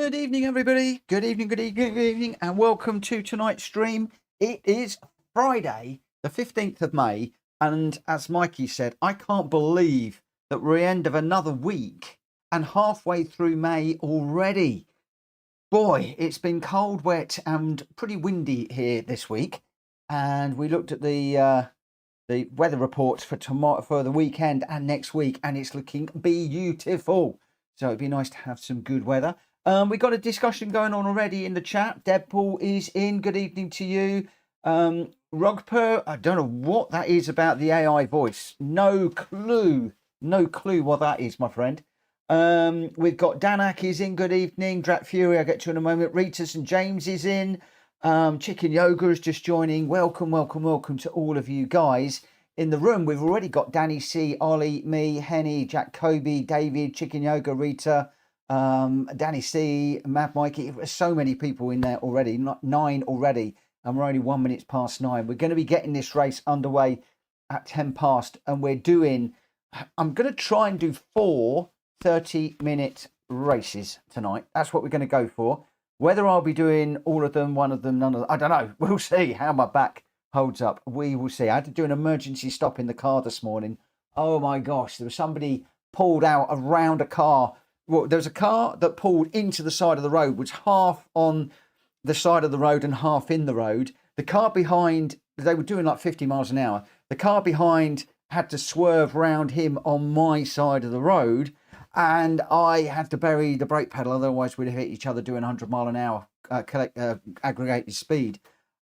Good evening, everybody. Good evening, good evening, good evening, and welcome to tonight's stream. It is Friday, the 15th of May, and as Mikey said, I can't believe that we're end of another week and halfway through May already. Boy, it's been cold, wet, and pretty windy here this week, and we looked at the weather reports for tomorrow, for the weekend and next week, and it's looking beautiful. So it'd be nice to have some good weather. We got a discussion going on already in the chat. Deadpool is in. Good evening to you. Rugper, I don't know what that is about the AI voice. No clue. No clue what that is, my friend. We've got Danak is in. Good evening. Drat Fury, I'll get to in a moment. Ritas and James is in. Chicken Yoga is just joining. Welcome, welcome, welcome to all of you guys in the room. We've already got Danny C, Ollie, me, Henny, Jack Kobe, David, Chicken Yoga, Rita, Danny C, Mad Mikey. There's so many people in there already, not 9 already, and we're only 1 minute past 9. We're going to be getting this race underway at 10 past, and we're doing, I'm going to try and do 4 30-minute races tonight. That's what we're going to go for. Whether I'll be doing all of them, one of them, none of them, I don't know. We'll see how my back holds up. We will see. I had to do an emergency stop in the car this morning. Oh my gosh, there was somebody pulled out around a car. Well, there was a car that pulled into the side of the road, which half on the side of the road and half in the road. The car behind, they were doing like 50 miles an hour. The car behind had to swerve round him on my side of the road, and I had to bury the brake pedal, otherwise we'd have hit each other doing 100 mile an hour aggregated speed.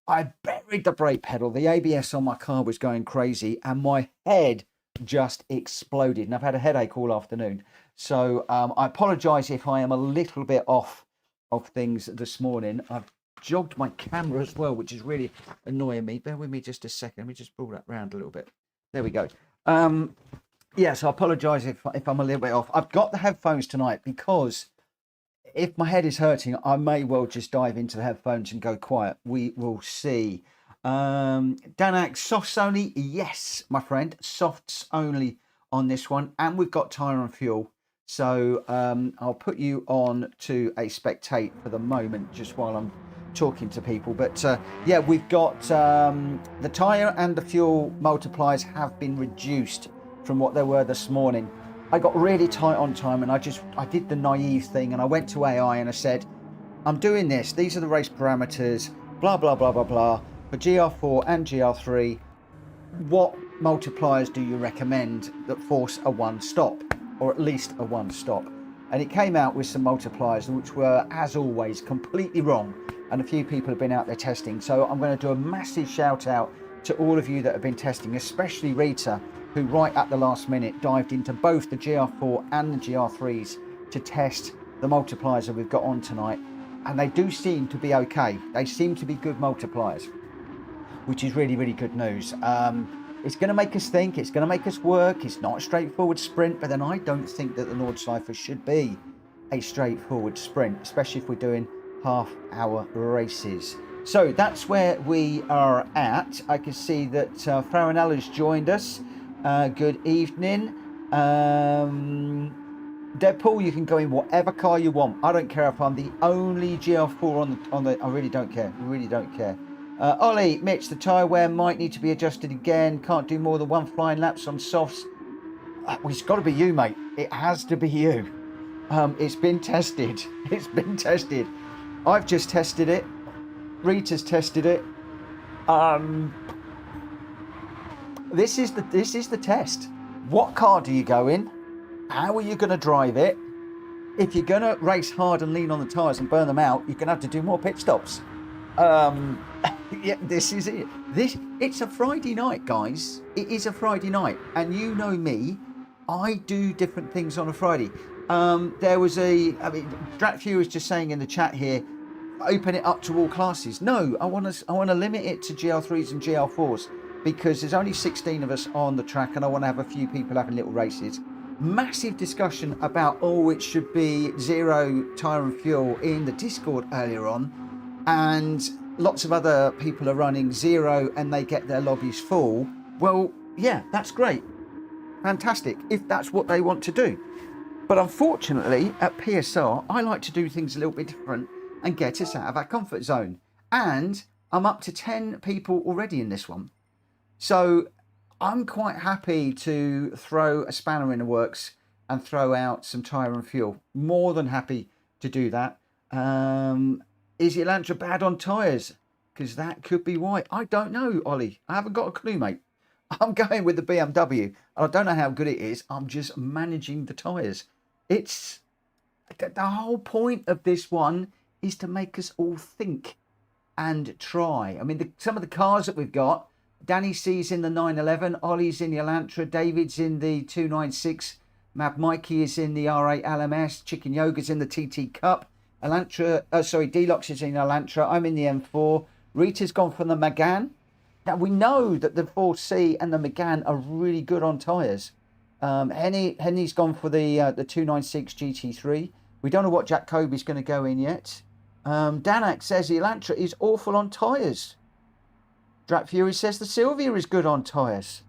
I buried the brake pedal. The ABS on my car was going crazy, and my head just exploded. And I've had a headache all afternoon. So I apologise if I am a little bit off of things this morning. I've jogged my camera as well, which is really annoying me. Bear with me just a second. Let me just pull that round a little bit. There we go. Yes, I apologise if I'm a little bit off. I've got the headphones tonight because if my head is hurting, I may well just dive into the headphones and go quiet. We will see. Danak, softs only? Yes, my friend. Softs only on this one. And we've got tyre and fuel. So I'll put you on to a spectate for the moment, just while I'm talking to people. But yeah, we've got the tyre and the fuel multipliers have been reduced from what they were this morning. I got really tight on time, and I did the naive thing, and I went to AI and I said, I'm doing this. These are the race parameters, blah, blah, blah, blah, blah. For GR4 and GR3, what multipliers do you recommend that force a 1 stop, or at least a 1 stop? And it came out with some multipliers which were, as always, completely wrong. And a few people have been out there testing. So I'm going to do a massive shout out to all of you that have been testing, especially Rita, who right at the last minute dived into both the GR4 and the GR3s to test the multipliers that we've got on tonight. And they do seem to be okay. They seem to be good multipliers, which is really, really good news. It's going to make us think, it's going to make us work. It's not a straightforward sprint, but then I don't think that the Nordschleife should be a straightforward sprint, especially if we're doing half-hour races. So that's where we are at. I can see that Farinello's joined us. Good evening. Deadpool, you can go in whatever car you want. I don't care if I'm the only GR4 on the I really don't care. Really don't care. Ollie, Mitch, the tyre wear might need to be adjusted again. Can't do more than 1 flying laps on softs. Well, it's got to be you, mate. It has to be you. It's been tested. It's been tested. I've just tested it. Rita's tested it. This is the test. What car do you go in? How are you going to drive it? If you're going to race hard and lean on the tyres and burn them out, you're going to have to do more pit stops. Yeah, this is it. It's a Friday night, guys. It is a Friday night, and you know me, I do different things on a Friday. There was Dratfu was just saying in the chat here, open it up to all classes. No, I want to limit it to GR3s and GR4s because there's only 16 of us on the track, and I want to have a few people having little races. Massive discussion about it should be 0 tyre and fuel in the Discord earlier on, and lots of other people are running 0 and they get their lobbies full. Well, yeah, that's great. Fantastic. If that's what they want to do. But unfortunately, at PSR, I like to do things a little bit different and get us out of our comfort zone. And I'm up to 10 people already in this one. So I'm quite happy to throw a spanner in the works and throw out some tyre and fuel. More than happy to do that. Is Elantra bad on tyres? Because that could be why. I don't know, Ollie. I haven't got a clue, mate. I'm going with the BMW. I don't know how good it is. I'm just managing the tyres. It's the whole point of this one is to make us all think and try. I mean, some of the cars that we've got, Danny C's in the 911, Ollie's in the Elantra, David's in the 296, Mab Mikey is in the R8 LMS, Chicken Yoga's in the TT Cup, Deluxe is in the Elantra, I'm in the M4, Rita's gone for the Megane. Now, we know that the 4C and the Megane are really good on tyres. Henny's gone for the 296 GT3. We don't know what Jacoby's going to go in yet. Danak says the Elantra is awful on tyres. Drat Fury says the Sylvia is good on tyres.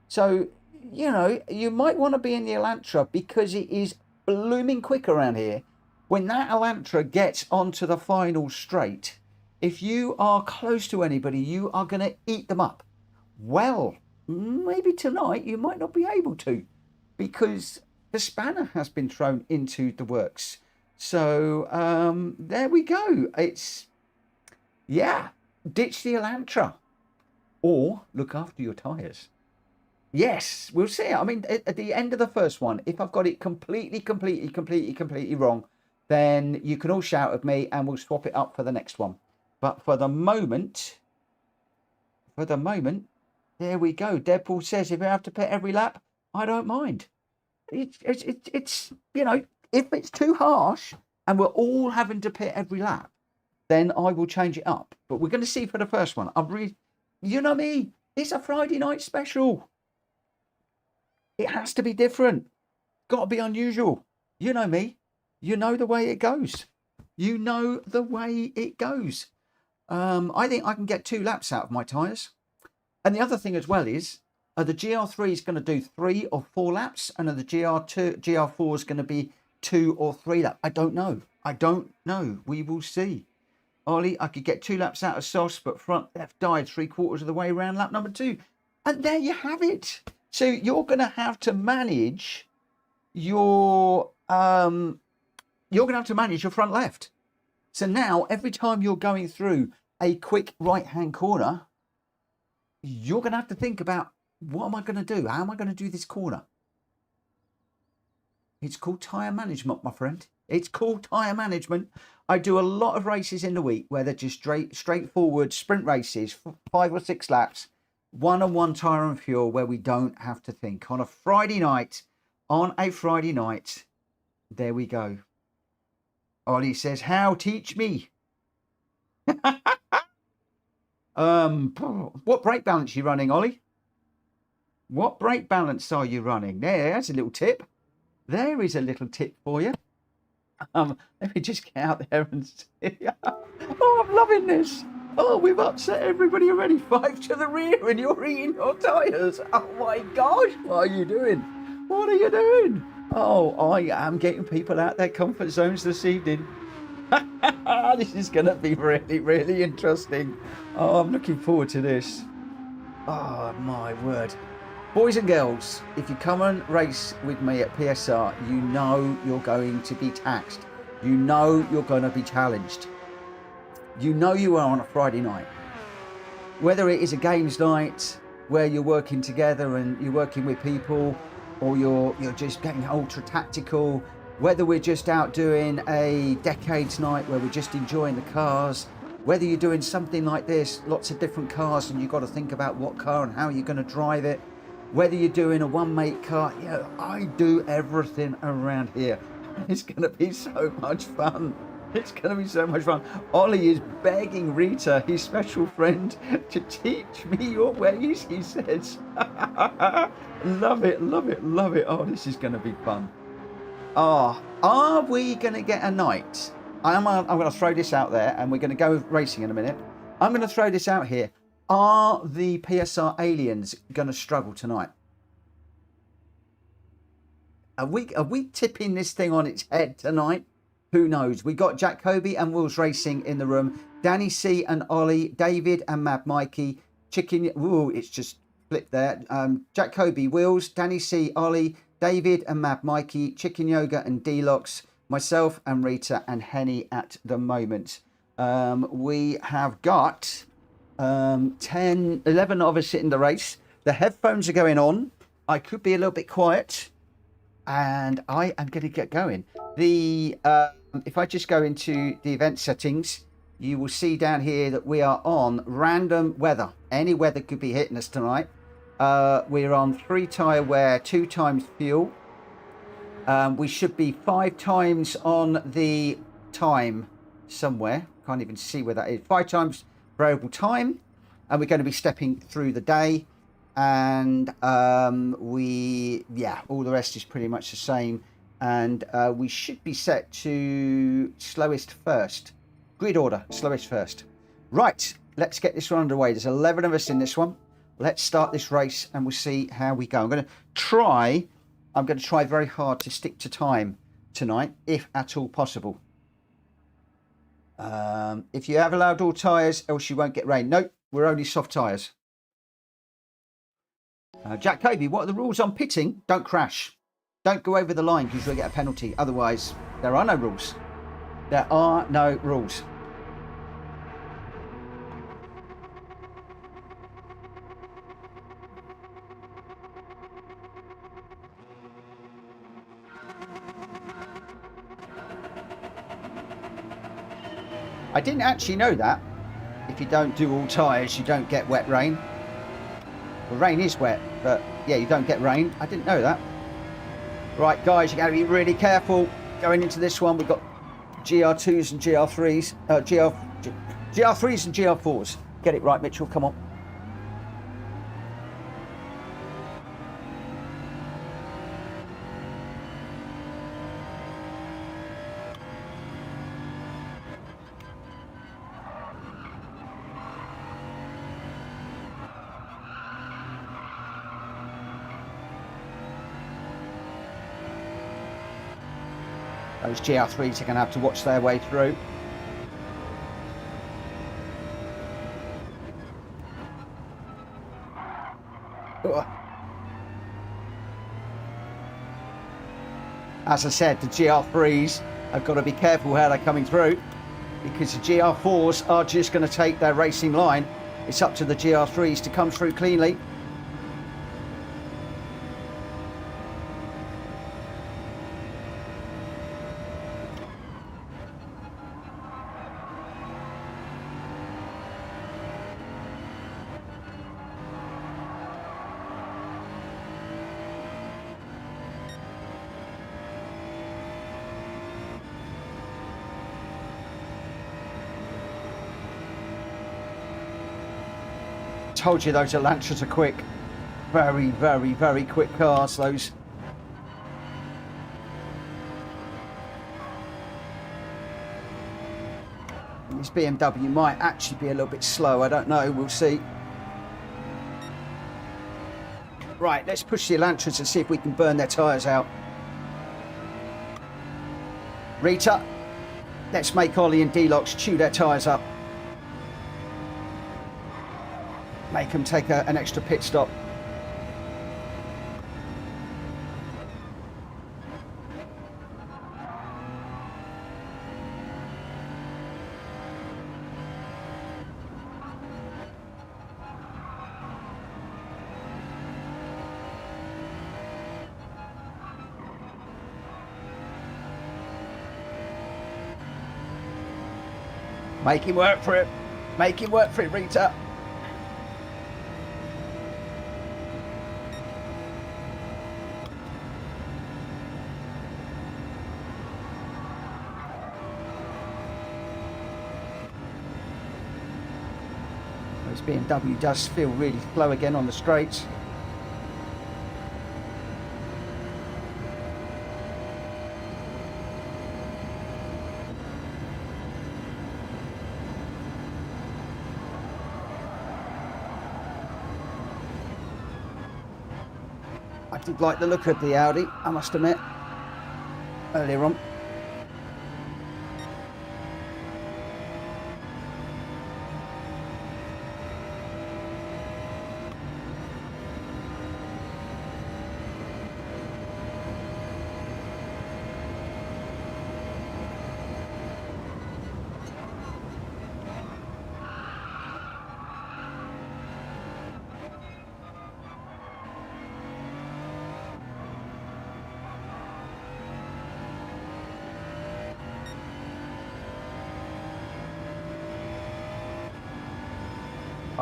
So, you know, you might want to be in the Elantra because it is blooming quick around here. When that Elantra gets onto the final straight, if you are close to anybody, you are going to eat them up. Well, maybe tonight you might not be able to because the spanner has been thrown into the works. So there we go. It's, yeah, ditch the Elantra or look after your tyres. Yes, we'll see. I mean, at the end of the first one, if I've got it completely wrong, then you can all shout at me and we'll swap it up for the next one. But for the moment, there we go. Deadpool says if I have to pit every lap, I don't mind. It's you know, if it's too harsh and we're all having to pit every lap, then I will change it up. But we're going to see for the first one. You know me, it's a Friday night special. It has to be different. Got to be unusual. You know me. You know the way it goes. You know the way it goes. I think I can get 2 laps out of my tyres. And the other thing as well is, the GR3 is going to do 3 or 4 laps, and the GR4 is going to be 2 or 3 laps. I don't know. We will see. Ollie, I could get 2 laps out of Sauce, but front left died 3/4 of the way around lap number 2. And there you have it. So you're going to have to manage your front left. So now every time you're going through a quick right-hand corner, you're going to have to think about, what am I going to do? How am I going to do this corner? It's called tyre management, my friend. It's called tyre management. I do a lot of races in the week where they're just straightforward sprint races, 5 or 6 laps, one-on-one tyre and fuel, where we don't have to think. On a Friday night, there we go. Ollie says, how? Teach me. What brake balance are you running, Ollie? What brake balance are you running? There's a little tip. There is a little tip for you. Let me just get out there and see. Oh, I'm loving this. Oh, we've upset everybody already. 5 to the rear and you're eating your tyres. Oh my gosh, what are you doing? What are you doing? Oh, I am getting people out their comfort zones this evening. This is going to be really interesting. Oh, I'm looking forward to this. Oh, my word. Boys and girls, if you come and race with me at PSR, you know you're going to be taxed. You know you're going to be challenged. You know you are on a Friday night. Whether it is a games night where you're working together and you're working with people, or you're just getting ultra tactical, whether we're just out doing a decades night where we're just enjoying the cars, whether you're doing something like this, lots of different cars and you've got to think about what car and how you're going to drive it, whether you're doing a one-mate car, you know, I do everything around here. It's going to be so much fun. It's going to be so much fun. Ollie is begging Rita, his special friend, to teach me your ways, he says. Love it, love it, love it. Oh, this is going to be fun. Oh, are we going to get a night? I'm going to throw this out there, and we're going to go racing in a minute. I'm going to throw this out here. Are the PSR aliens going to struggle tonight? Are we tipping this thing on its head tonight? Who knows? We got Jack Kobe and Wills Racing in the room. Danny C and Ollie, David and Mad Mikey. Chicken. Ooh, it's just flipped there. Jack Kobe, Wills, Danny C, Ollie, David and Mad Mikey, Chicken Yoga and D-Locks, myself and Rita and Henny at the moment. We have got 10, 11 of us in the race. The headphones are going on. I could be a little bit quiet. And I am going to get going. If I just go into the event settings, you will see down here that we are on random weather. Any weather could be hitting us tonight. We're on 3 tyre wear, 2 times fuel. We should be 5 times on the time somewhere. Can't even see where that is. 5 times variable time. And we're going to be stepping through the day. And all the rest is pretty much the same. And we should be set to slowest first. Grid order, slowest first. Right, let's get this one underway. There's 11 of us in this one. Let's start this race and we'll see how we go. I'm going to try very hard to stick to time tonight, if at all possible. If you have allowed all tyres, else you won't get rain. Nope, we're only soft tyres. Jack Kobe, what are the rules on pitting? Don't crash. Don't go over the line because you'll get a penalty. Otherwise, there are no rules. There are no rules. I didn't actually know that. If you don't do all tyres, you don't get wet rain. Well, rain is wet, but yeah, you don't get rain. I didn't know that. Right, guys, you got to be really careful going into this one. We've got GR2s and GR3s, GR3s and GR4s. Get it right, Mitchell. Come on. Those GR3s are going to have to watch their way through. As I said, the GR3s have got to be careful how they're coming through, because the GR4s are just going to take their racing line. It's up to the GR3s to come through cleanly. Told you those Elantras are quick. Very, very, very quick cars, those. This BMW might actually be a little bit slow. I don't know. We'll see. Right, let's push the Elantras and see if we can burn their tyres out. Rita, let's make Ollie and D-Locks chew their tyres up. Make them take an extra pit stop. Make him work for it. Make him work for it, Rita. This BMW does feel really slow again on the straights. I did like the look of the Audi, I must admit, earlier on.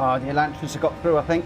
Oh, the Elantras have got through, I think.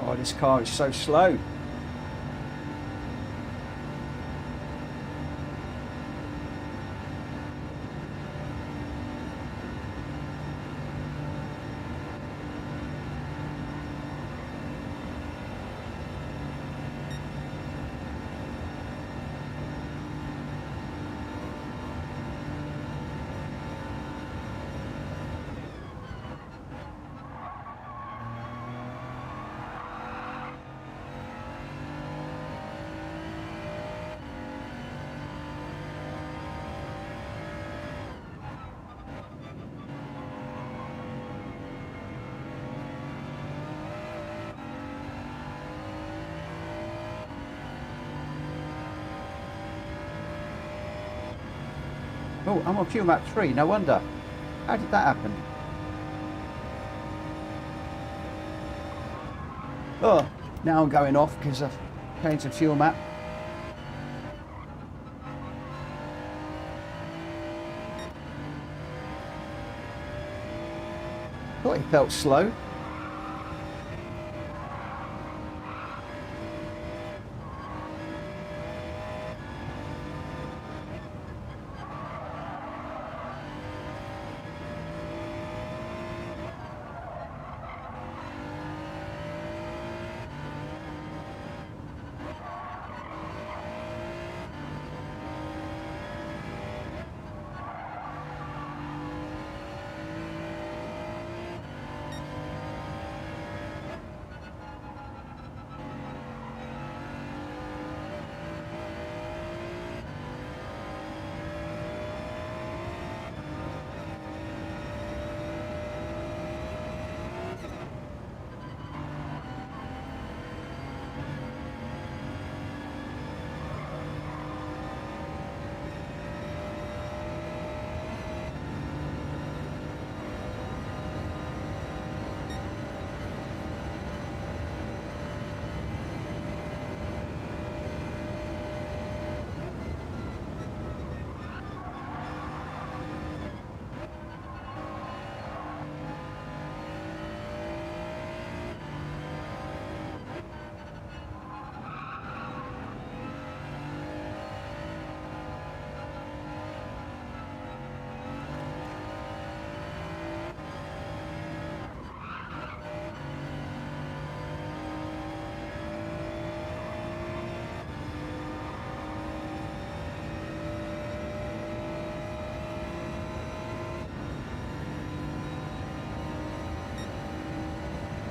Oh, this car is so slow. Oh, I'm on fuel map 3, no wonder. How did that happen? Oh, now I'm going off because I've changed the fuel map. Thought it felt slow.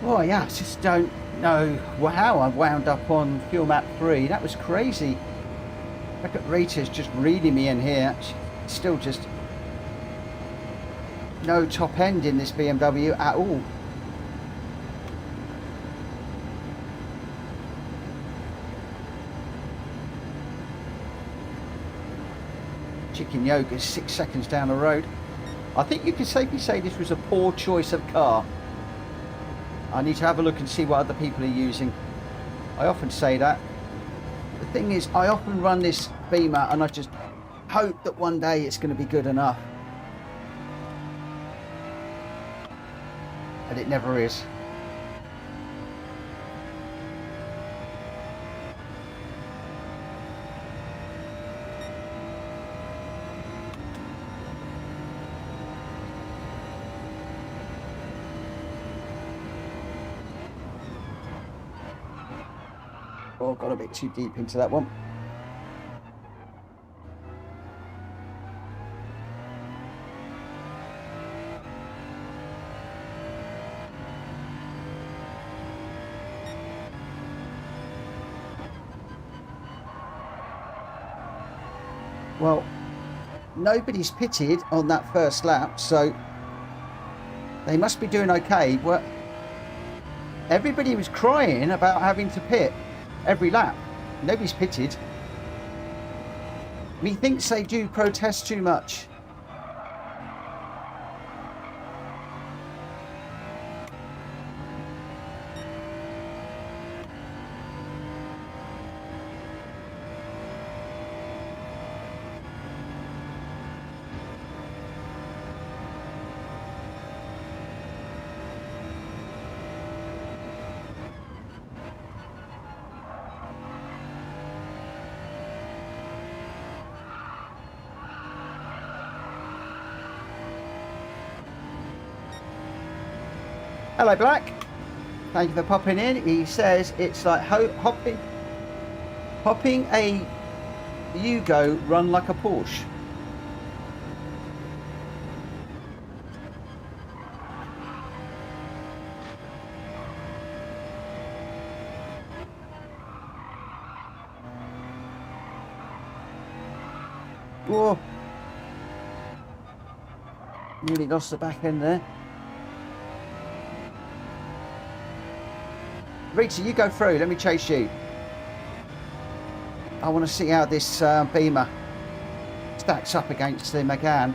Well, yeah, I just don't know how I wound up on fuel map 3. That was crazy. Look at Rita's just reading me in here. She's still just no top end in this BMW at all. Chicken Yoga's 6 seconds down the road. I think you can safely say this was a poor choice of car. I need to have a look and see what other people are using. I often say that. The thing is, I often run this Beamer and I just hope that one day it's going to be good enough. And it never is. Oh, got a bit too deep into that one. Well, nobody's pitted on that first lap, so they must be doing okay. Well, everybody was crying about having to pit every lap. Nobody's pitted. Methinks they do protest too much. Hello, Black. Thank you for popping in. He says it's like hopping a Yugo run like a Porsche. Whoa. Nearly lost the back end there. Rita, you go through. Let me chase you. I want to see how this Beamer stacks up against the Megane.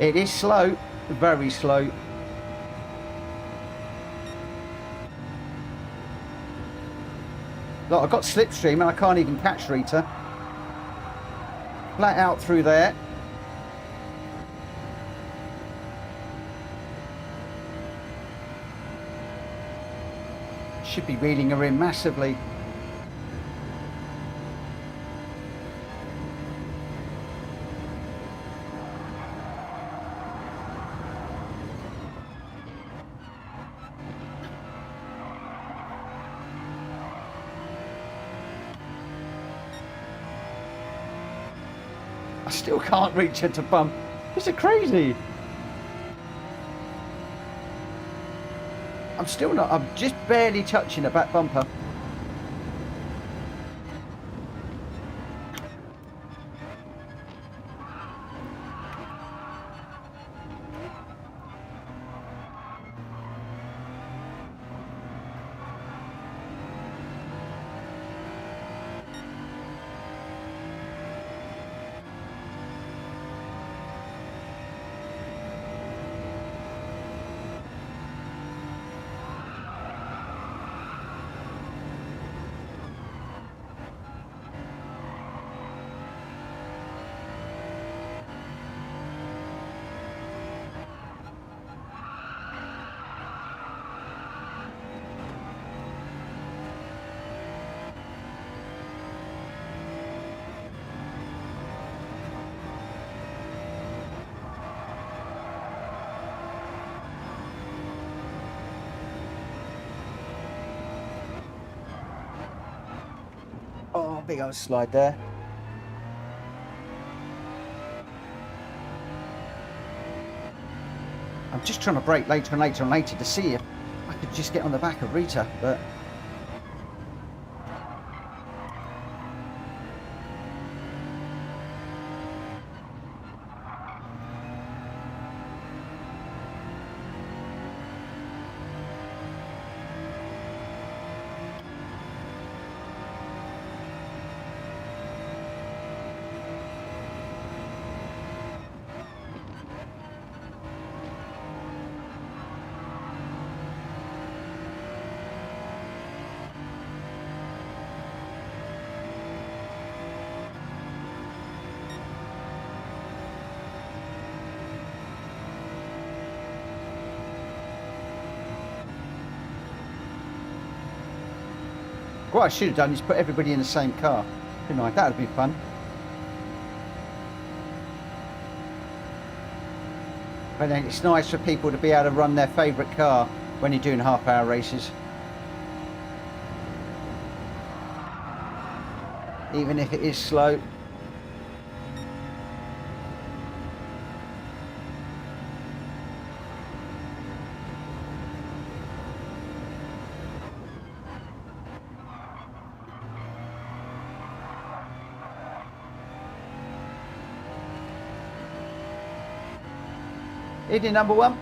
It is slow, very slow. Look, I've got slipstream and I can't even catch Rita. Flat out through there. Should be reeling her in massively. I still can't reach her to bump. This is crazy. I'm still not. I'm just barely touching the back bumper. big old slide there. I'm just trying to brake later and later and later to see if I could just get on the back of Rita, but... What I should have done is put everybody in the same car, didn't I? That would be fun. But then it's nice for people to be able to run their favourite car when you're doing half-hour races. Even if it is slow. Hit number one.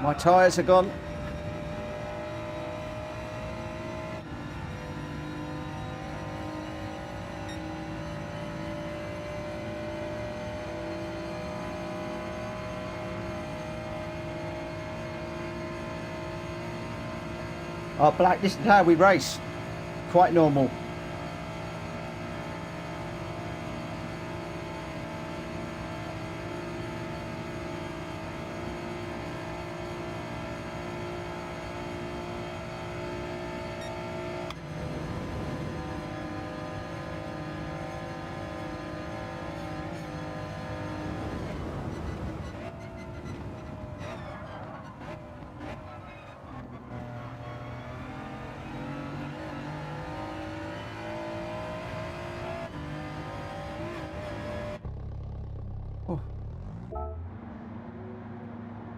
My tyres are gone. Oh, Black, this is how we race. Quite normal.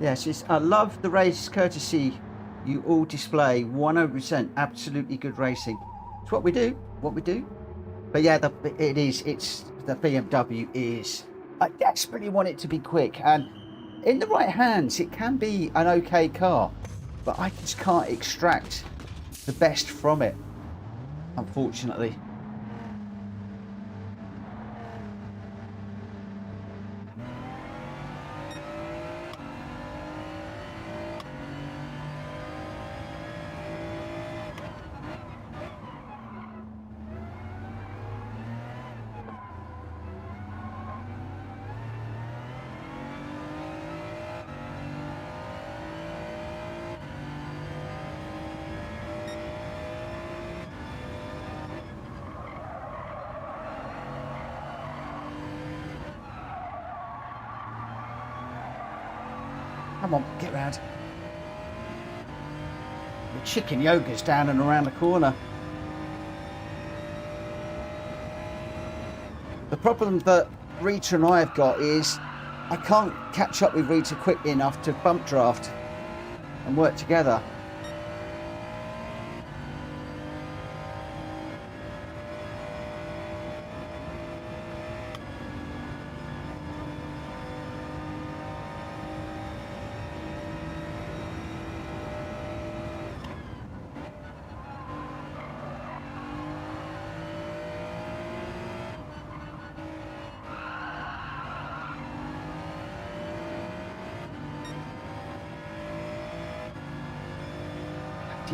Yes, I love the race courtesy You all display 100% absolutely good racing. It's what we do. What we do. But yeah, it's the BMW is. I desperately want it to be quick, and in the right hands, it can be an okay car, but I just can't extract the best from it, unfortunately. Come on, get round. The chicken yoga's down and around the corner. The problem that Rita and I have got is I can't catch up with Rita quickly enough to bump draft and work together.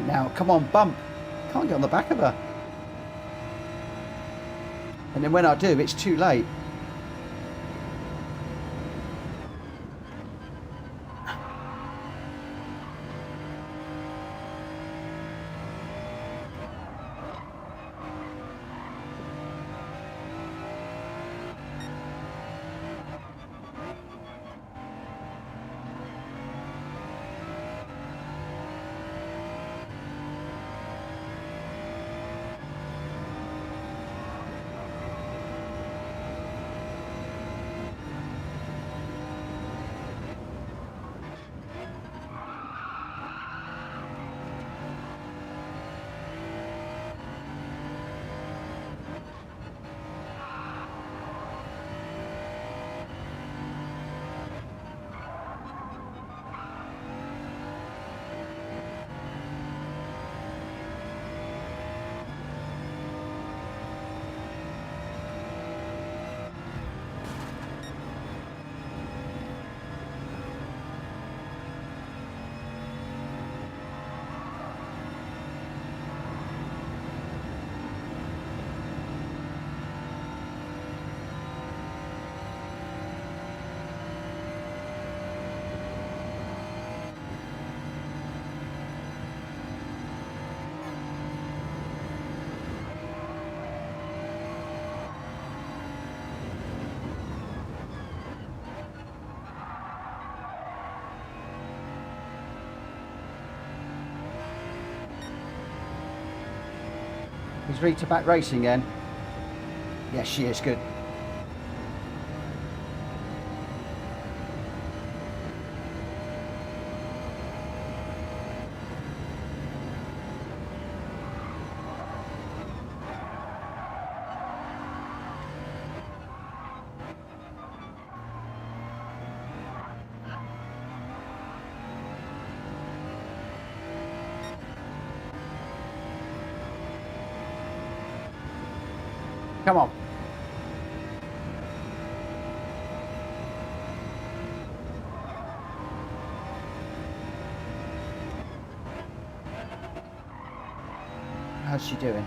Now, come on, bump. Can't get on the back of her. And then when I do, it's too late. Is Rita back racing again? Yes, she is. Good. Come on. How's she doing?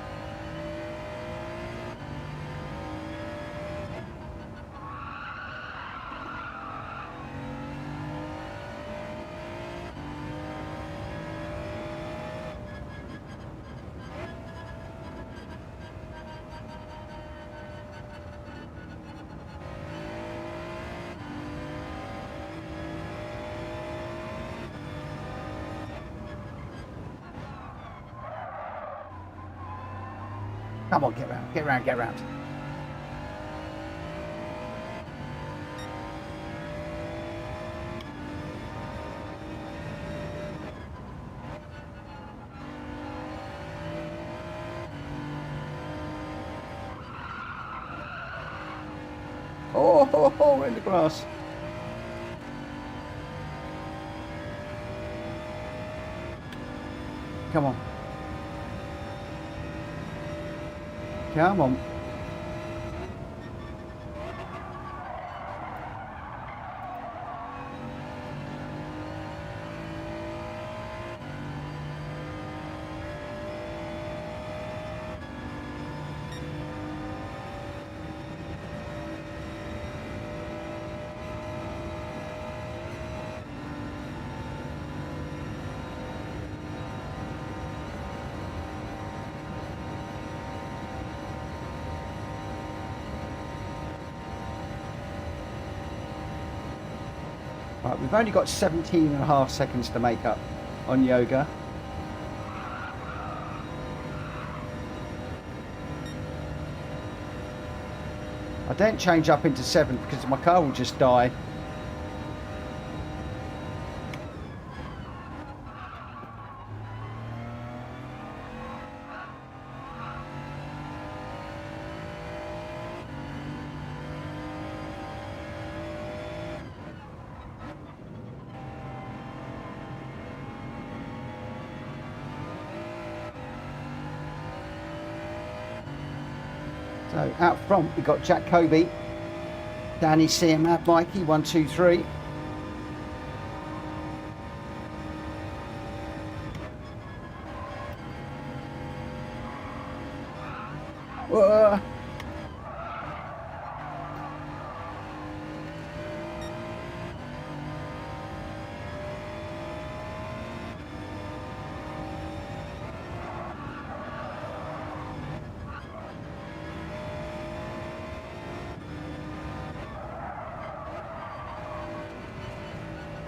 Come on, get round, get round, get round. Oh, in the grass. Come on. Come on. Right, we've only got 17.5 seconds to make up on yoga. I don't change up into 7 because my car will just die. So out front we've got Jack Kobe, Danny CMAB, Mikey 1, 2, 3.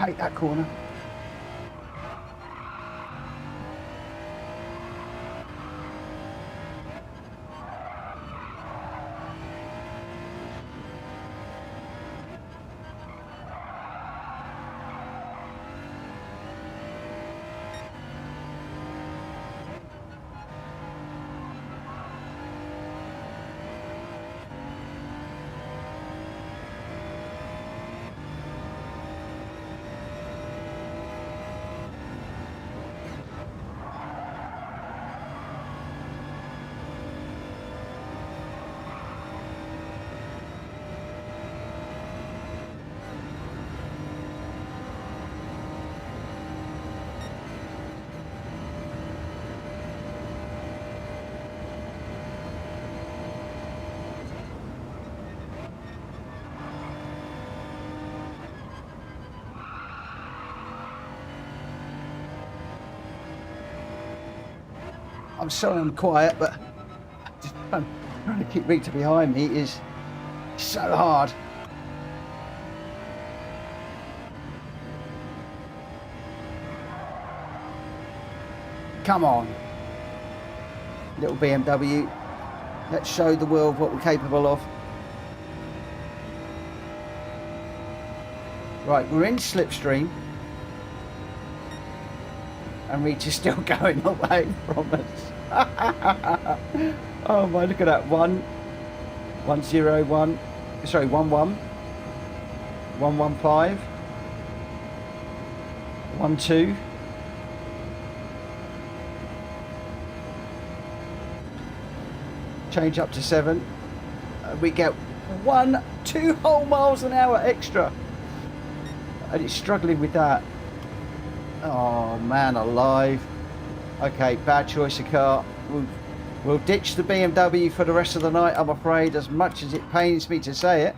Hate that corner. I'm sorry I'm quiet, but just trying to keep Rita behind me is so hard. Come on, little BMW. Let's show the world what we're capable of. Right, we're in slipstream. And Rita's still going away from us. Oh my, look at that. 1-1-0-1. Sorry, 1-1. 1-1-5. 1-2. Change up to 7. We get 2 whole miles an hour extra. And it's struggling with that. Oh man alive. Okay, bad choice of car. We'll ditch the BMW for the rest of the night, I'm afraid, as much as it pains me to say it.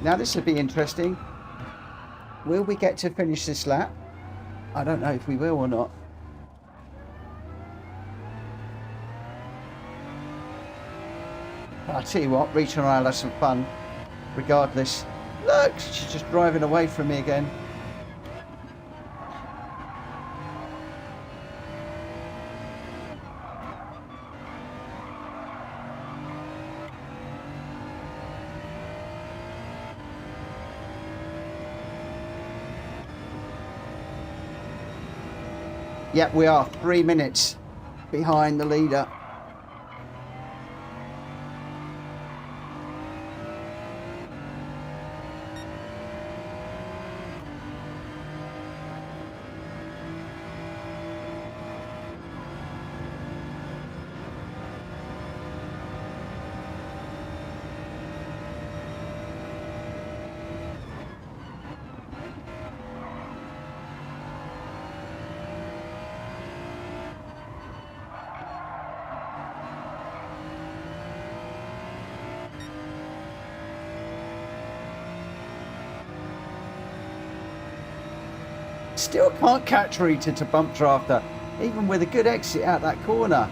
Now this would be interesting. Will we get to finish this lap? I don't know if we will or not. I'll tell you what, Rita and I'll have some fun regardless. Look, she's just driving away from me again. Yep, we are 3 minutes behind the leader. Still can't catch Rita to bump drafter, even with a good exit out that corner.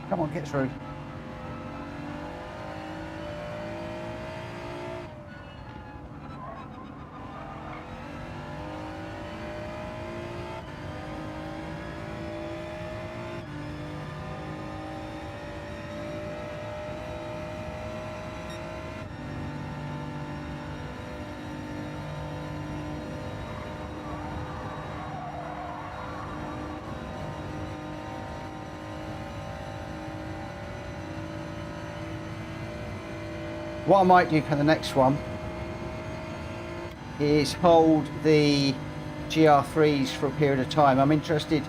Come on, get through. What I might do for the next one is hold the Gr.3s for a period of time. I'm interested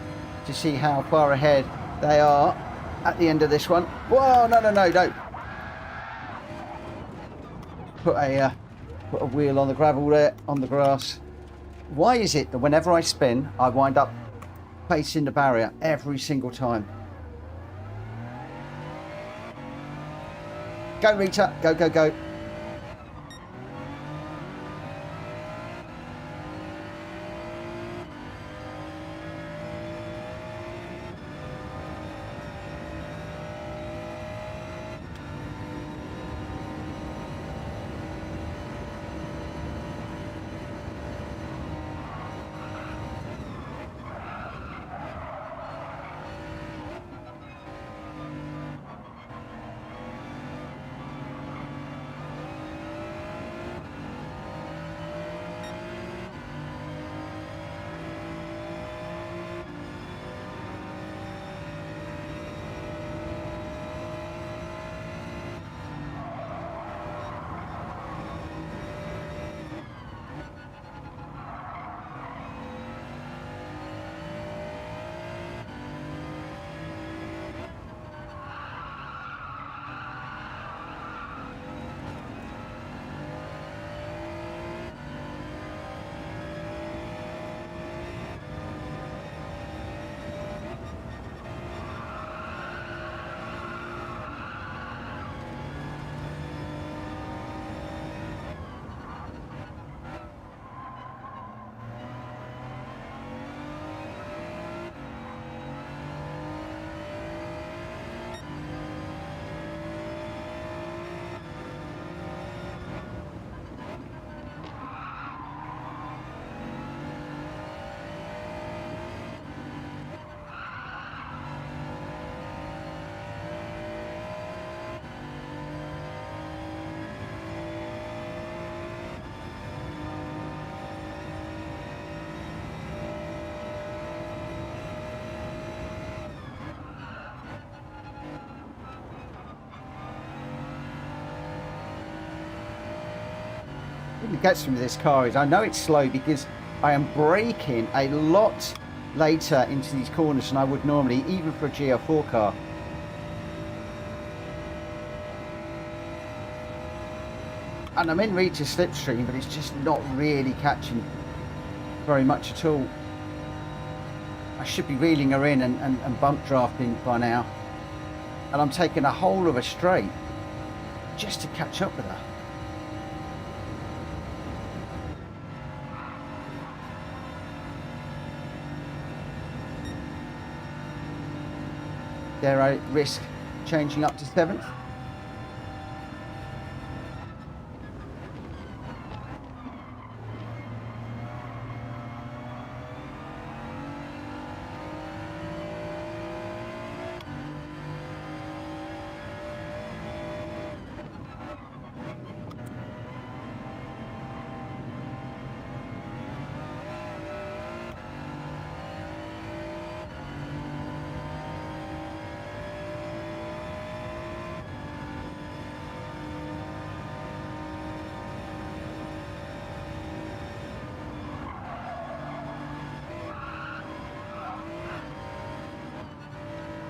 to see how far ahead they are at the end of this one. Whoa, no, don't. Put a wheel on the gravel there, on the grass. Why is it that whenever I spin, I wind up facing the barrier every single time? Go, Rita. Go, go, go. What gets me with this car is I know it's slow because I am braking a lot later into these corners than I would normally, even for a Gr.4 car. And I'm in Rita's slipstream, but it's just not really catching very much at all. I should be reeling her in and bump drafting by now. And I'm taking a whole of a straight just to catch up with her. Dare I risk changing up to 7th?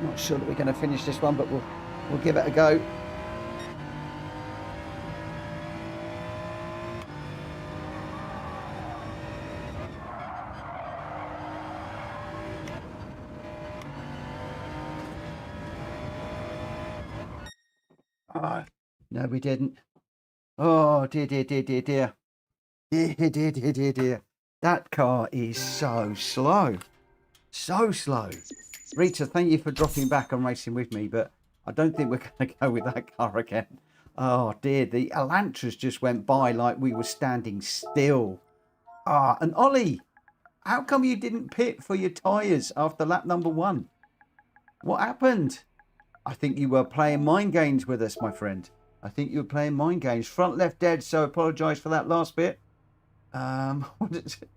Not sure that we're going to finish this one, but we'll give it a go. Oh, no, we didn't. Oh, dear, dear, dear, dear, dear. Dear, dear, dear, dear, dear. That car is so slow. So slow. Rita, thank you for dropping back and racing with me, but I don't think we're going to go with that car again. Oh, dear. The Elantras just went by like we were standing still. Ah, and Ollie, how come you didn't pit for your tyres after lap number 1? What happened? I think you were playing mind games with us, my friend. I think you were playing mind games. Front left dead, so apologise for that last bit. What is it?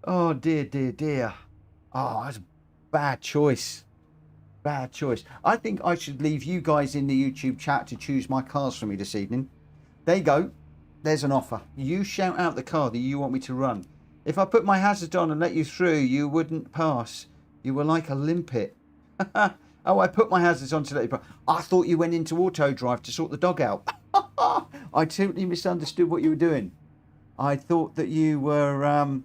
Oh, dear, dear, dear. Oh, that's a bad choice. Bad choice. I think I should leave you guys in the YouTube chat to choose my cars for me this evening. There you go. There's an offer. You shout out the car that you want me to run. If I put my hazard on and let you through, you wouldn't pass. You were like a limpet. Oh, I put my hazards on to let you pass. I thought you went into auto drive to sort the dog out. I totally misunderstood what you were doing. I thought that you were,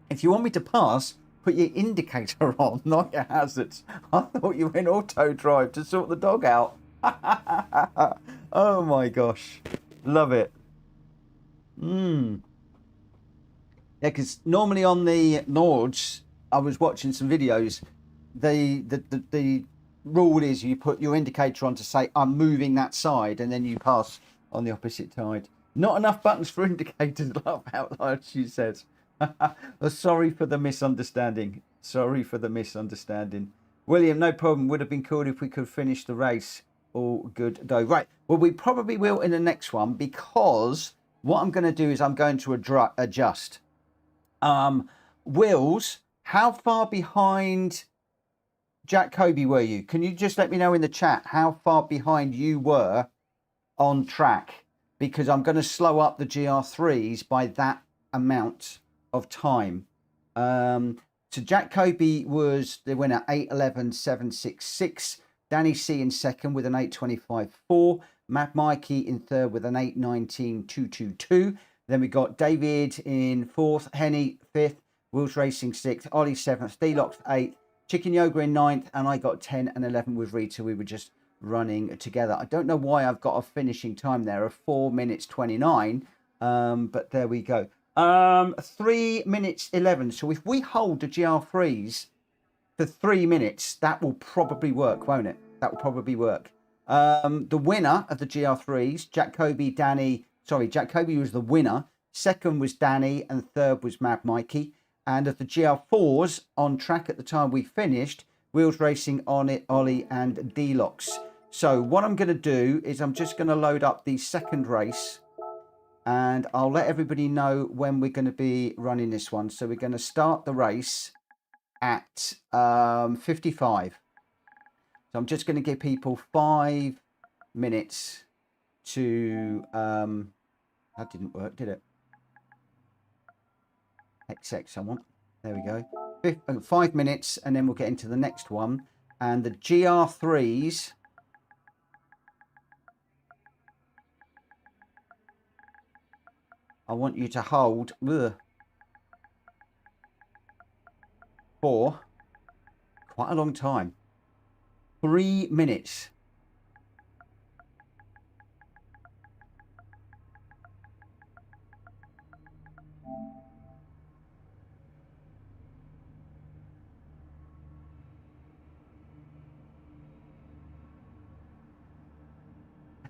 if you want me to pass, put your indicator on, not your hazards. I thought you went auto drive to sort the dog out. Oh my gosh. Love it. Yeah, because normally on the Nords, I was watching some videos. The rule is you put your indicator on to say, I'm moving that side, and then you pass on the opposite side. Not enough buttons for indicators, laugh out loud, she says. Sorry for the misunderstanding. Sorry for the misunderstanding. William, no problem. Would have been cool if we could finish the race. All good though. Right. Well, we probably will in the next one, because what I'm going to do is I'm going to adjust. Wills, how far behind Jack Kobe were you? Can you just let me know in the chat how far behind you were on track? Because I'm going to slow up the GR3s by that amount of time. So Jack Kobe was the winner, 8:11.766. Danny C in second with an 8:25.4. Matt Mikey in third with an 8:19.222. Then we got David in fourth, Henny fifth, Wills Racing sixth, Ollie seventh, D-Locks eighth, Chicken Yoga in ninth, and I got 10 and 11 with Rita. We were just running together. I don't know why I've got a finishing time there of 4 minutes 29, but there we go. 3 minutes 11. So if we hold the GR3s for 3 minutes, that will probably work, won't it? That will probably work. The winner of the GR3s, Jack Kobe was the winner. Second was Danny, and third was Mad Mikey. And of the GR4s on track at the time we finished, Wheels Racing, On It, Ollie, and D-Locks. So what I'm going to do is I'm just going to load up the second race, and I'll let everybody know when we're going to be running this one. So we're going to start the race at 55. So I'm just going to give people 5 minutes to... that didn't work, did it? XX I want. There we go. 5 minutes, and then we'll get into the next one. And the GR3s... I want you to hold for Quite a long time. 3 minutes.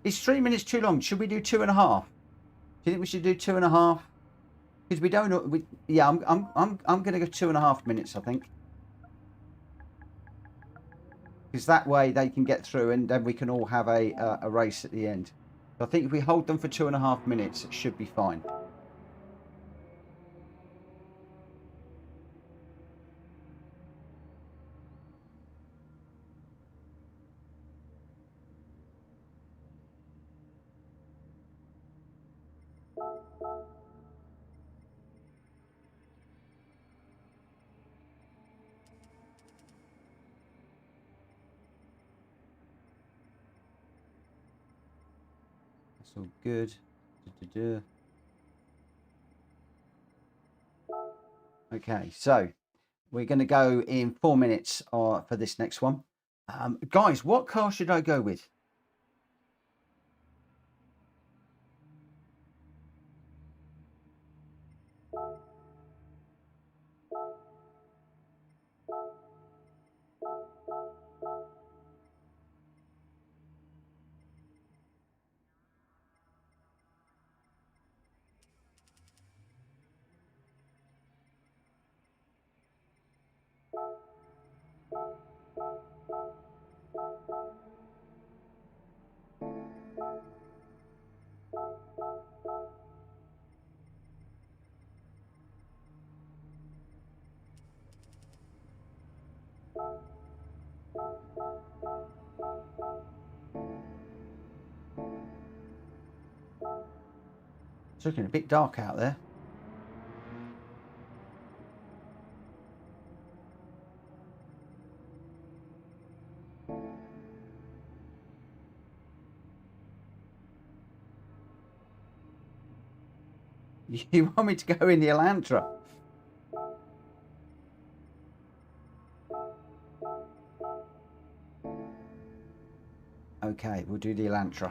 Is 3 minutes too long? Should we do 2.5? Do you think we should do 2.5? Because we don't. Yeah, I'm going to go 2.5 minutes. I think. Because that way they can get through, and then we can all have a race at the end. So I think if we hold them for 2.5 minutes, it should be fine. That's all good. Okay, so we're going to go in 4 minutes for this next one. Guys, what car should I go with? It's looking a bit dark out there. You want me to go in the Elantra? Okay, we'll do the Elantra.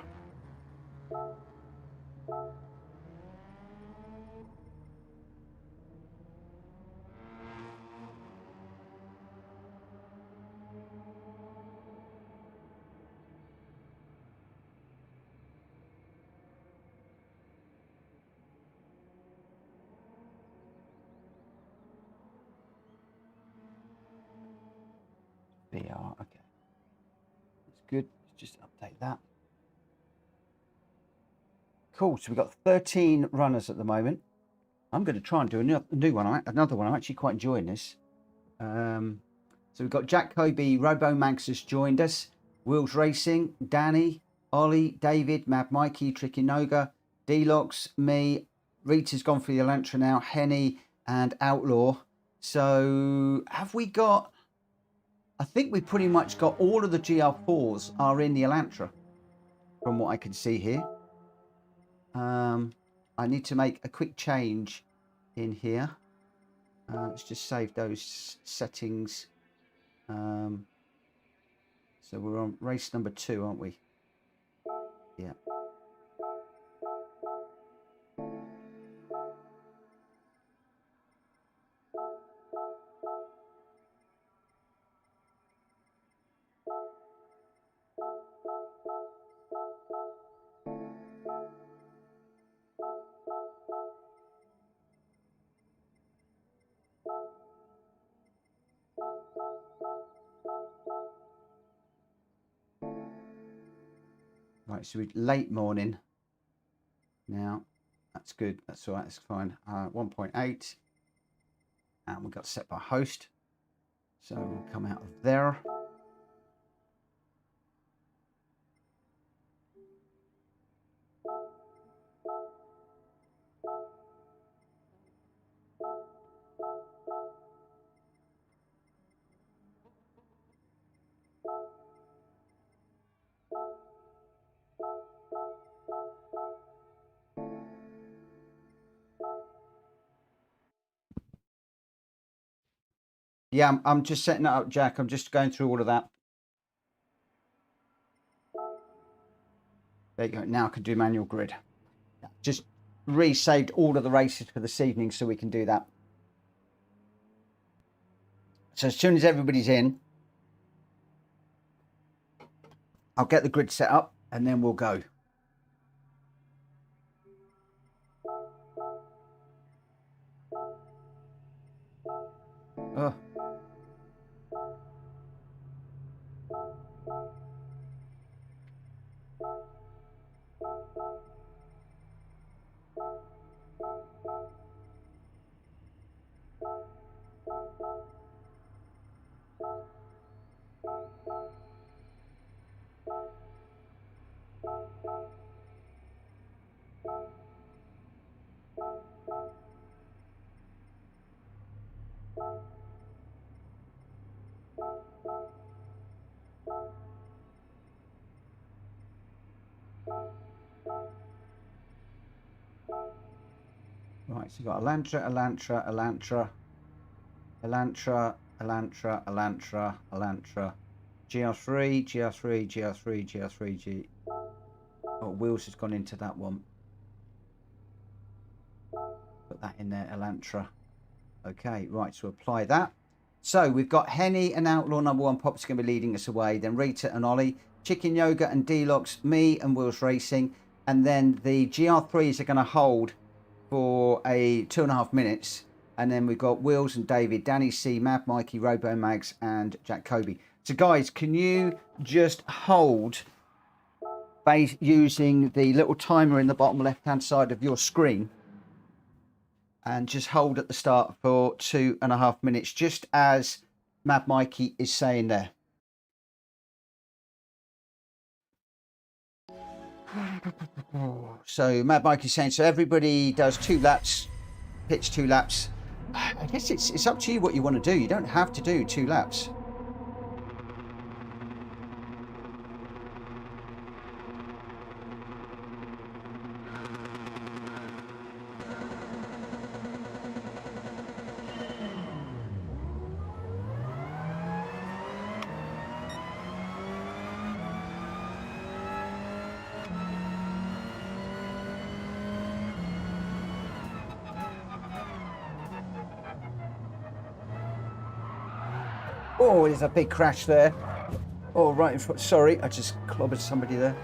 VR, okay. That's good. Let's just update that. Cool, so we've got 13 runners at the moment. I'm going to try and do another one. I'm actually quite enjoying this. So we've got Jack Kobe, Robo Mags has joined us. Wheels Racing, Danny, Ollie, David, Mad Mikey, Tricky Noga, Delox, me. Rita's gone for the Elantra now, Henny and Outlaw. So have we got... I think we pretty much got all of the GR4s are in the Elantra from what I can see here. I need to make a quick change in here. Let's just save those settings. So we're on race number 2, aren't we? Yeah. Right, so we're late morning now. That's good. That's all right. That's fine. 1.8. And we got set by host. So we'll come out of there. Yeah, I'm just setting it up, Jack. I'm just going through all of that. There you go. Now I can do manual grid. Just resaved all of the races for this evening so we can do that. So as soon as everybody's in, I'll get the grid set up and then we'll go. Oh. Right, so you've got Elantra, Elantra, Elantra, Elantra, Elantra, Elantra, Elantra, GR3, GR3, GR3, GR3, G. Oh, wheels has gone into that one. Put that in there, Elantra. Okay, right, so apply that. So we've got Henny and Outlaw number 1 Pop's going to be leading us away. Then Rita and Ollie, Chicken Yoga and D-Locks, me and Wheels Racing. And then the GR3s are going to hold for a 2.5 minutes. And then we've got Wheels and David, Danny C, Mad Mikey, Robo Mags and Jack Kobe. So guys, can you just hold by using the little timer in the bottom left-hand side of your screen? And just hold at the start for 2.5 minutes, just as Mad Mikey is saying there. So Mad Mikey's saying, so everybody does 2 laps, pitch 2 laps. I guess it's up to you what you want to do. You don't have to do 2 laps. Oh, there's a big crash there. Oh, right in front. Sorry, I just clobbered somebody there.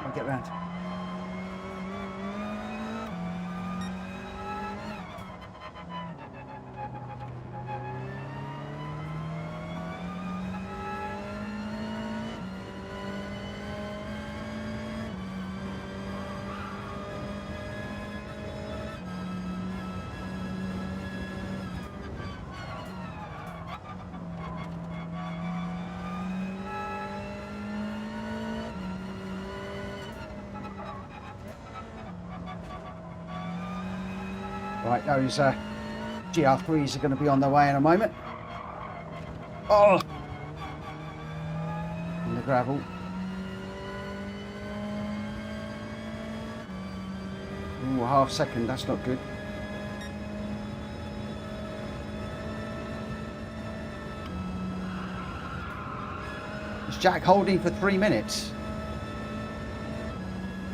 I'll get round. Right, those Gr.3s are going to be on their way in a moment. Oh! In the gravel. Ooh, half second, that's not good. Is Jack holding for 3 minutes?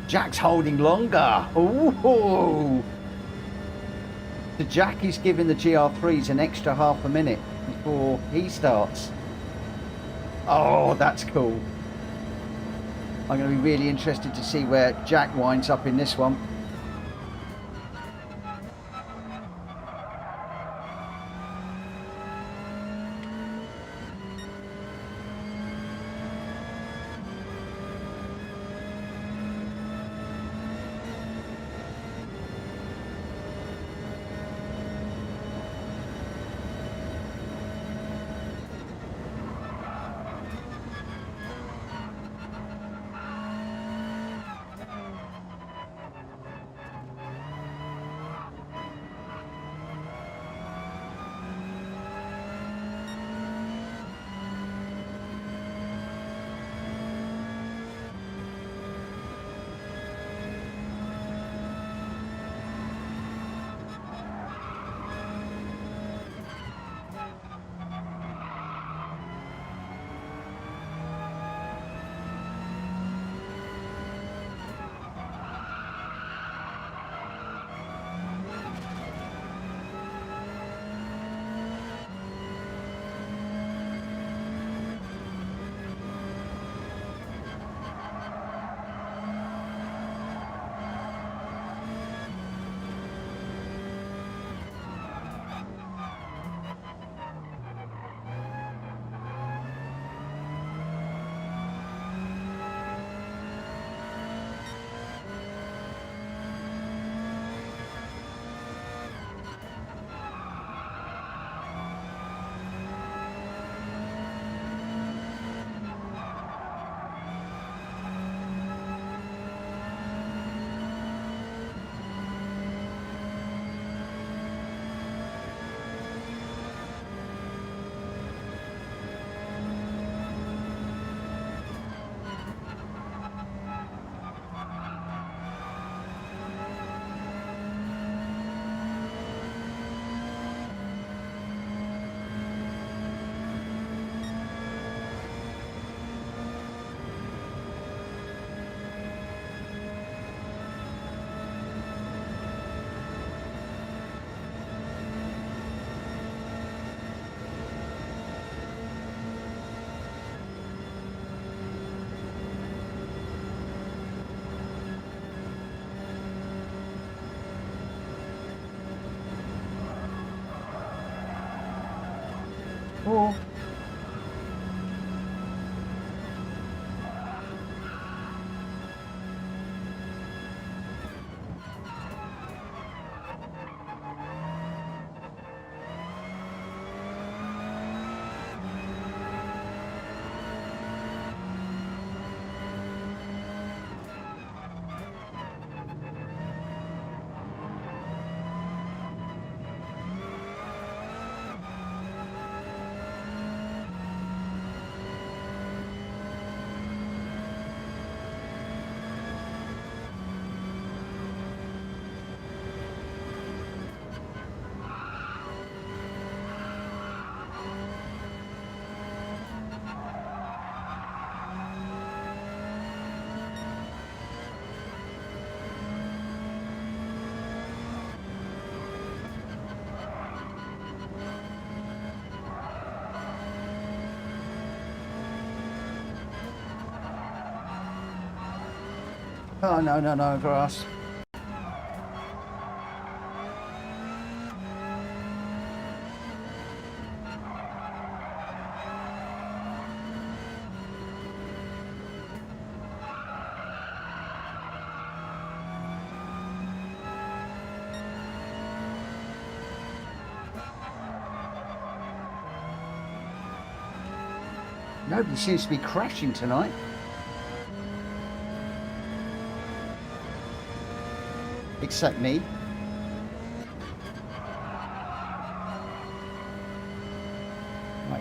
Jack's holding longer. Ooh! So Jack is giving the Gr.3s an extra half a minute before he starts. Oh, that's cool. I'm going to be really interested to see where Jack winds up in this one. Oh. Oh, no, no, no, grass. Nobody seems to be crashing tonight. Except me.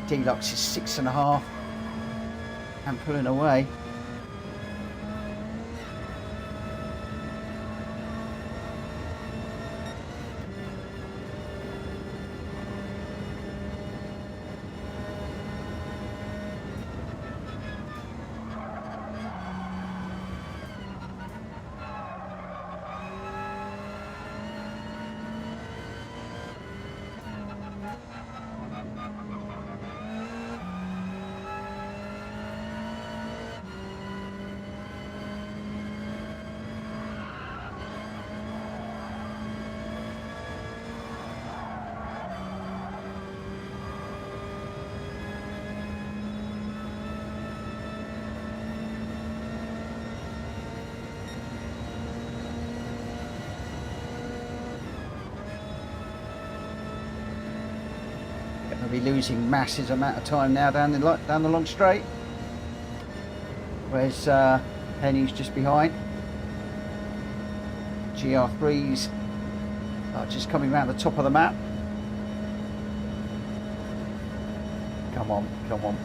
Deluxe is 6.5 and pulling away. Going to be losing massive amount of time now down the long straight. Where's Penny's just behind. Gr.3's are just coming around the top of the map. Come on, come on.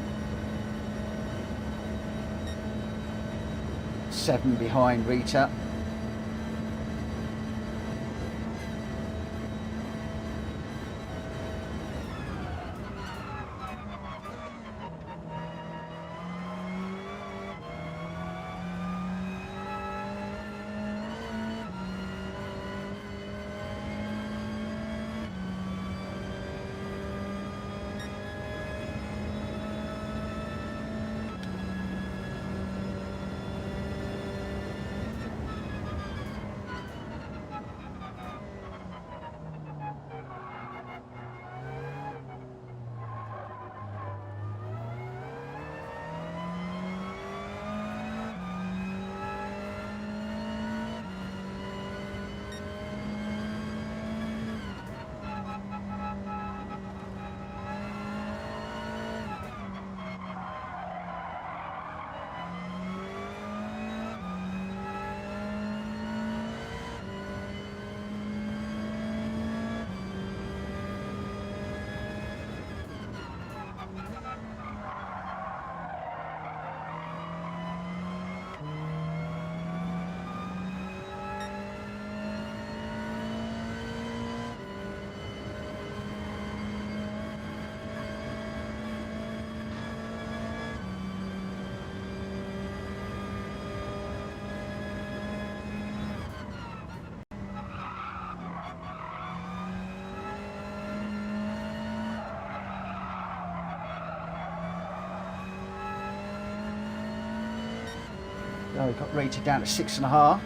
7 behind Rita. Oh, we've got Rita down to 6.5.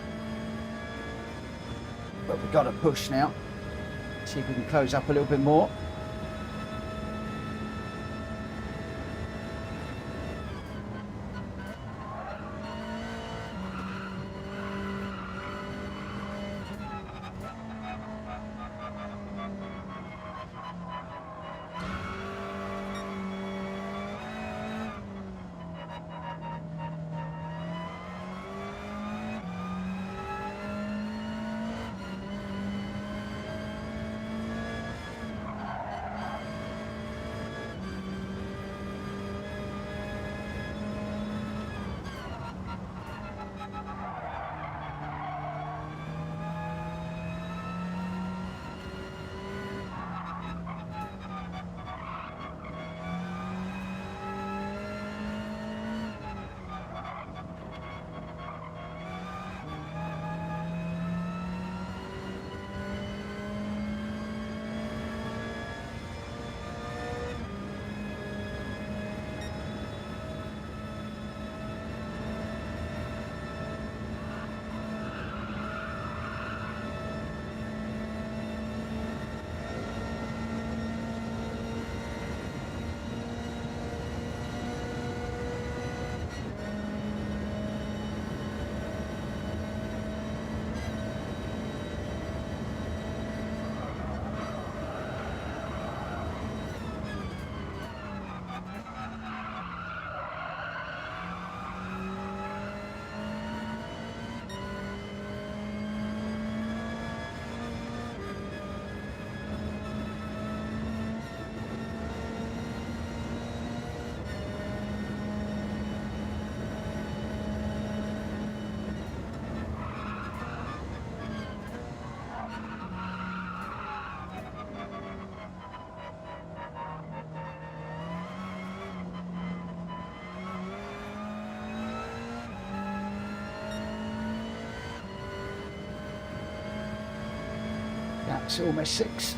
But we've got to push now. See if we can close up a little bit more. It's almost 6.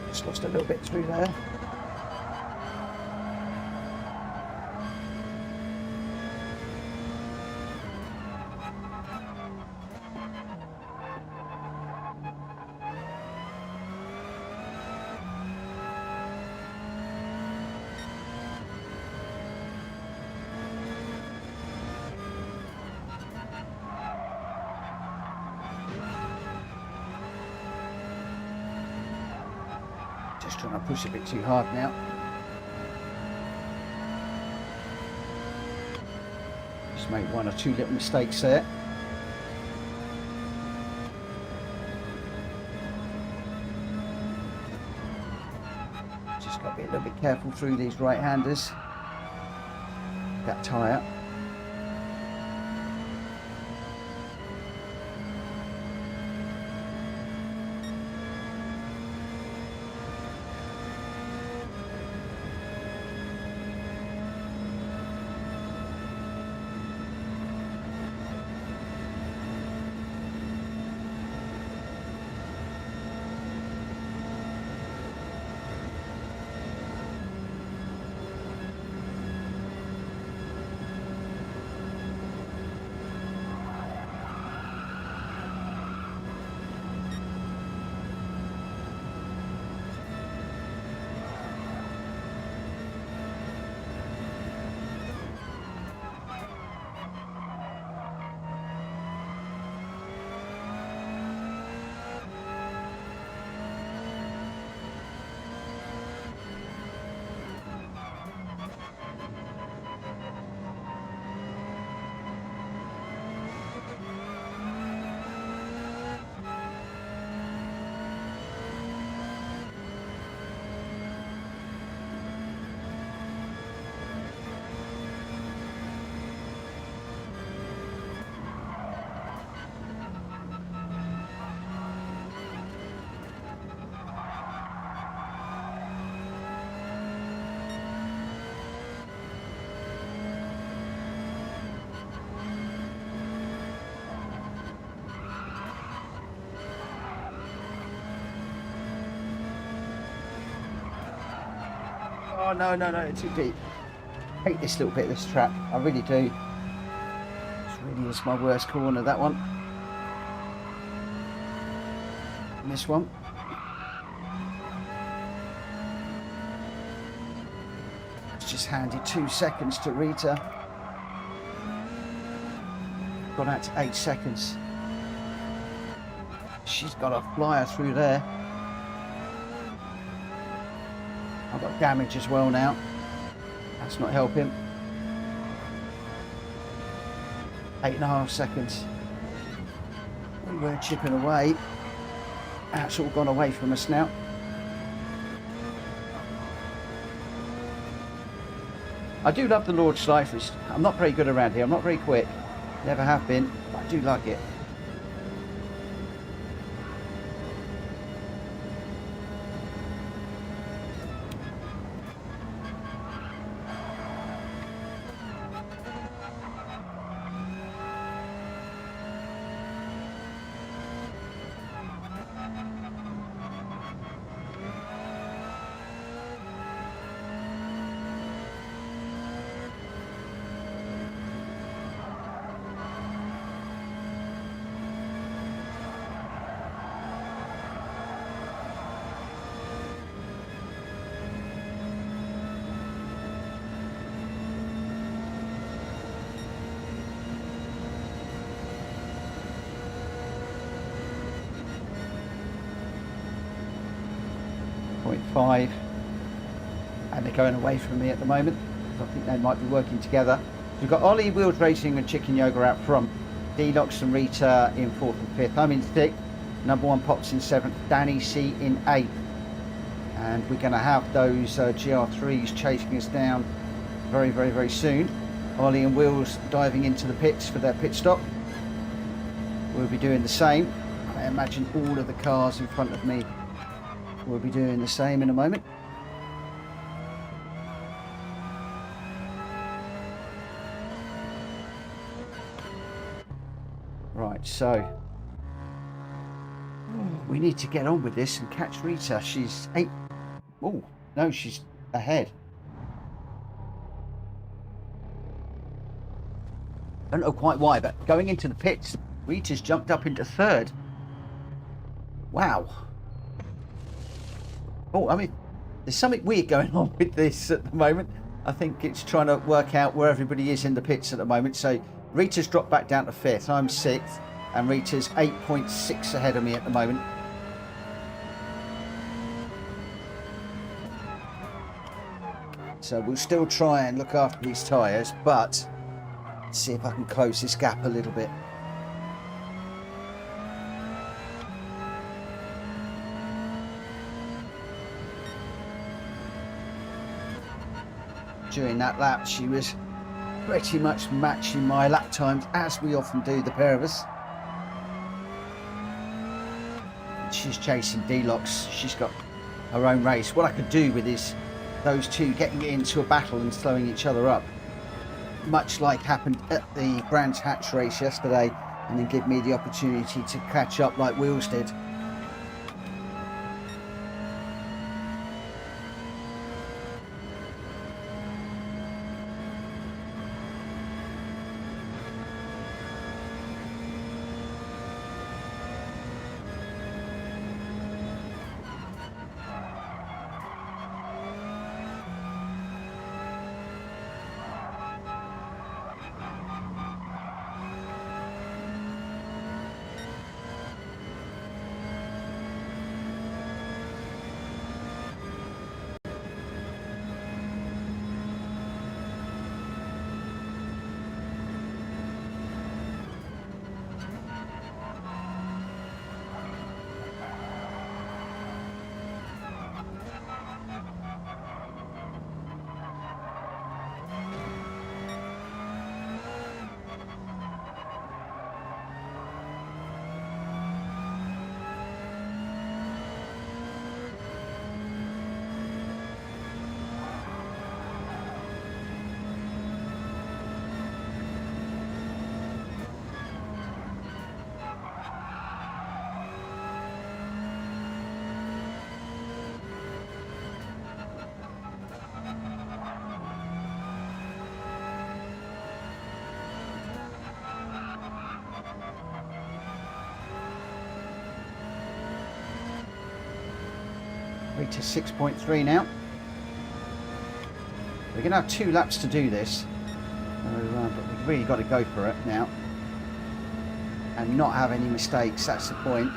Just lost a little bit through there. Just trying to push a bit too hard now. Just made 1 or 2 little mistakes there. Just got to be a little bit careful through these right-handers. That tyre. Oh, no, no, no, too deep. I hate this little bit of this track. I really do. This really is my worst corner, that one. And this one. It's just handed 2 seconds to Rita. Gone out to 8 seconds. She's got a flyer through there. I've got damage as well now. That's not helping. 8.5 seconds. We were chipping away. That's all gone away from us now. I do love the Lord Cyclist. I'm not very good around here. I'm not very quick. Never have been, but I do like it. .5, and they're going away from me at the moment. I think they might be working together. We've got Ollie, Wheels Racing and Chicken Yoga out front. Deluxe and Rita in 4th and 5th. I'm in 6th. Number 1 Pops in 7th. Danny C in 8th. and we're going to have those Gr.3s chasing us down very soon. Ollie and Will's diving into the pits for their pit stop. We'll be doing the same. I imagine all of the cars in front of me will be doing the same in a moment. Right, so we need to get on with this and catch Rita. She's 8. Oh, no, she's ahead. I don't know quite why, but going into the pits, Rita's jumped up into 3rd. Wow. Oh, I mean, there's something weird going on with this at the moment. I think it's trying to work out where everybody is in the pits at the moment. So Rita's dropped back down to 5th. I'm 6th, and Rita's 8.6 ahead of me at the moment. So we'll still try and look after these tyres, but see if I can close this gap a little bit. During that lap, she was pretty much matching my lap times, as we often do, the pair of us. She's chasing D-Locks. She's got her own race. What I could do with is those two getting into a battle and slowing each other up, much like happened at the Brands Hatch race yesterday, and then give me the opportunity to catch up like Wheels did. To 6.3 now. We're going to have 2 laps to do this, but we've really got to go for it now and not have any mistakes. That's the point.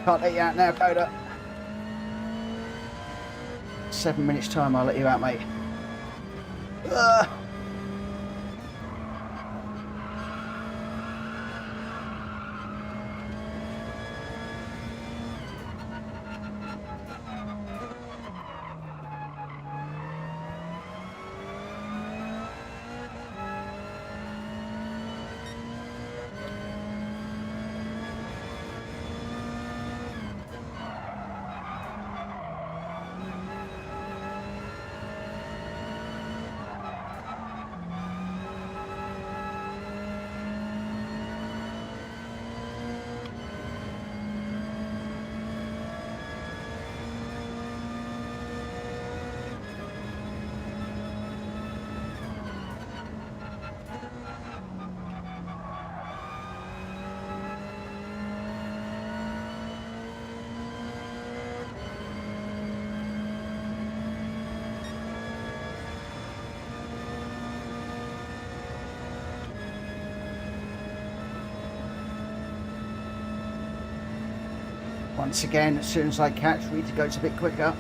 Can't let you out now, Coda. 7 minutes time, I'll let you out, mate. Once again, as soon as I catch, Rita goes a bit quicker.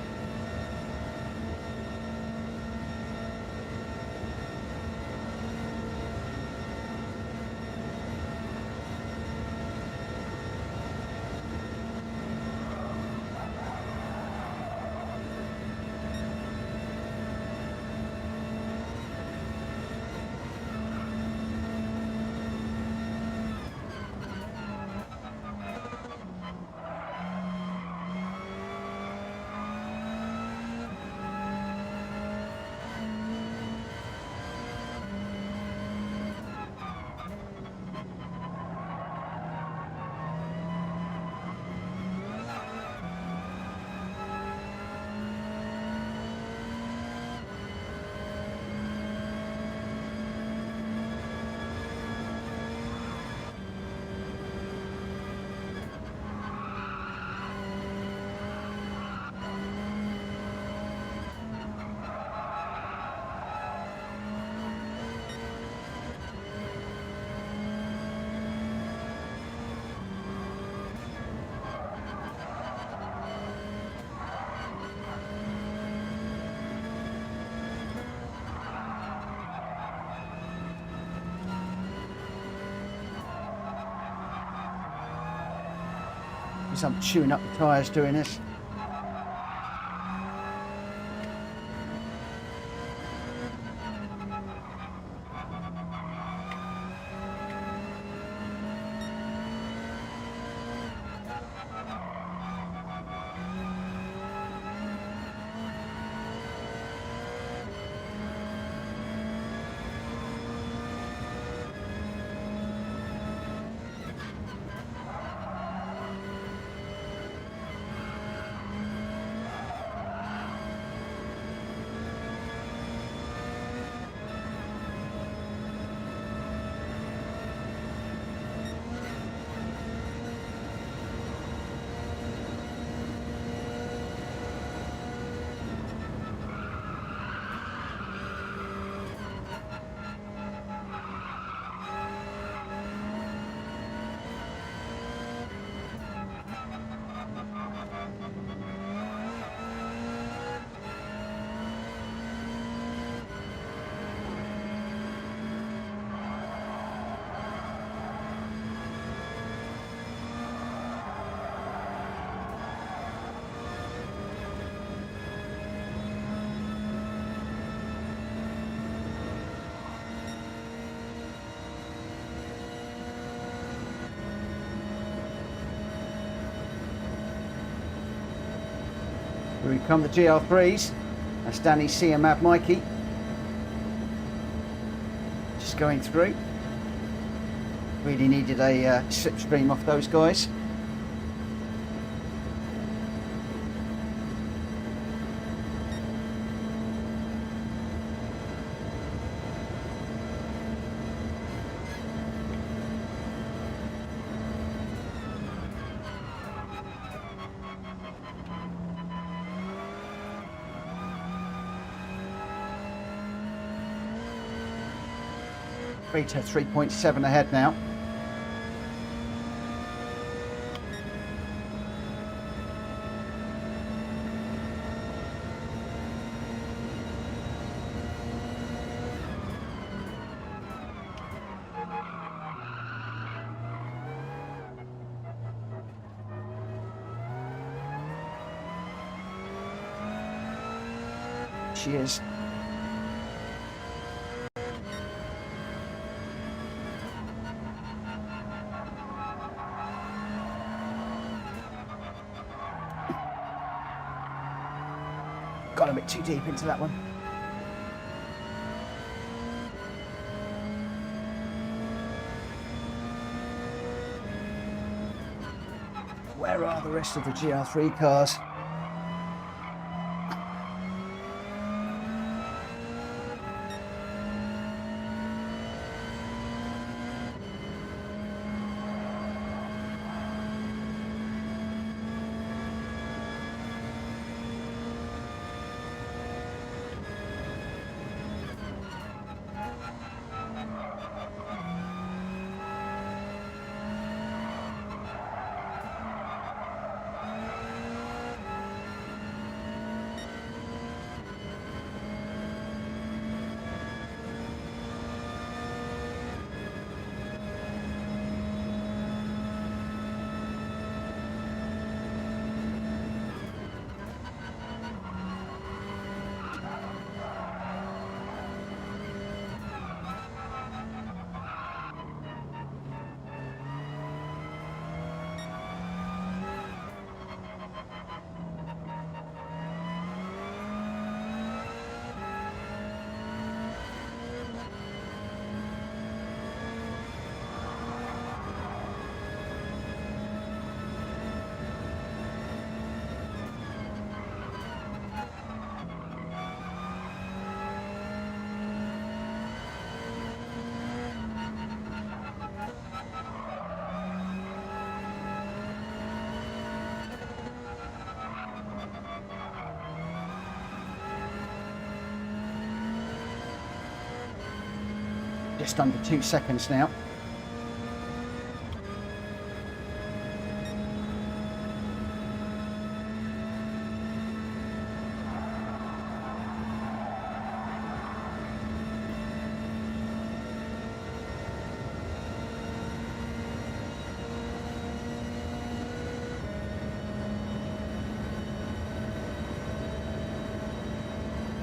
Because I'm chewing up the tyres doing this. Here come the Gr.3s. That's Danny, Sia, Mad Mikey. Just going through. Really needed a slipstream off those guys. Rita 3.7 ahead now. She is. Got a bit too deep into that one. Where are the rest of the Gr.3 cars? Just under 2 seconds now.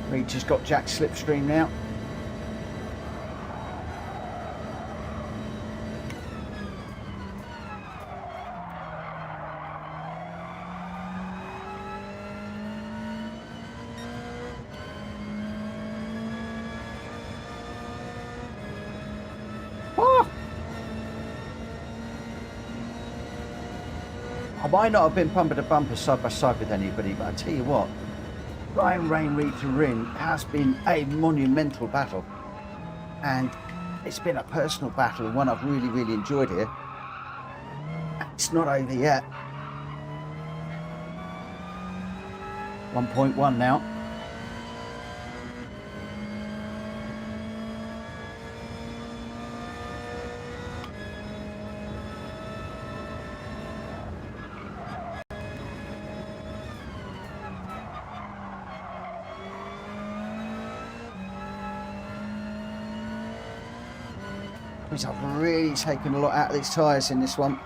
Reach has got Jack's slipstream now. Oh! I might not have been bumper to bumper side by side with anybody, but I tell you what, Ryan Rain Reed to Rin has been a monumental battle, and it's been a personal battle and one I've really enjoyed here. It's not over yet. 1.1 now. I've really taken a lot out of these tyres in this one.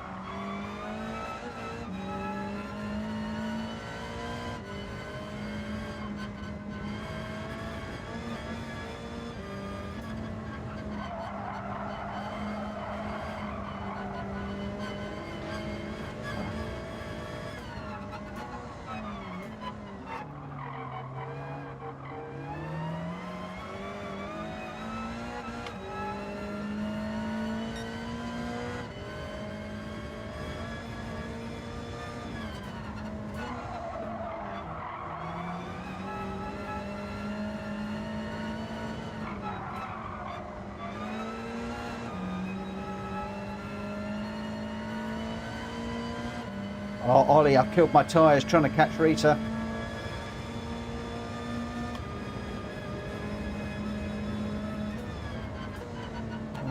Oh, Ollie, I've killed my tyres trying to catch Rita.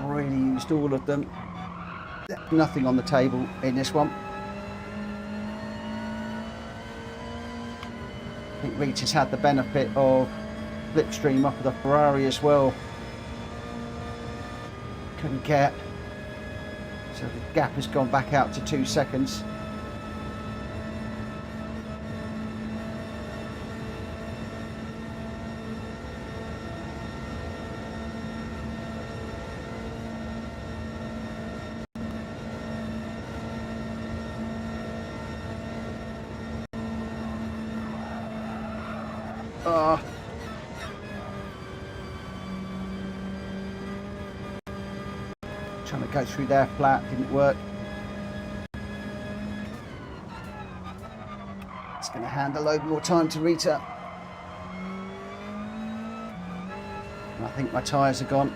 Really used all of them. Nothing on the table in this one. I think Rita's had the benefit of slipstream up of the Ferrari as well. Couldn't get. So the gap has gone back out to 2 seconds. Trying to go through there flat, didn't work. It's going to hand a load more time to Rita. And I think my tyres are gone.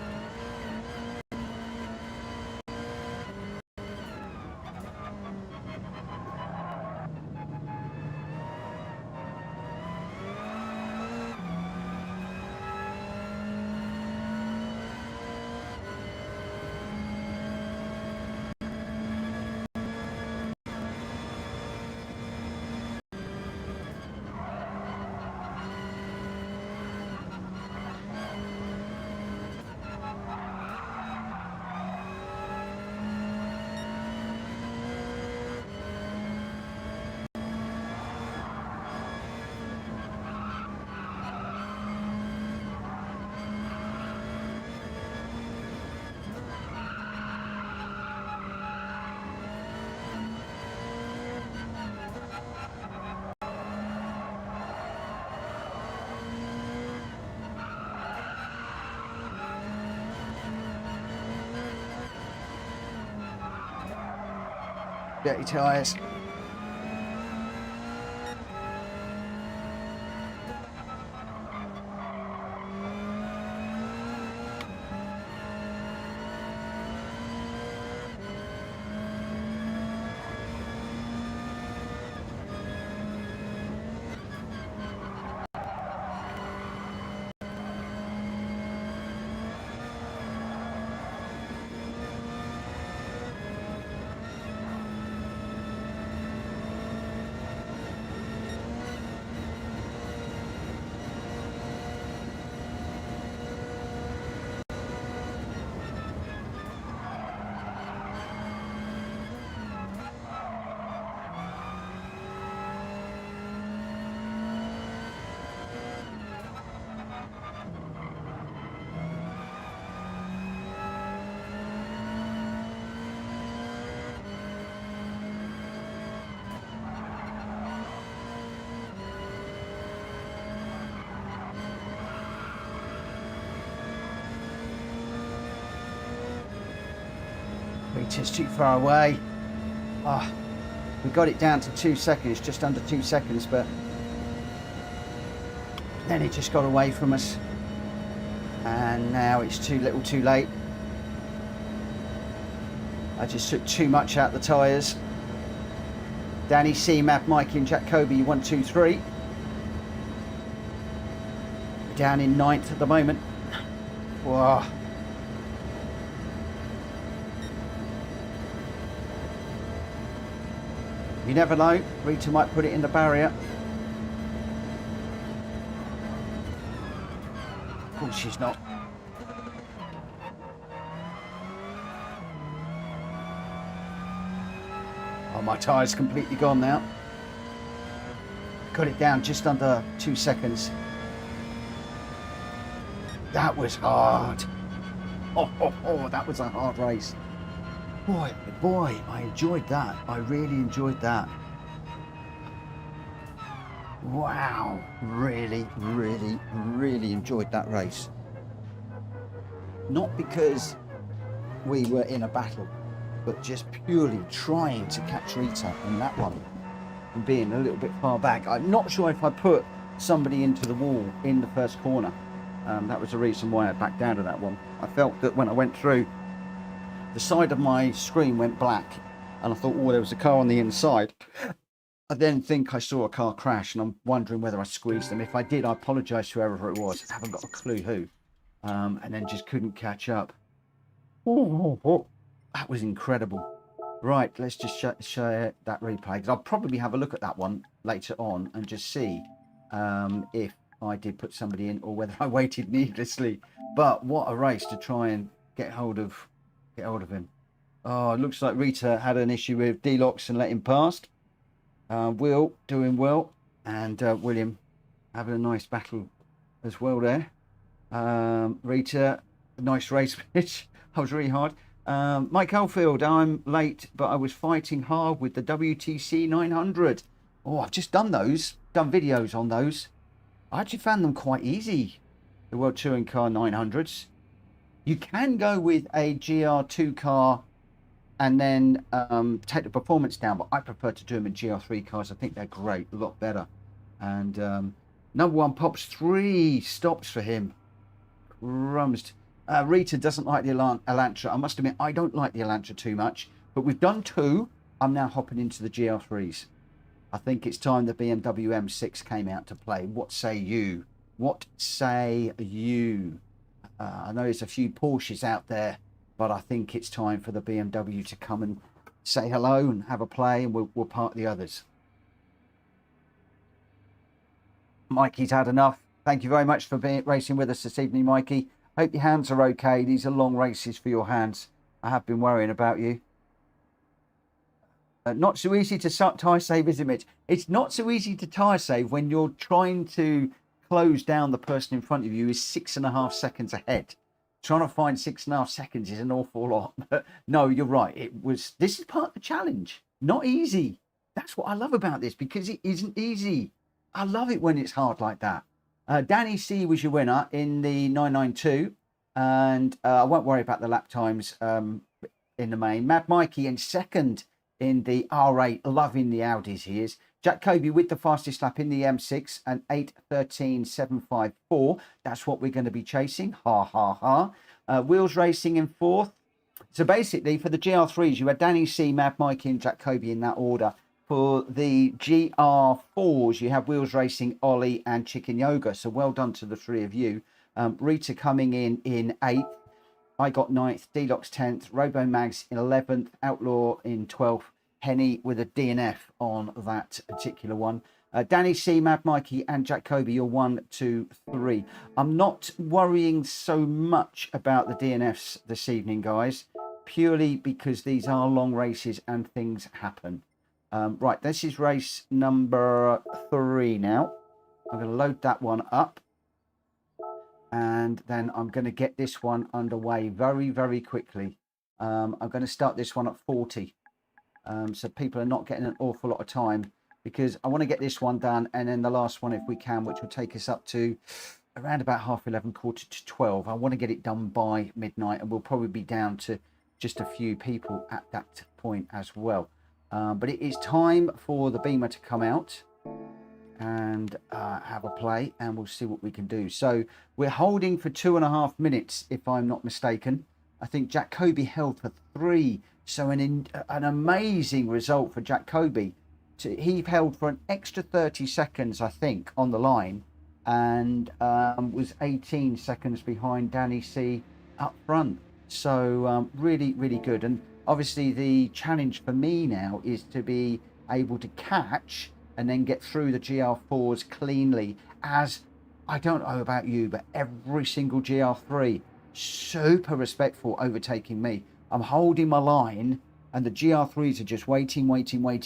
Dirty tyres. Rita's too far away. Oh, we got it down to 2 seconds, just under 2 seconds, but then it just got away from us. And now it's too little too late. I just took too much out the tyres. Danny C, Matt, Mikey and Jack Kobe, 1, 2, 3. We're down in 9th at the moment. Whoa. You never know, Rita might put it in the barrier. Of course she's not. Oh, my tyre's completely gone now. Got it down just under 2 seconds. That was hard. Oh, that was a hard race. Boy, I enjoyed that. I really enjoyed that. Wow, really enjoyed that race. Not because we were in a battle, but just purely trying to catch Rita in that one and being a little bit far back. I'm not sure if I put somebody into the wall in the first corner. That was the reason why I backed down to that one. I felt that when I went through, the side of my screen went black and I thought, oh, there was a car on the inside. I then think I saw a car crash and I'm wondering whether I squeezed them. If I did, I apologise to whoever it was. I haven't got a clue who. And then just couldn't catch up. That was incredible. Right, let's just share that replay, because I'll probably have a look at that one later on and just see if I did put somebody in or whether I waited needlessly. But what a race to try and get hold of him. Oh, it looks like Rita had an issue with D-locks and let him past. Will doing well, and William having a nice battle as well there. Rita, nice race finish. I was really hard. Mike Oldfield, I'm late, but I was fighting hard with the WTC 900. Oh, I've just done videos on those. I actually found them quite easy, the World Touring Car 900s. You can go with a GR2 car and then take the performance down, but I prefer to do them in GR3 cars. I think they're great, a lot better. And number one pops 3 stops for him. Crumbs. Rita doesn't like the Elantra. I must admit, I don't like the Elantra too much, but we've done 2. I'm now hopping into the GR3s. I think it's time the BMW M6 came out to play. What say you? What say you? I know there's a few Porsches out there, but I think it's time for the BMW to come and say hello and have a play, and we'll park the others. Mikey's had enough. Thank you very much for racing with us this evening, Mikey. Hope your hands are okay. These are long races for your hands. I have been worrying about you. Not so easy to tyre save, is it, Mitch? It's not so easy to tyre save when you're trying to close down the person in front of you is 6.5 seconds ahead. Trying to find 6.5 seconds is an awful lot. But no, you're right. This is part of the challenge. Not easy. That's what I love about this, because it isn't easy. I love it when it's hard like that. Danny C was your winner in the 992, and I won't worry about the lap times in the main. Mad Mikey in second in the R8, loving the Audis he is. Jack Kobe with the fastest lap in the M6 and 8:13.754. That's what we're going to be chasing. Ha ha ha. Wheels Racing in 4th. So basically for the GR3s, you had Danny C, Mad Mikey and Jack Kobe in that order. For the GR4s, you have Wheels Racing, Ollie and Chicken Yoga. So well done to the 3 of you. Rita coming in 8th. I got 9th. D-Locks 10th. Robo Mags in 11th. Outlaw in 12th. Henny with a DNF on that particular one. Danny C, Mad Mikey and Jack Kobe, you're 1, 2, 3. I'm not worrying so much about the DNFs this evening, guys, purely because these are long races and things happen. Right, this is race number 3 now. I'm going to load that one up. And then I'm going to get this one underway very, very quickly. I'm going to start this one at 40. So people are not getting an awful lot of time, because I want to get this one done. And then the last one, if we can, which will take us up to around about 11:30, 11:45. I want to get it done by midnight, and we'll probably be down to just a few people at that point as well. But it is time for the Beamer to come out and have a play, and we'll see what we can do. So we're holding for 2.5 minutes, if I'm not mistaken. I think Jacoby held for 3, so an amazing result for Jacoby. He held for an extra 30 seconds, I think, on the line, and was 18 seconds behind Danny C up front. So really, really good. And obviously the challenge for me now is to be able to catch and then get through the GR4s cleanly, as I don't know about you, but every single GR3 super respectful overtaking me. I'm holding my line and the GR3s are just waiting,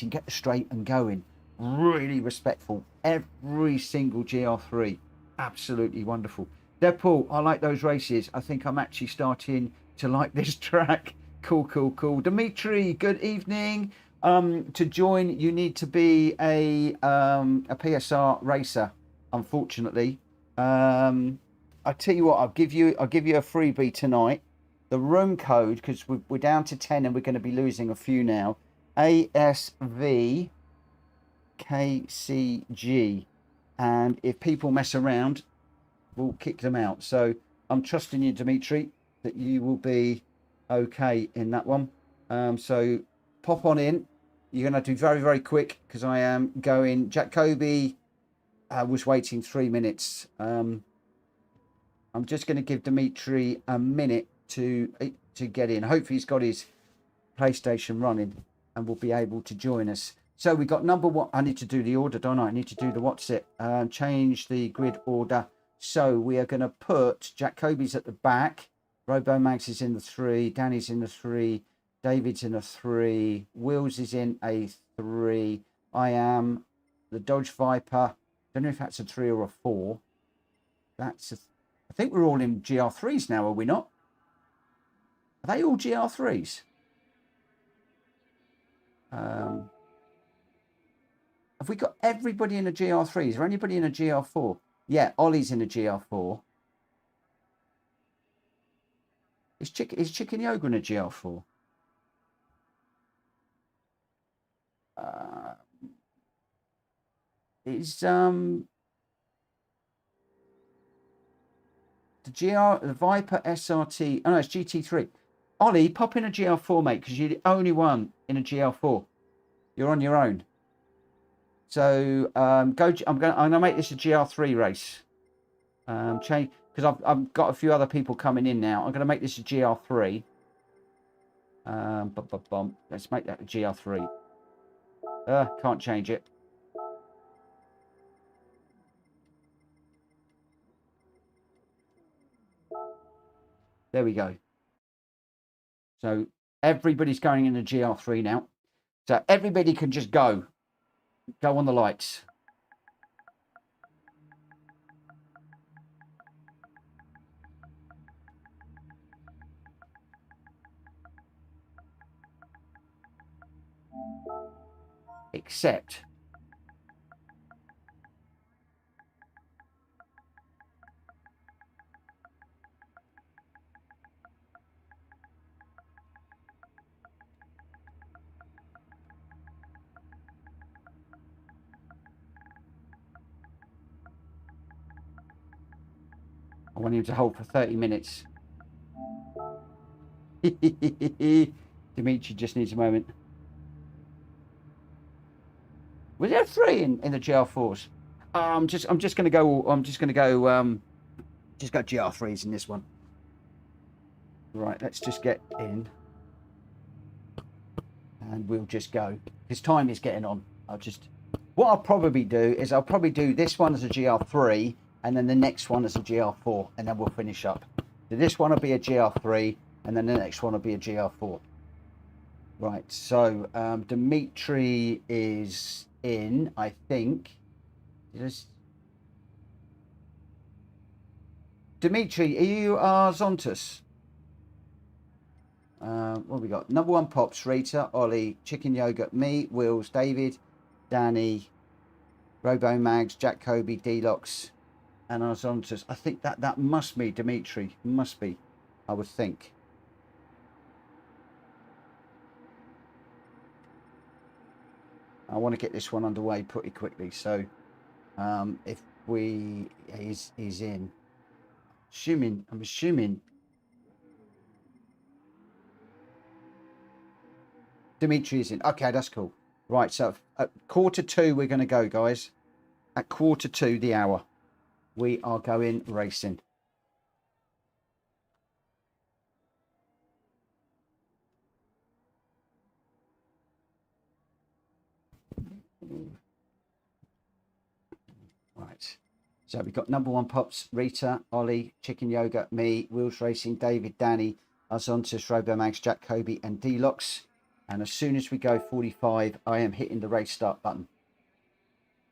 get the straight and going. Really respectful. Every single GR3. Absolutely wonderful. Deadpool, I like those races. I think I'm actually starting to like this track. Cool. Dimitri, good evening. To join, you need to be a PSR racer, unfortunately. I tell you what, I'll give you a freebie tonight. The room code, because we're down to 10 and we're going to be losing a few now. ASVKCG. And if people mess around, we'll kick them out. So I'm trusting you, Dimitri, that you will be okay in that one. So pop on in. You're going to do very, very quick because I am going. Jacoby was waiting 3 minutes. I'm just going to give Dimitri a minute to get in. Hopefully he's got his PlayStation running and will be able to join us. So we got number 1. I need to do the order, don't I? I need to do the what's it. Change the grid order. So we are going to put Jacoby's at the back. Robo Mags is in the 3. Danny's in the 3. David's in a 3. Wills is in a 3. I am the Dodge Viper. Don't know if that's a 3 or a 4. I think we're all in GR3s now, are we not? Are they all GR3s? Have we got everybody in a GR3? Is there anybody in a GR4? Yeah, Ollie's in a GR4. Is Chicken Yoga in a GR4? Is the Viper SRT? Oh no, it's GT3. Ollie, pop in a GR4, mate, because you're the only one in a GR4. You're on your own. So I'm gonna make this a GR3 race. Change, because I've got a few other people coming in now. I'm gonna make this a GR3. Let's make that a GR3. Can't change it. There we go. So everybody's going in the GR3 now. So everybody can just go on the lights. Except I want him to hold for 30 minutes. Dimitri just needs a moment. Was there 3 in the GR4s? I'm just going to go GR3s in this one. Right, let's just get in. And we'll just go. His time is getting on. What I'll probably do is I'll probably do this one as a GR3 and then the next one as a GR4, and then we'll finish up. So this one will be a GR3 and then the next one will be a GR4. Right, so Dimitri is in, I think. Dimitri, are you Zontus? What have we got? Number 1 Pops, Rita, Ollie, Chicken Yogurt, me, Wills, David, Danny, Robo Mags, Jacoby, Delox, and Zontus. I think that must be Dimitri. Must be, I would think. I want to get this one underway pretty quickly. So if he's in, I'm assuming Dimitri is in. Okay, that's cool. Right, so at 1:45 we're going to go, guys. At 1:45 the hour, we are going racing. Right. So we've got number one Pops, Rita, Ollie, Chicken Yoga, me, Wheels Racing, David, Danny, Azontis, Robomax, Jack Kobe, and Deluxe. And as soon as we go 45, I am hitting the race start button.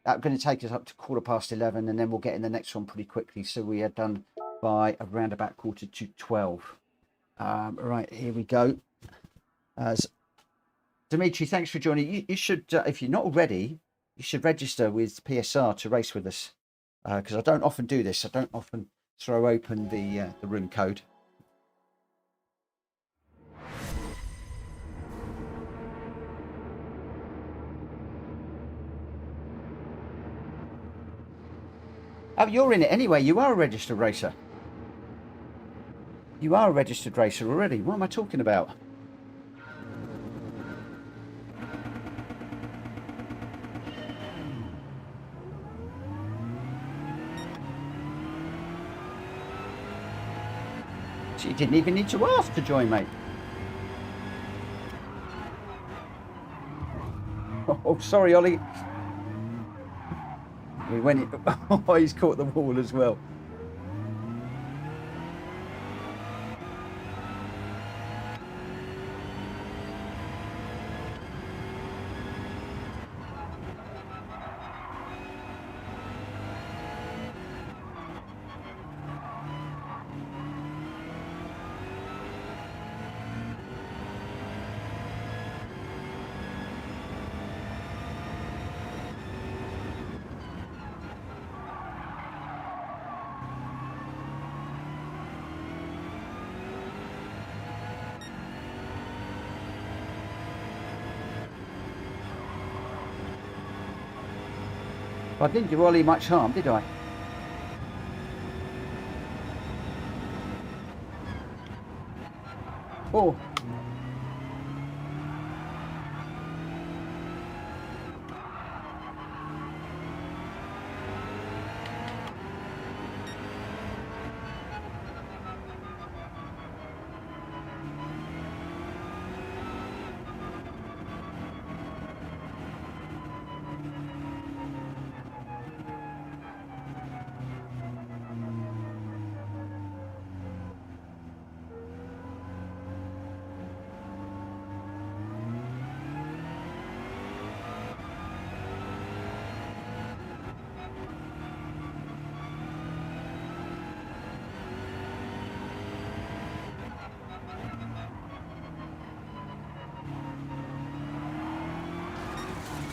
That's going to take us up to 11:15, and then we'll get in the next one pretty quickly. So we are done by around about 11:45. Right, here we go. Dimitri, thanks for joining. You should, if you're not already, you should register with PSR to race with us. Because I don't often do this. I don't often throw open the room code. Oh, you're in it anyway. You are a registered racer. You are a registered racer already. What am I talking about? So you didn't even need to ask to join, mate. Oh, sorry, Ollie. We went in. Oh, he's caught the wall as well. I didn't do Ollie much harm, did I? Oh.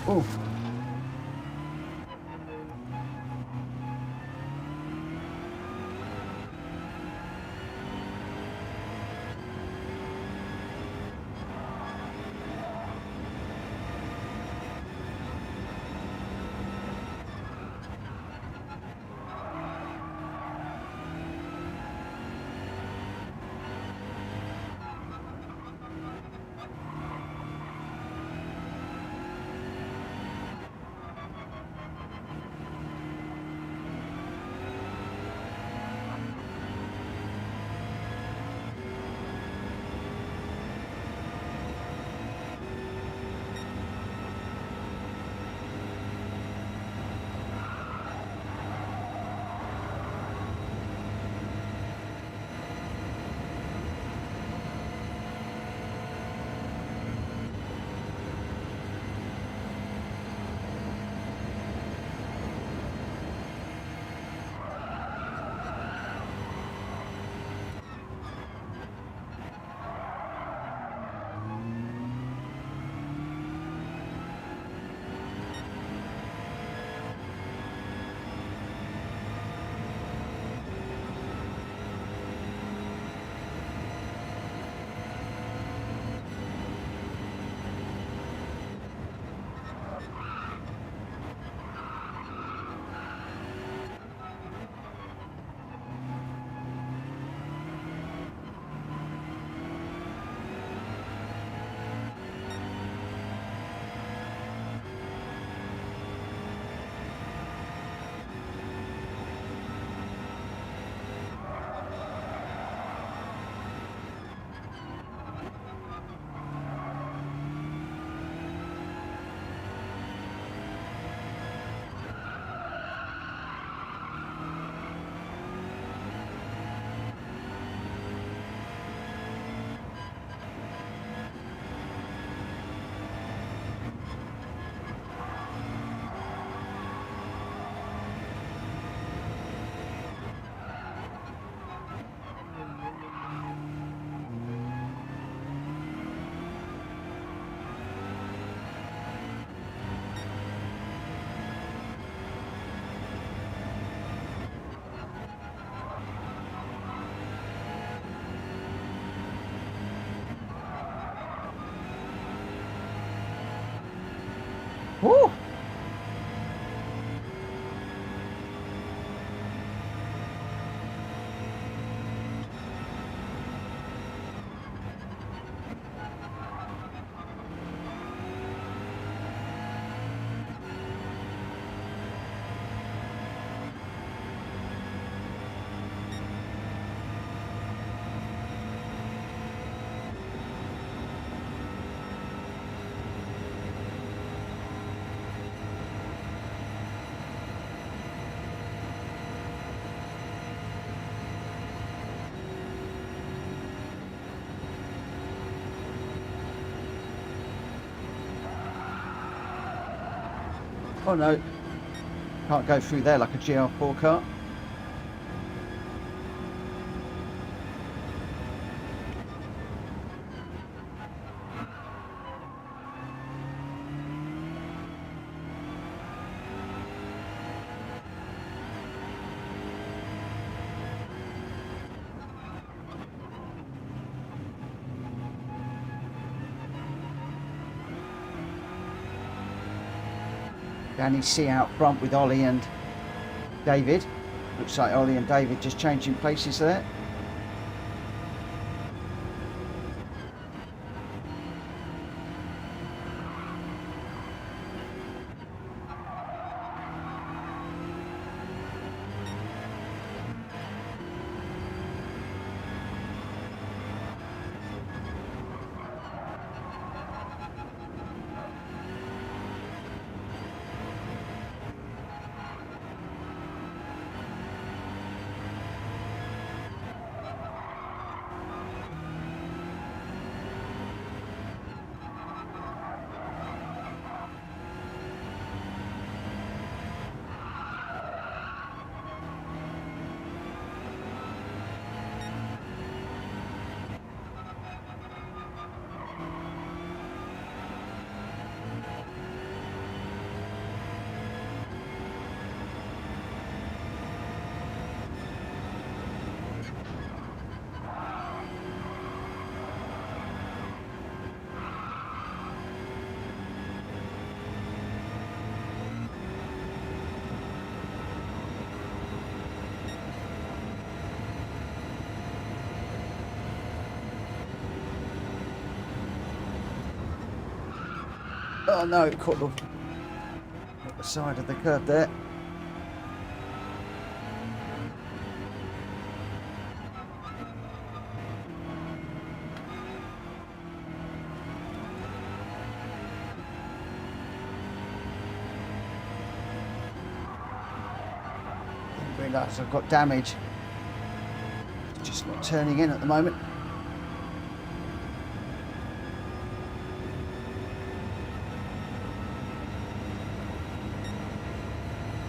Oh. Woo! Oh no, can't go through there like a GR4 car. Danny C out front with Ollie and David. Looks like Ollie and David just changing places there. Oh no, it caught the side of the curb there. Didn't realise I've got damage. It's just not turning in at the moment.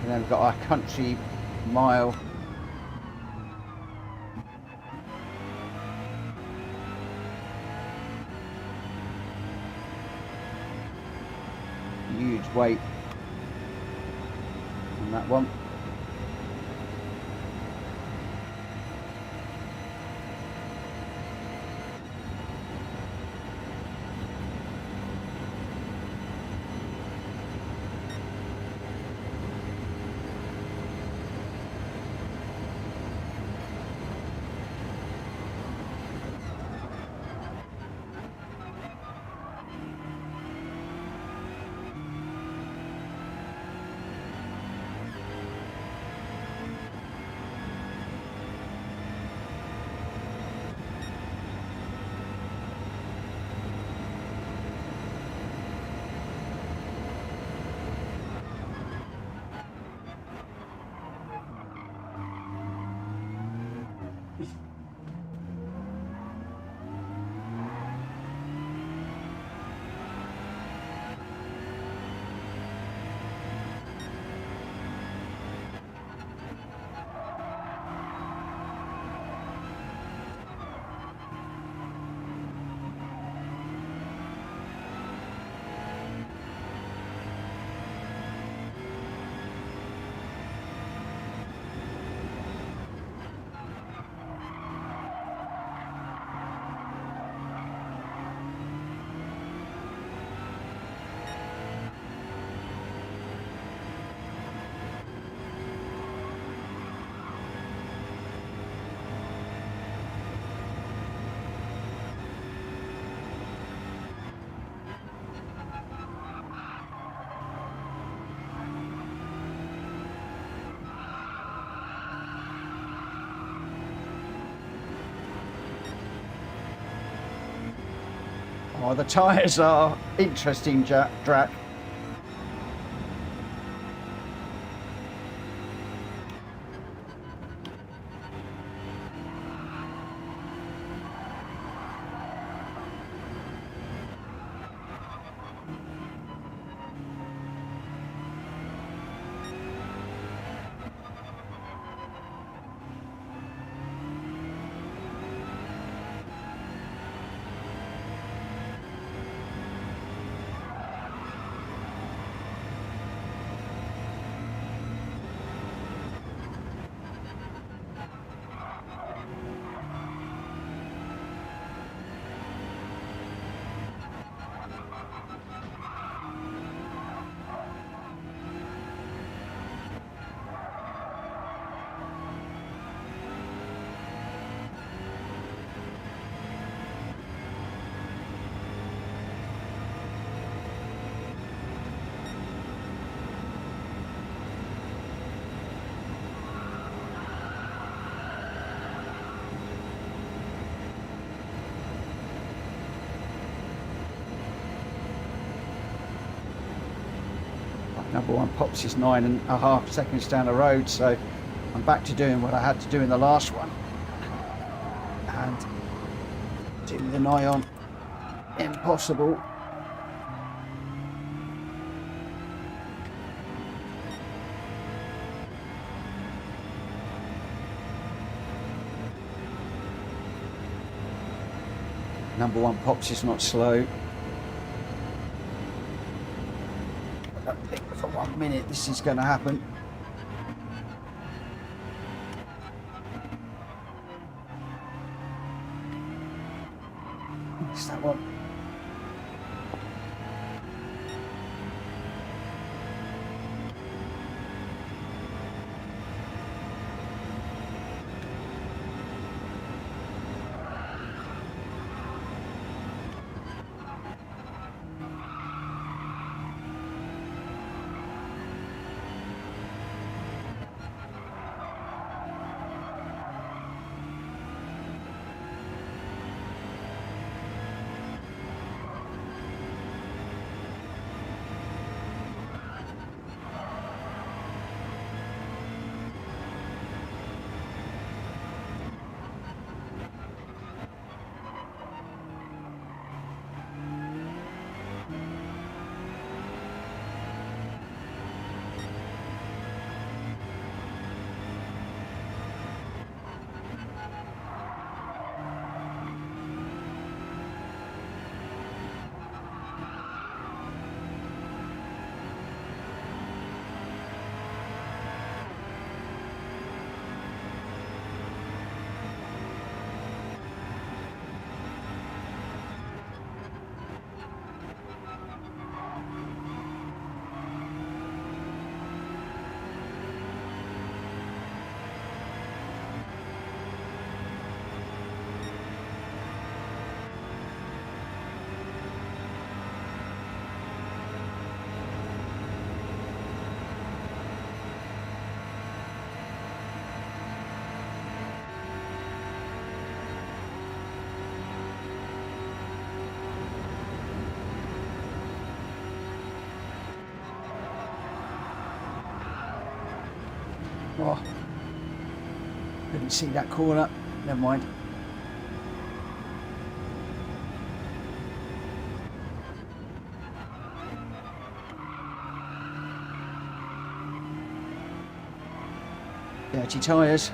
And then we've got our country mile. Huge weight on that one. Oh, the tyres are interesting, Drac. Number one pops is 9.5 seconds down the road, so I'm back to doing what I had to do in the last one, and doing the nigh on impossible. Number one pops is not slow. I don't think for 1 minute this is going to happen. It's that one. Oh, didn't see that corner. Never mind. Dirty tyres.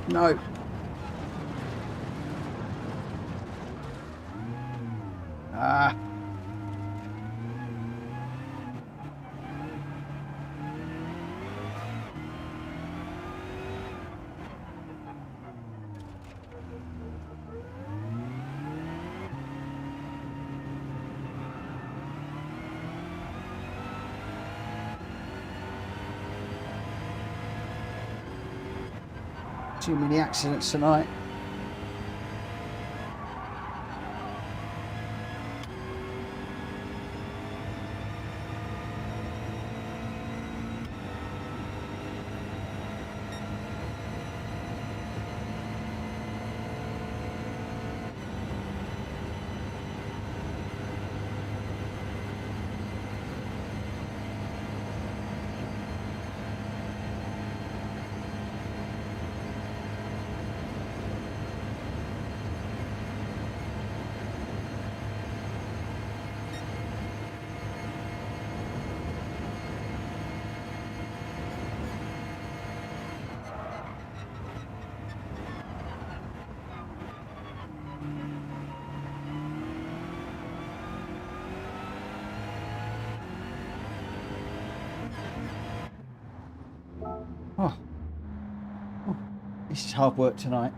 No. Ah. Too many accidents tonight. Oh. Oh. This is hard work tonight.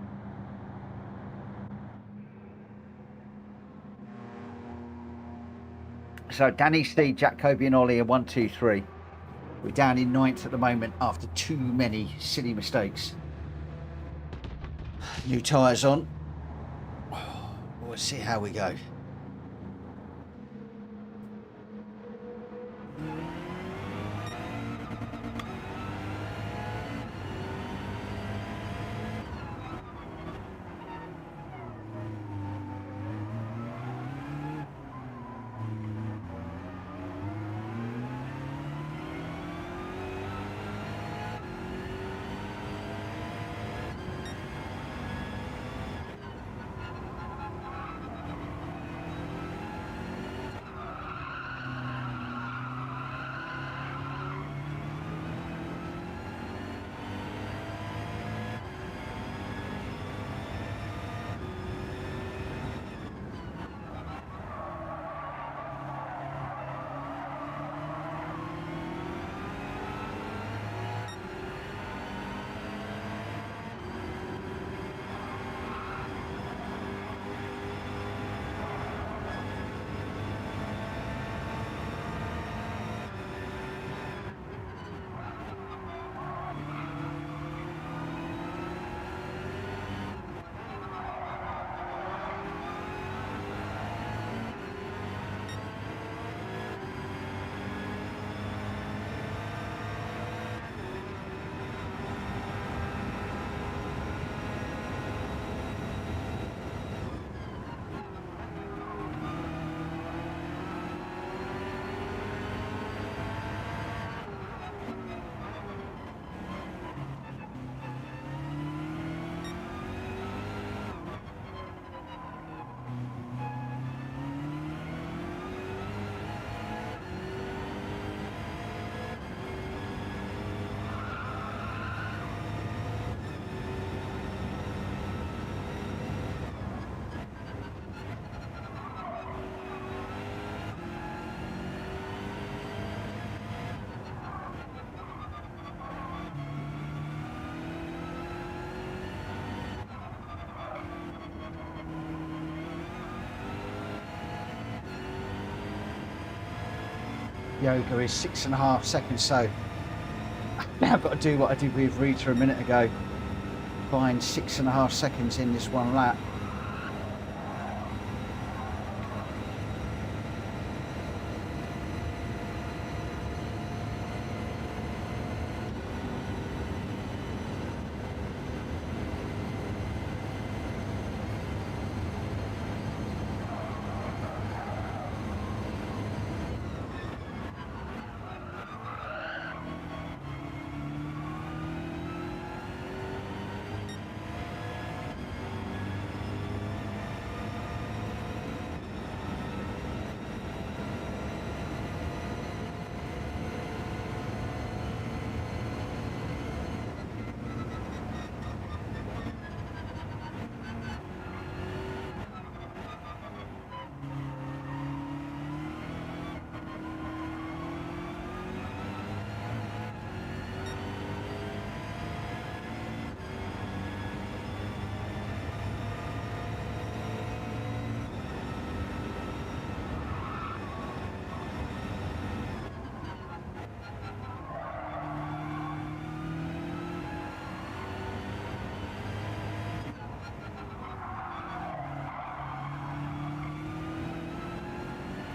So Danny, Steve, Jack, Kobe and Ollie are 1, 2, 3. We're down in 9th at the moment after too many silly mistakes. New tyres on. We'll see how we go. Yoga is 6.5 seconds, so now I've got to do what I did with Rita a minute ago. Find 6.5 seconds in this one lap.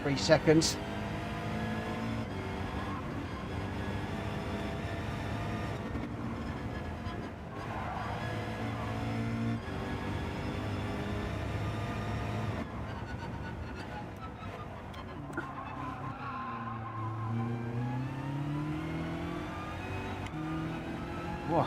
3 seconds. Whoa.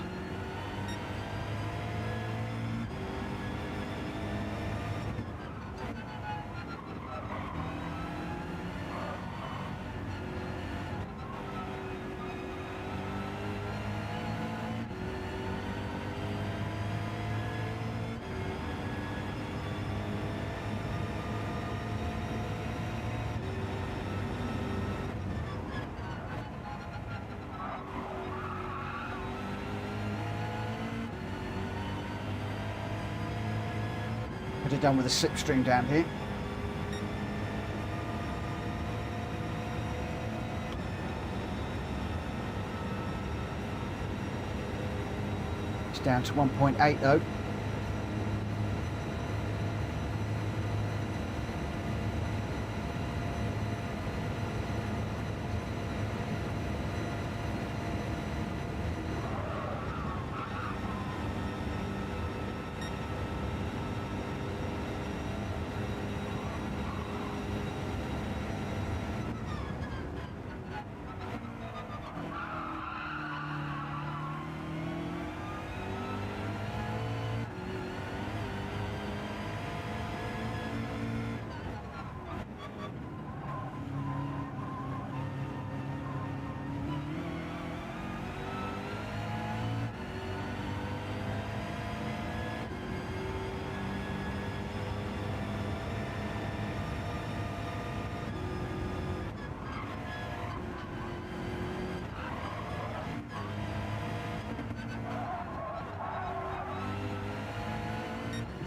Could have done with a slipstream down here. It's down to 1.8 though.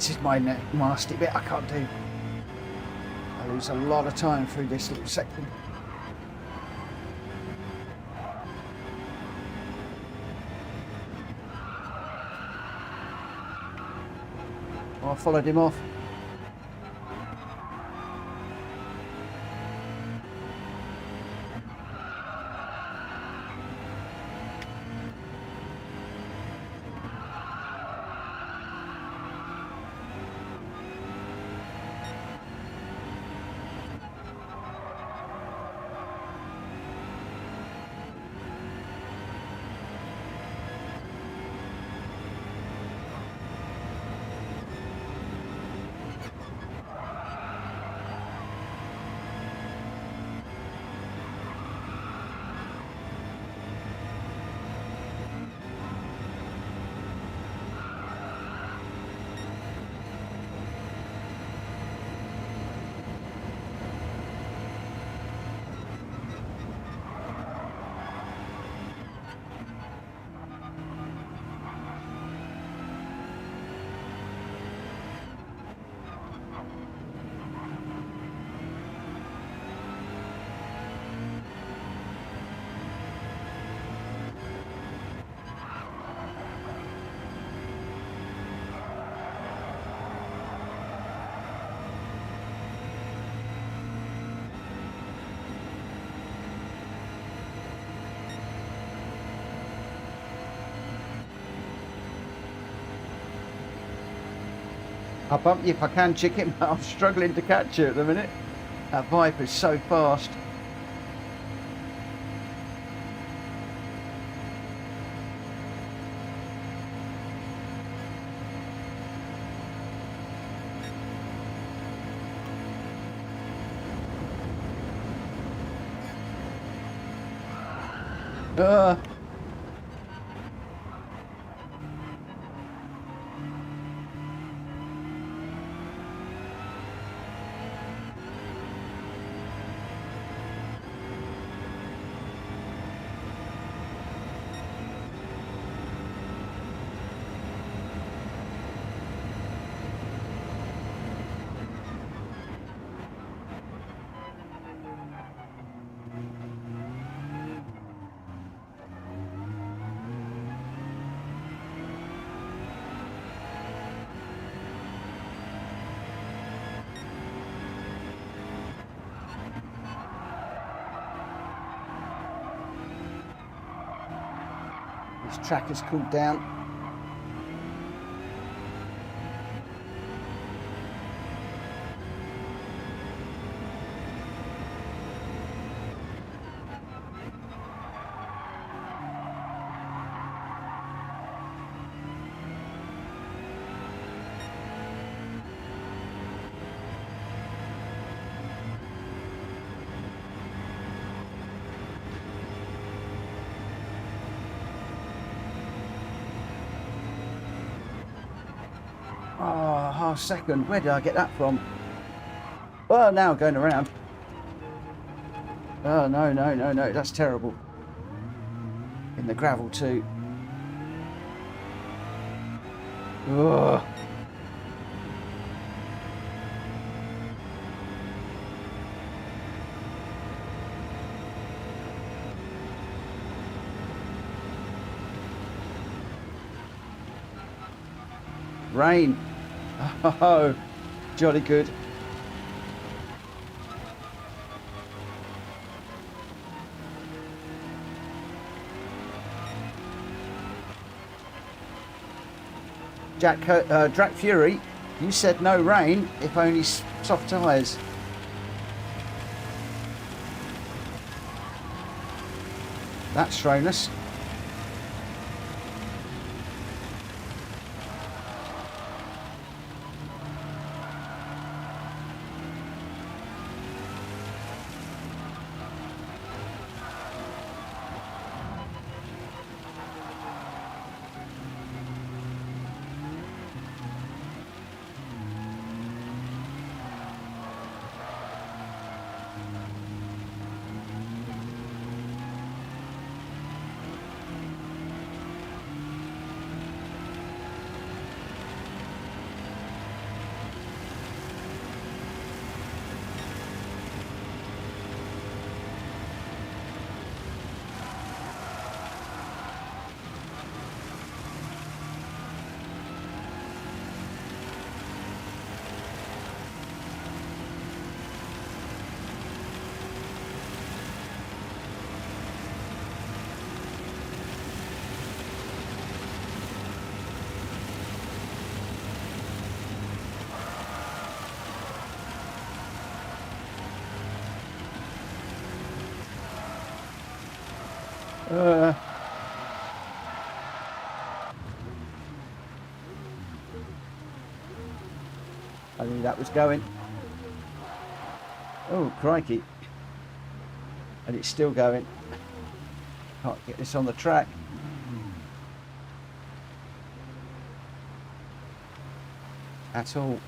This is my nasty bit I can't do. I lose a lot of time through this little section. Oh, I followed him off. I'll bump you if I can, chicken, but I'm struggling to catch you at the minute. That Viper's so fast. This track has cooled down. Oh, half second. Where did I get that from? Oh, now going around. Oh, no. That's terrible. In the gravel too. Ugh. Rain. Oh, jolly good. Drac Fury, you said no rain, if only soft tyres. That's thrown us. I knew that was going. Oh, crikey. And it's still going. Can't get this on the track. At all.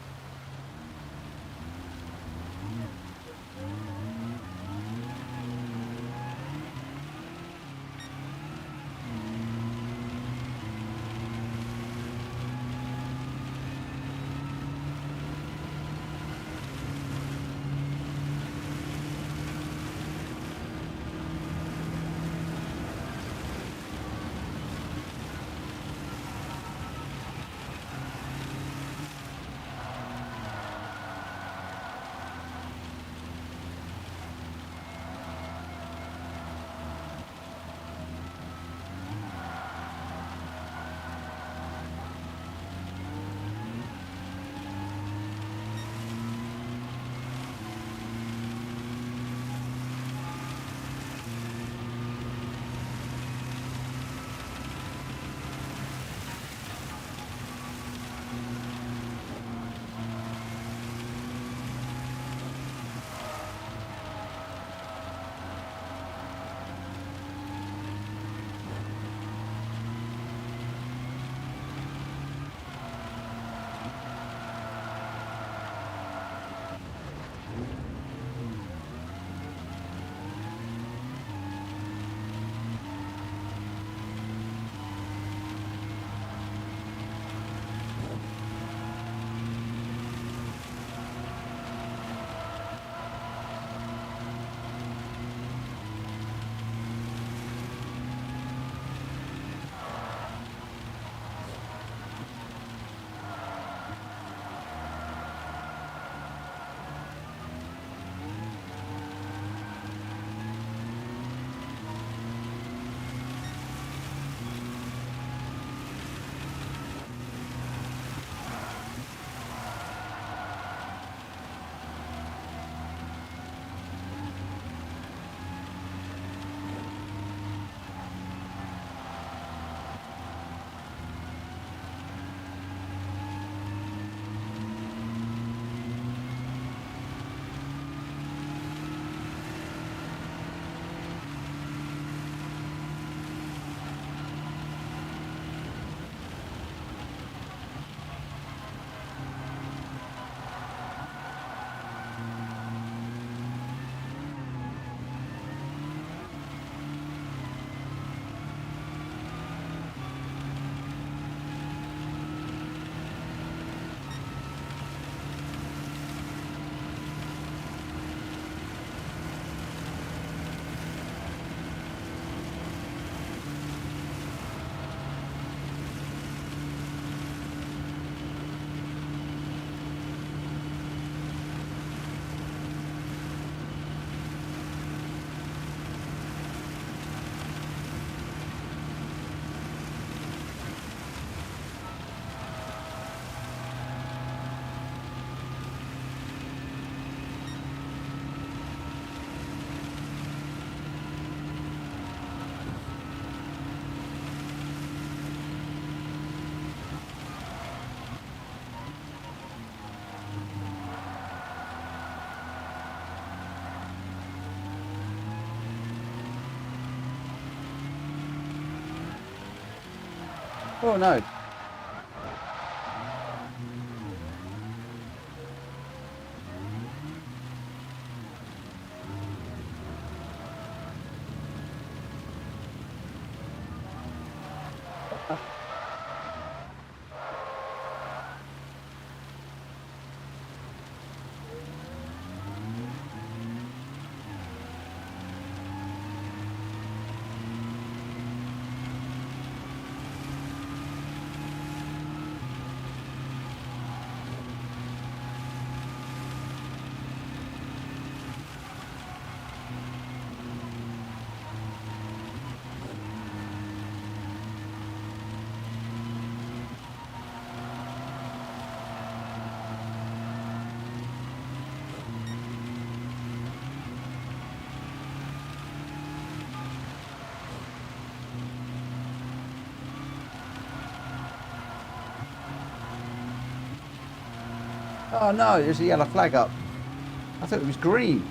Oh no. Oh no, there's a yellow flag up. I thought it was green.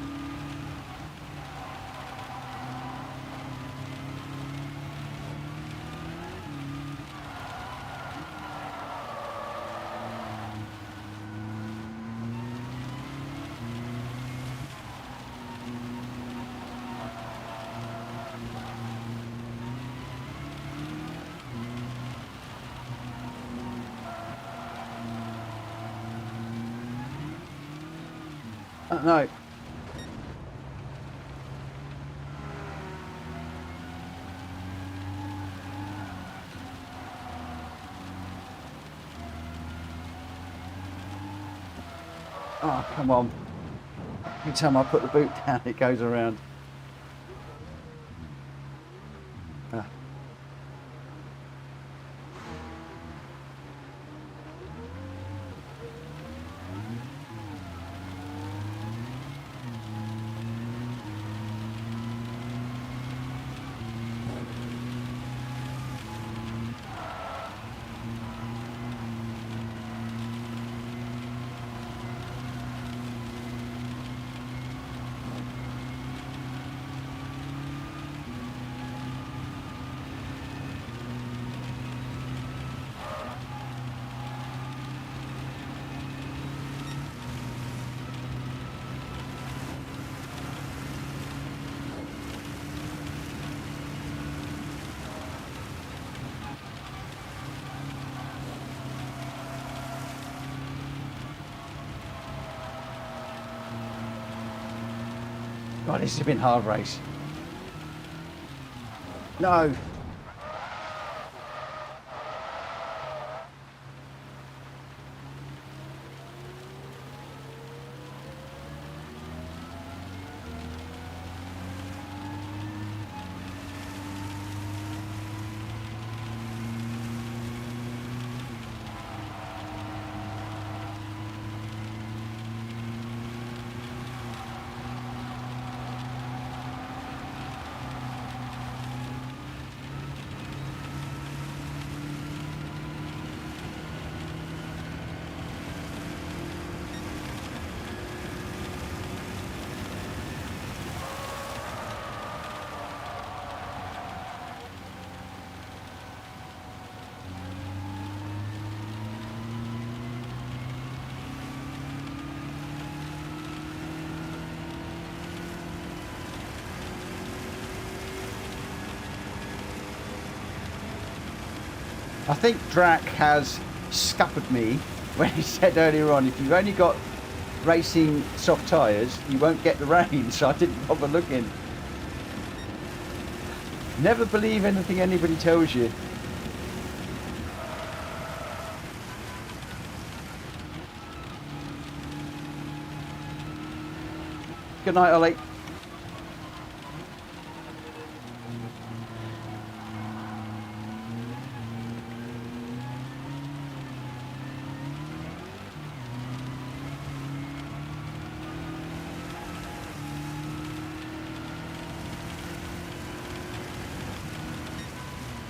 Oh no. Oh, come on. Every time I put the boot down, it goes around. Ah. God, this has been a hard race. No. I think Drac has scuppered me when he said earlier on, if you've only got racing soft tyres, you won't get the rain, so I didn't bother looking. Never believe anything anybody tells you. Good night, Ollie.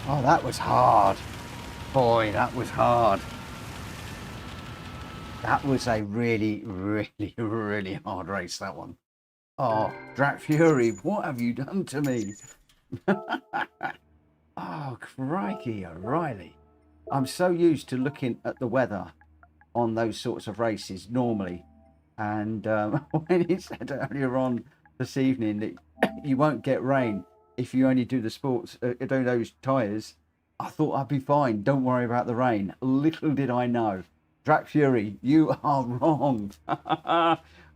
Oh, that was hard. Boy, that was hard. That was a really, really, really hard race, that one. Oh, Drac Fury, what have you done to me? Oh, crikey, O'Reilly. I'm so used to looking at the weather on those sorts of races normally. And when he said earlier on this evening that you won't get rain if you only do the sports, do those tyres, I thought I'd be fine. Don't worry about the rain. Little did I know. Drac Fury, you are wrong.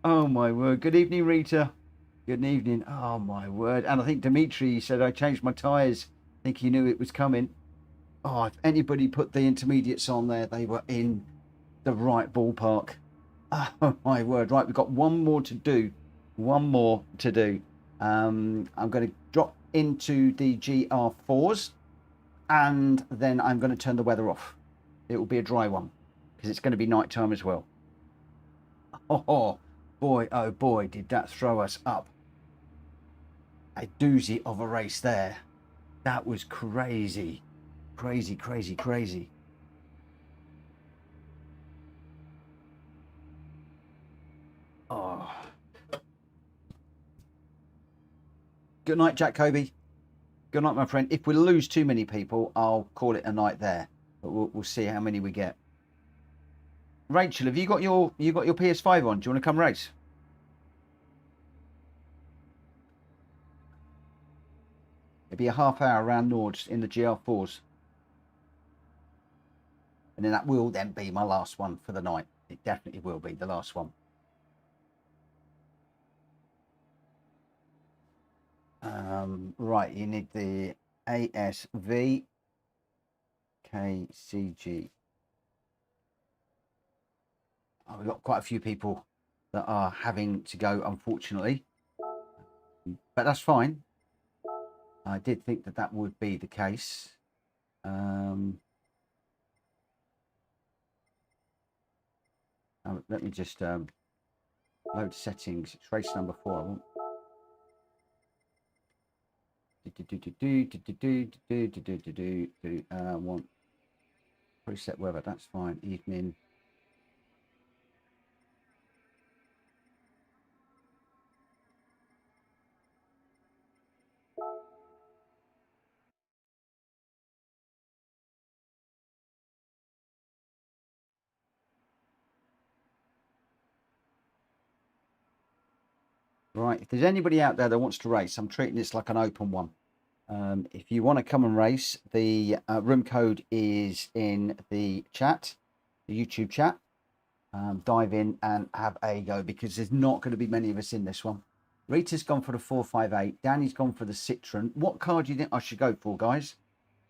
Oh my word. Good evening, Rita. Good evening. Oh my word. And I think Dimitri said I changed my tyres. I think he knew it was coming. Oh, if anybody put the intermediates on there, they were in the right ballpark. Oh my word. Right, we've got one more to do. One more to do. I'm going to drop into the Gr.4s and then I'm going to turn the weather off. It will be a dry one because it's going to be night time as well. Oh boy, did that throw us up. A doozy of a race there. That was crazy. Crazy. Oh. Good night, Jack Kobe. Good night, my friend. If we lose too many people, I'll call it a night there. But we'll see how many we get. Rachel, have you got your PS5 on? Do you want to come race? It'll be a half hour around Nords in the Gr4s. And then that will then be my last one for the night. It definitely will be the last one. Right, you need the ASV KCG. Oh, we've got quite a few people that are having to go, unfortunately. But that's fine. I did think that that would be the case. Let me just load settings. It's race number 4. I want preset weather. That's fine. Evening. Right, if there's anybody out there that wants to race, I'm treating this like an open one. If you want to come and race, the room code is in the chat, the YouTube chat. Dive in and have a go because there's not going to be many of us in this one. Rita's gone for the 458. Danny's gone for the Citroen. What car do you think I should go for, guys?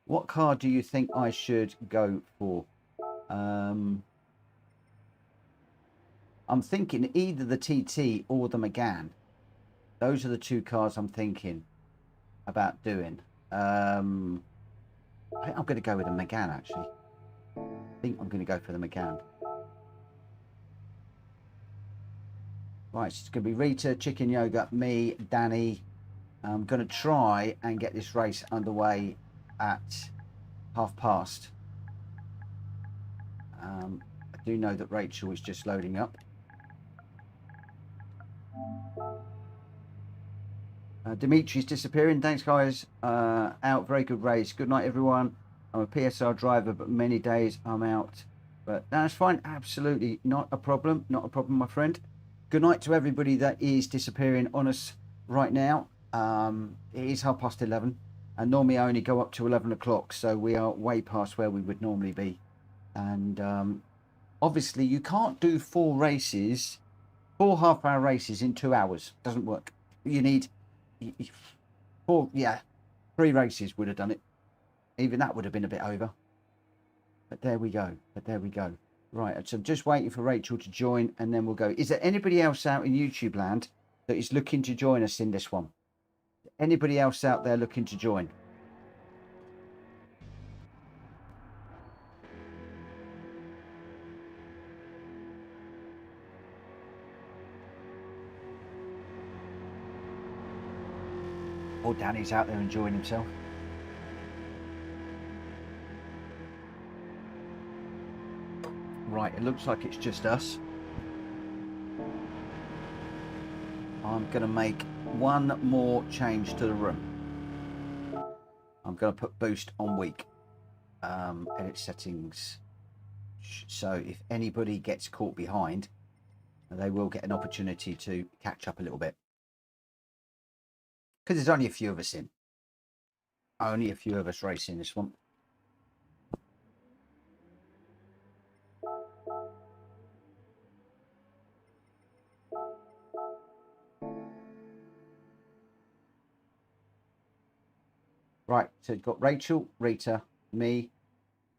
What car do you think I should go for? I'm thinking either the TT or the Megane. Those are the two cars I'm thinking about doing. I think I'm going to go with the Megane, actually. I think I'm going to go for the Megane. Right, it's going to be Rita, Chicken Yoga, me, Danny. I'm going to try and get this race underway at past. I do know that Rachel is just loading up. Dimitri's disappearing. Thanks, guys. Out. Very good race. Good night, everyone. I'm a PSR driver, but many days I'm out. But that's fine. Absolutely not a problem. Not a problem, my friend. Good night to everybody that is disappearing on us right now. It is 11:30, and normally I only go up to 11 o'clock, so we are way past where we would normally be. And obviously, you can't do 4 half-hour races in 2 hours. Doesn't work. You need 3 races would have done it. Even that would have been a bit over. But there we go. Right, so I'm just waiting for Rachel to join and then we'll go. Is there anybody else out in YouTube land that is looking to join us in this one? Anybody else out there looking to join? Oh, Danny's out there enjoying himself. Right, it looks like it's just us. I'm going to make one more change to the room. I'm going to put boost on weak. edit settings. So if anybody gets caught behind, they will get an opportunity to catch up a little bit. Because there's only a few of us in. Only a few of us racing this one. Right, so we've got Rachel, Rita, me,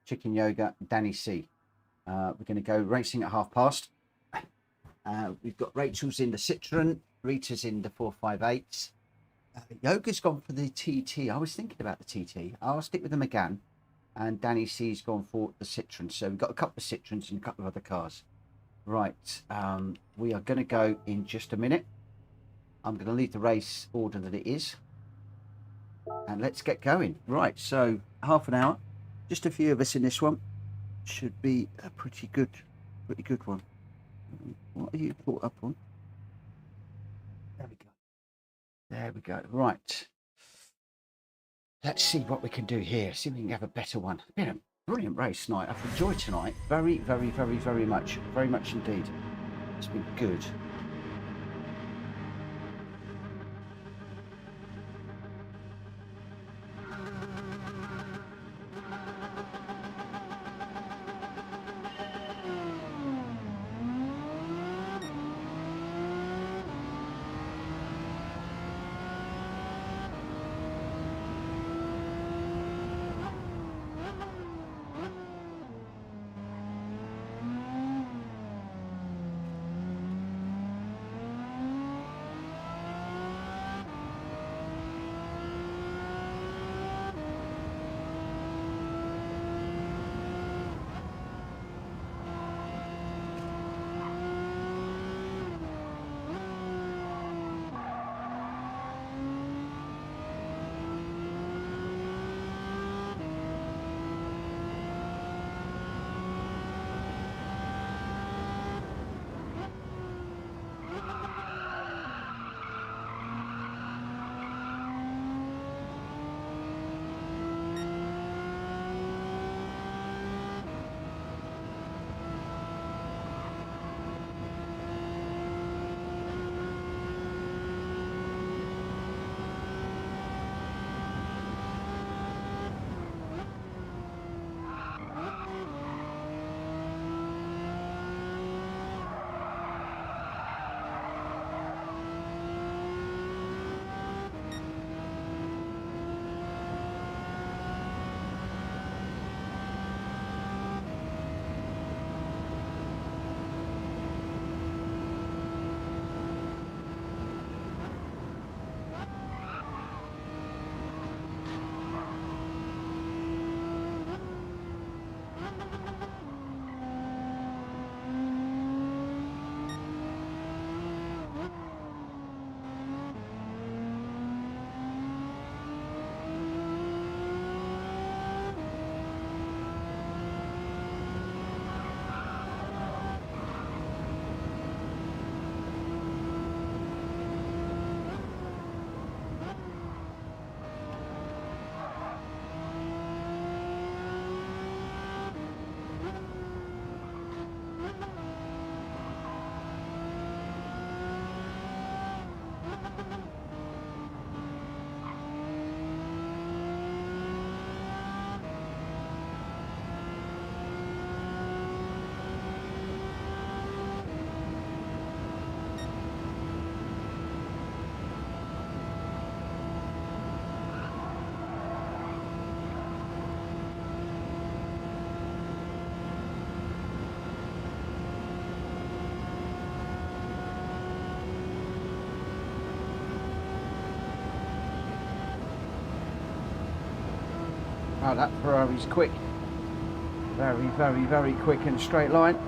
Chicken Yoga, Danny C. We're going to go racing at past. We've got Rachel's in the Citroen, Rita's in the 458. Yoga's gone for the TT. I was thinking about the TT. I'll stick with the Megane. And Danny C's gone for the Citroen. So we've got a couple of Citroens and a couple of other cars. Right, we are going to go in just a minute. I'm going to leave the race order that it is. And let's get going. Right, so half an hour. Just a few of us in this one. Should be a pretty good one. What are you caught up on? There we go. There we go. Right. Let's see what we can do here. See if we can have a better one. It's been a brilliant race tonight. I've enjoyed tonight very, very, very, very much. Very much indeed. It's been good. Oh, that Ferrari's quick. Very, very, very quick in a straight line.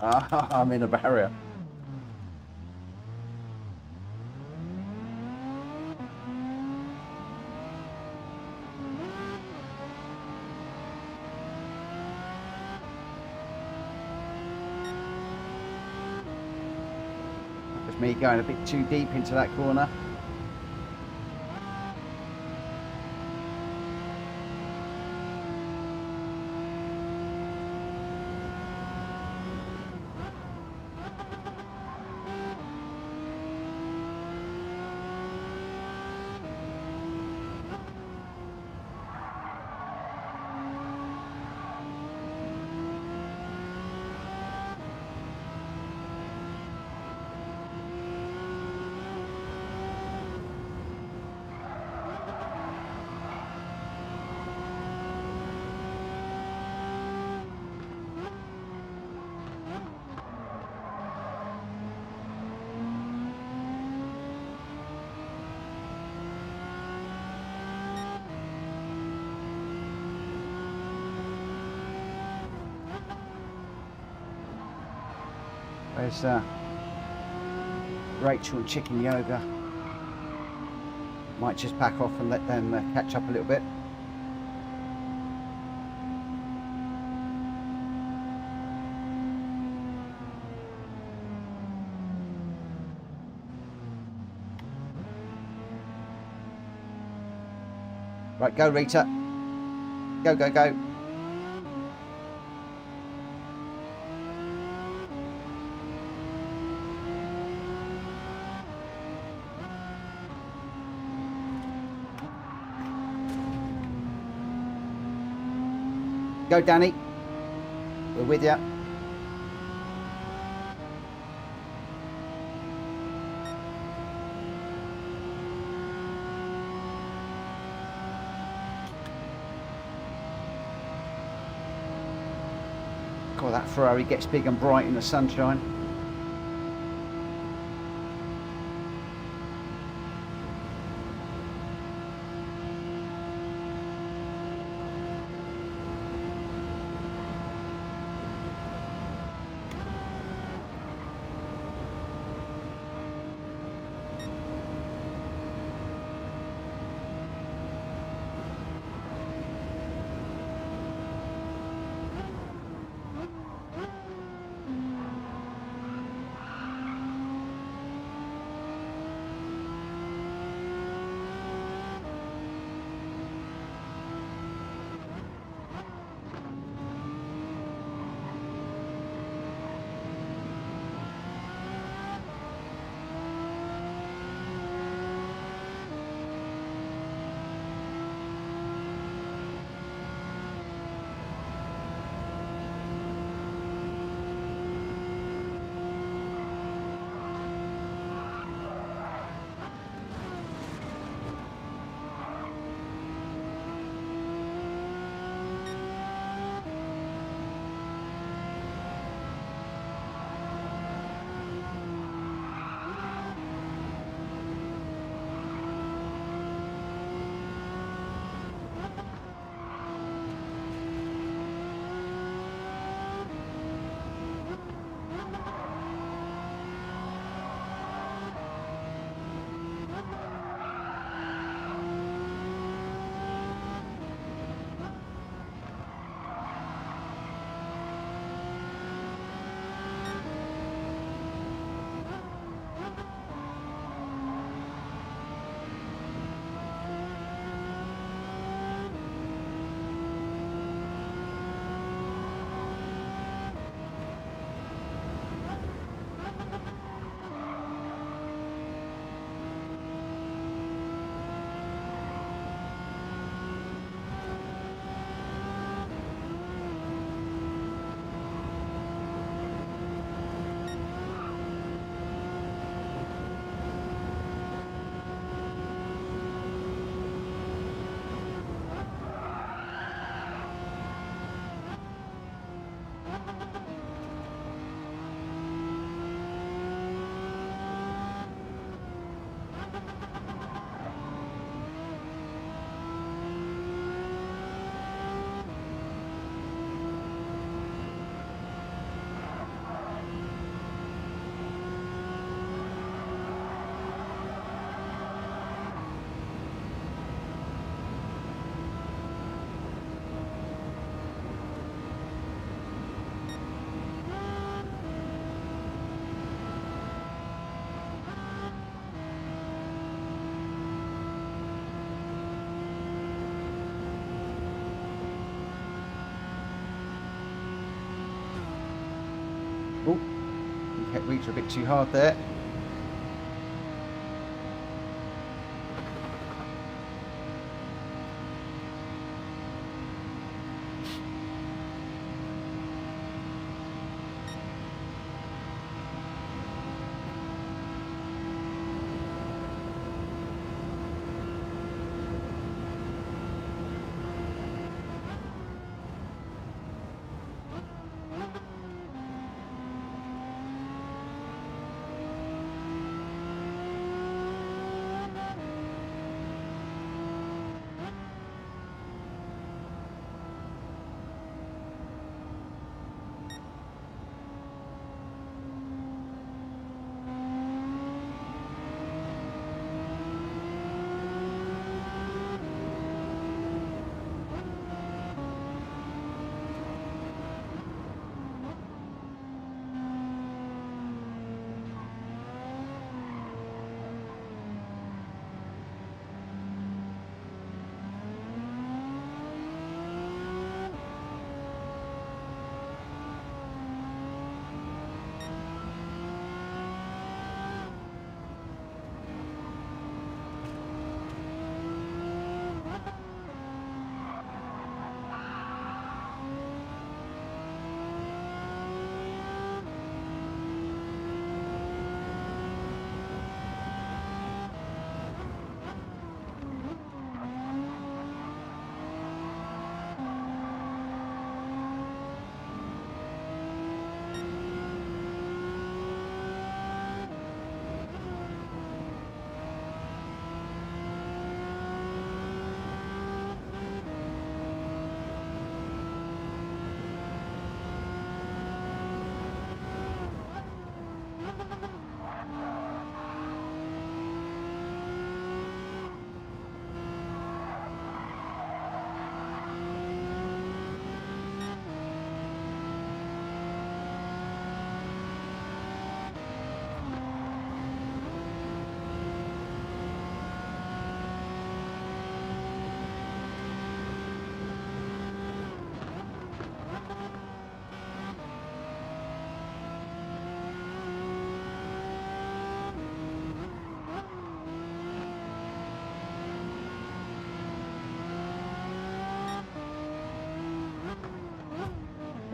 I'm in a barrier. Just me going a bit too deep into that corner. Where's Rachel and Chicken Yoga? Might just back off and let them catch up a little bit. Right, go Rita. Go, go, go. Go, Danny. We're with you. God, that Ferrari gets big and bright in the sunshine. Hit Rita a bit too hard there.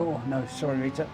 Oh, no, sorry, Rita.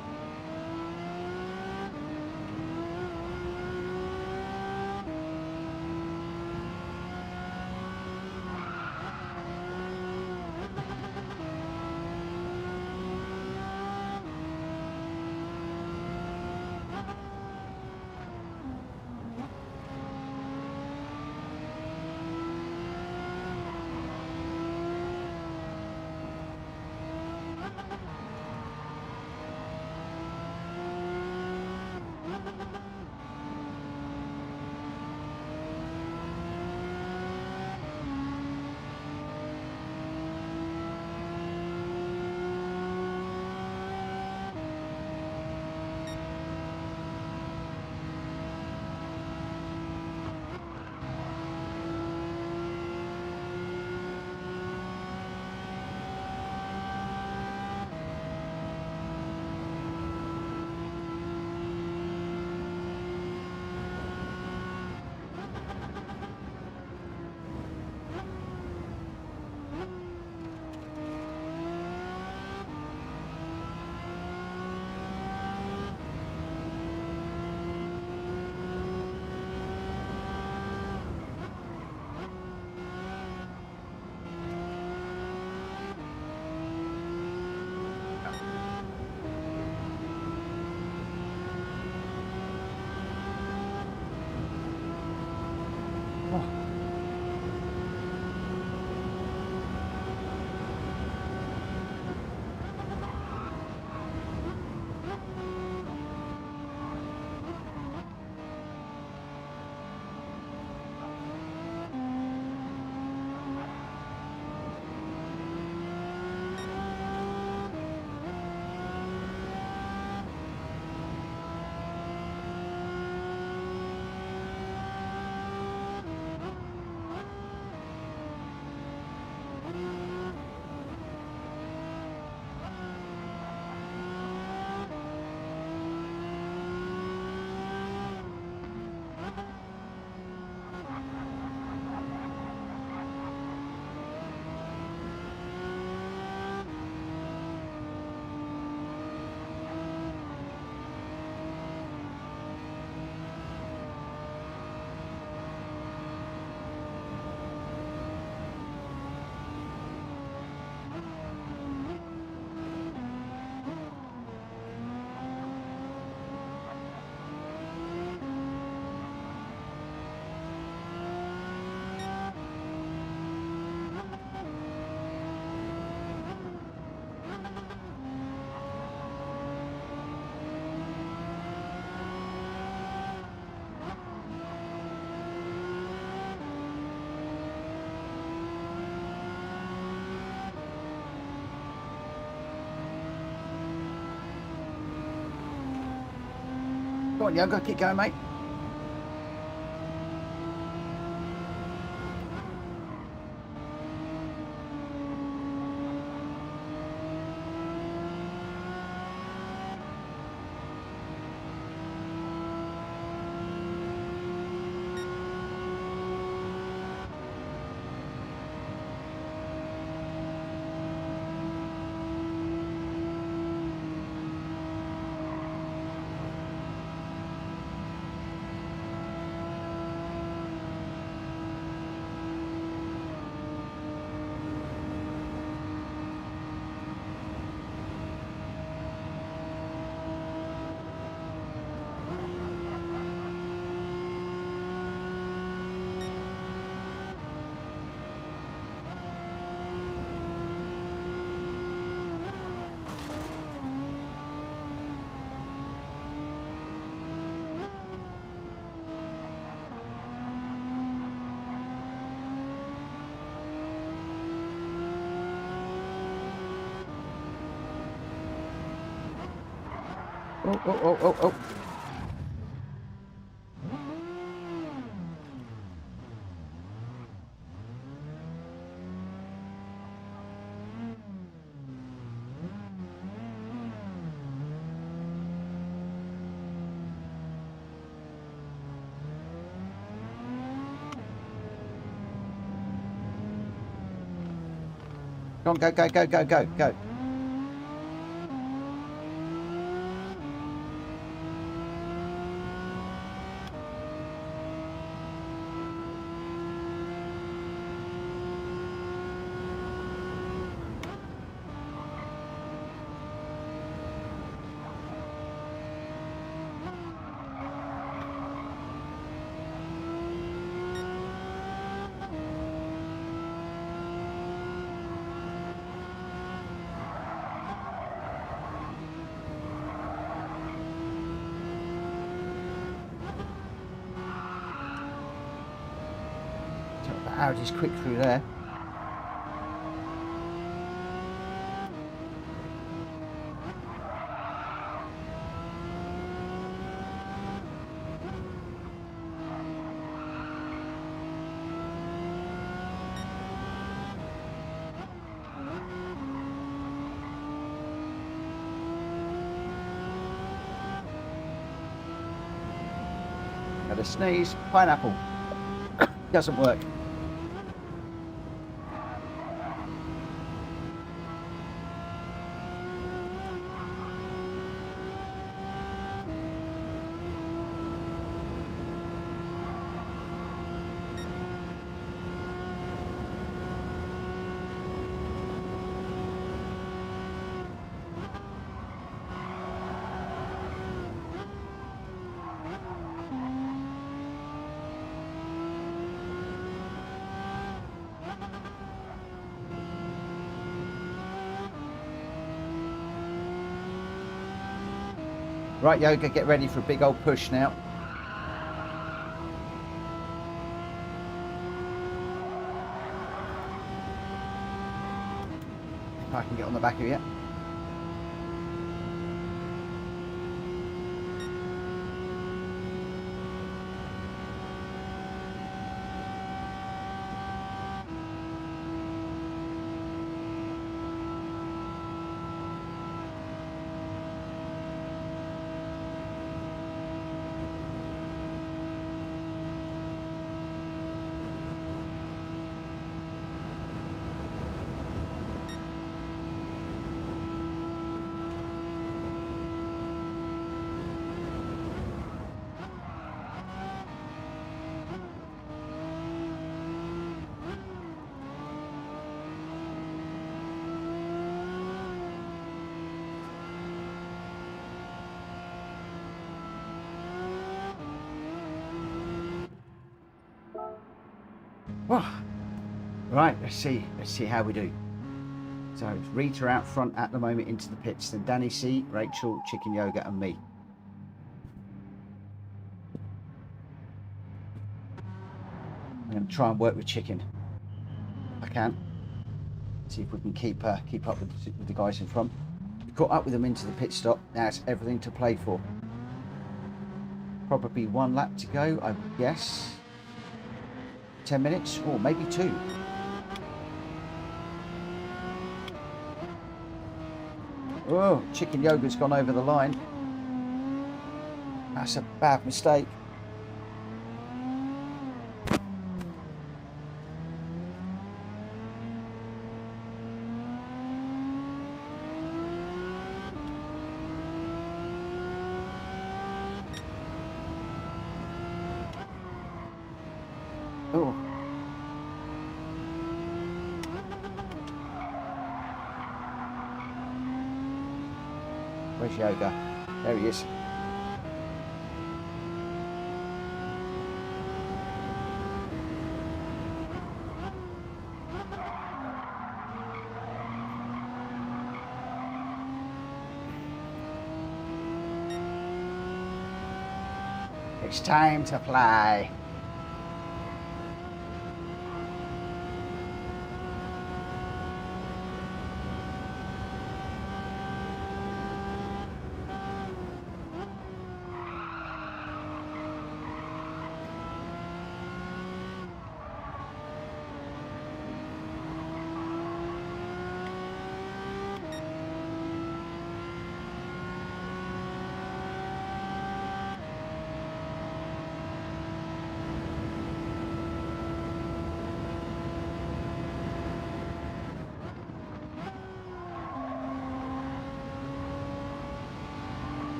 Go on, Yoga, keep going, mate. Oh, oh, oh, oh, oh. Go on, go, go, go, go, go, go. Audi's quick through there. Got a sneeze. Pineapple. Doesn't work. Right, Yoga, get ready for a big old push now. If I can get on the back of you. Oh. Right, let's see how we do. So it's Rita out front at the moment into the pits, then Danny C, Rachel, Chicken Yoga and me. I'm going to try and work with Chicken if I can. See if we can keep up with the guys in front. We caught up with them into the pit stop. Now it's everything to play for. probably 1 lap to go, I would guess. 10 minutes, or maybe 2. Oh, chicken yogurt's gone over the line. That's a bad mistake. Oh. Where's Yoga? There he is. It's time to fly.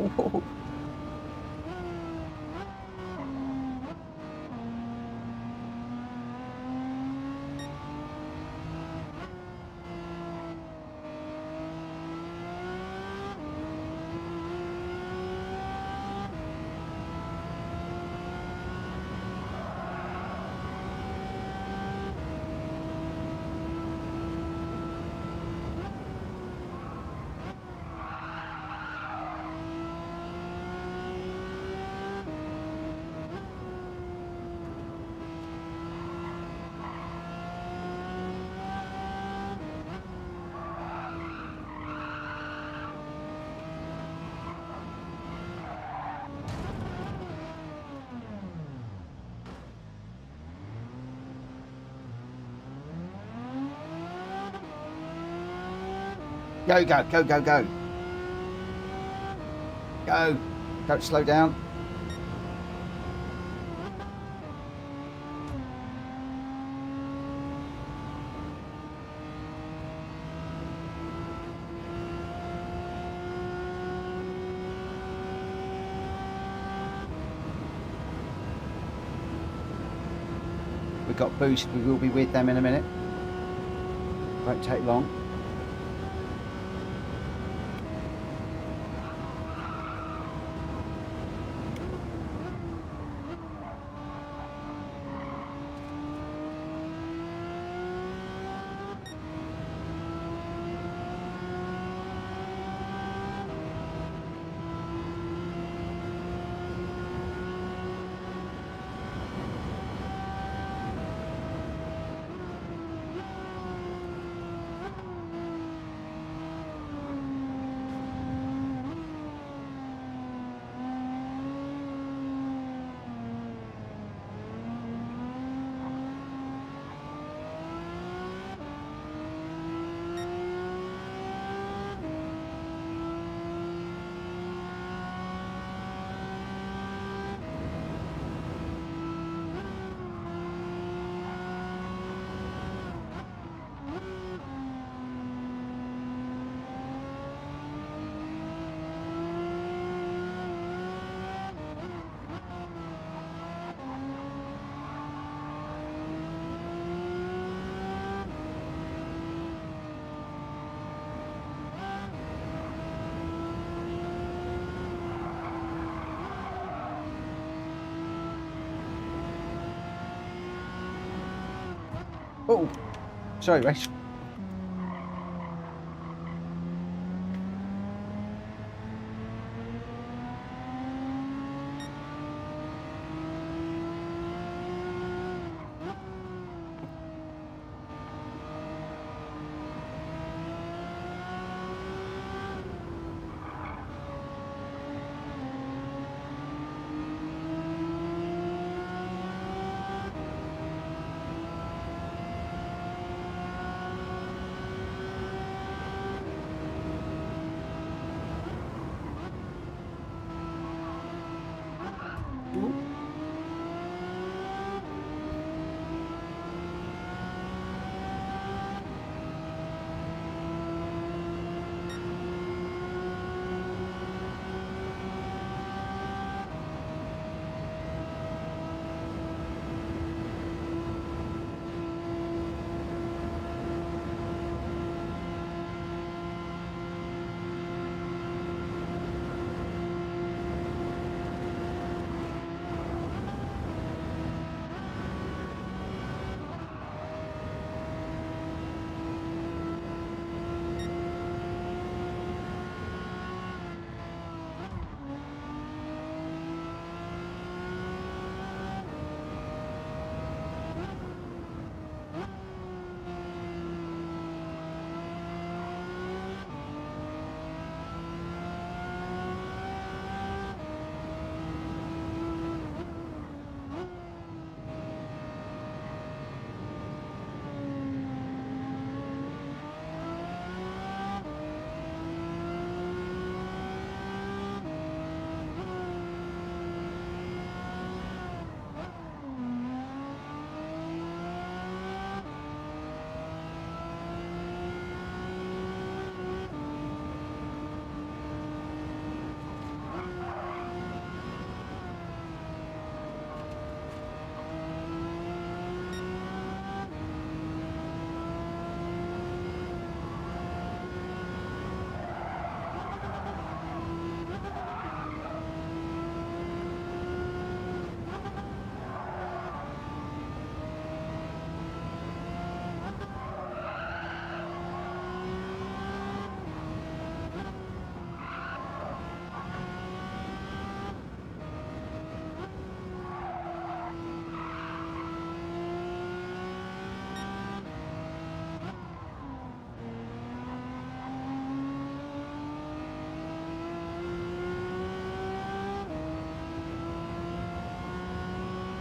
Whoa. Go, go, go, go, go. Go. Don't slow down. We got boost. We will be with them in a minute. Won't take long. Oh, sorry, Race.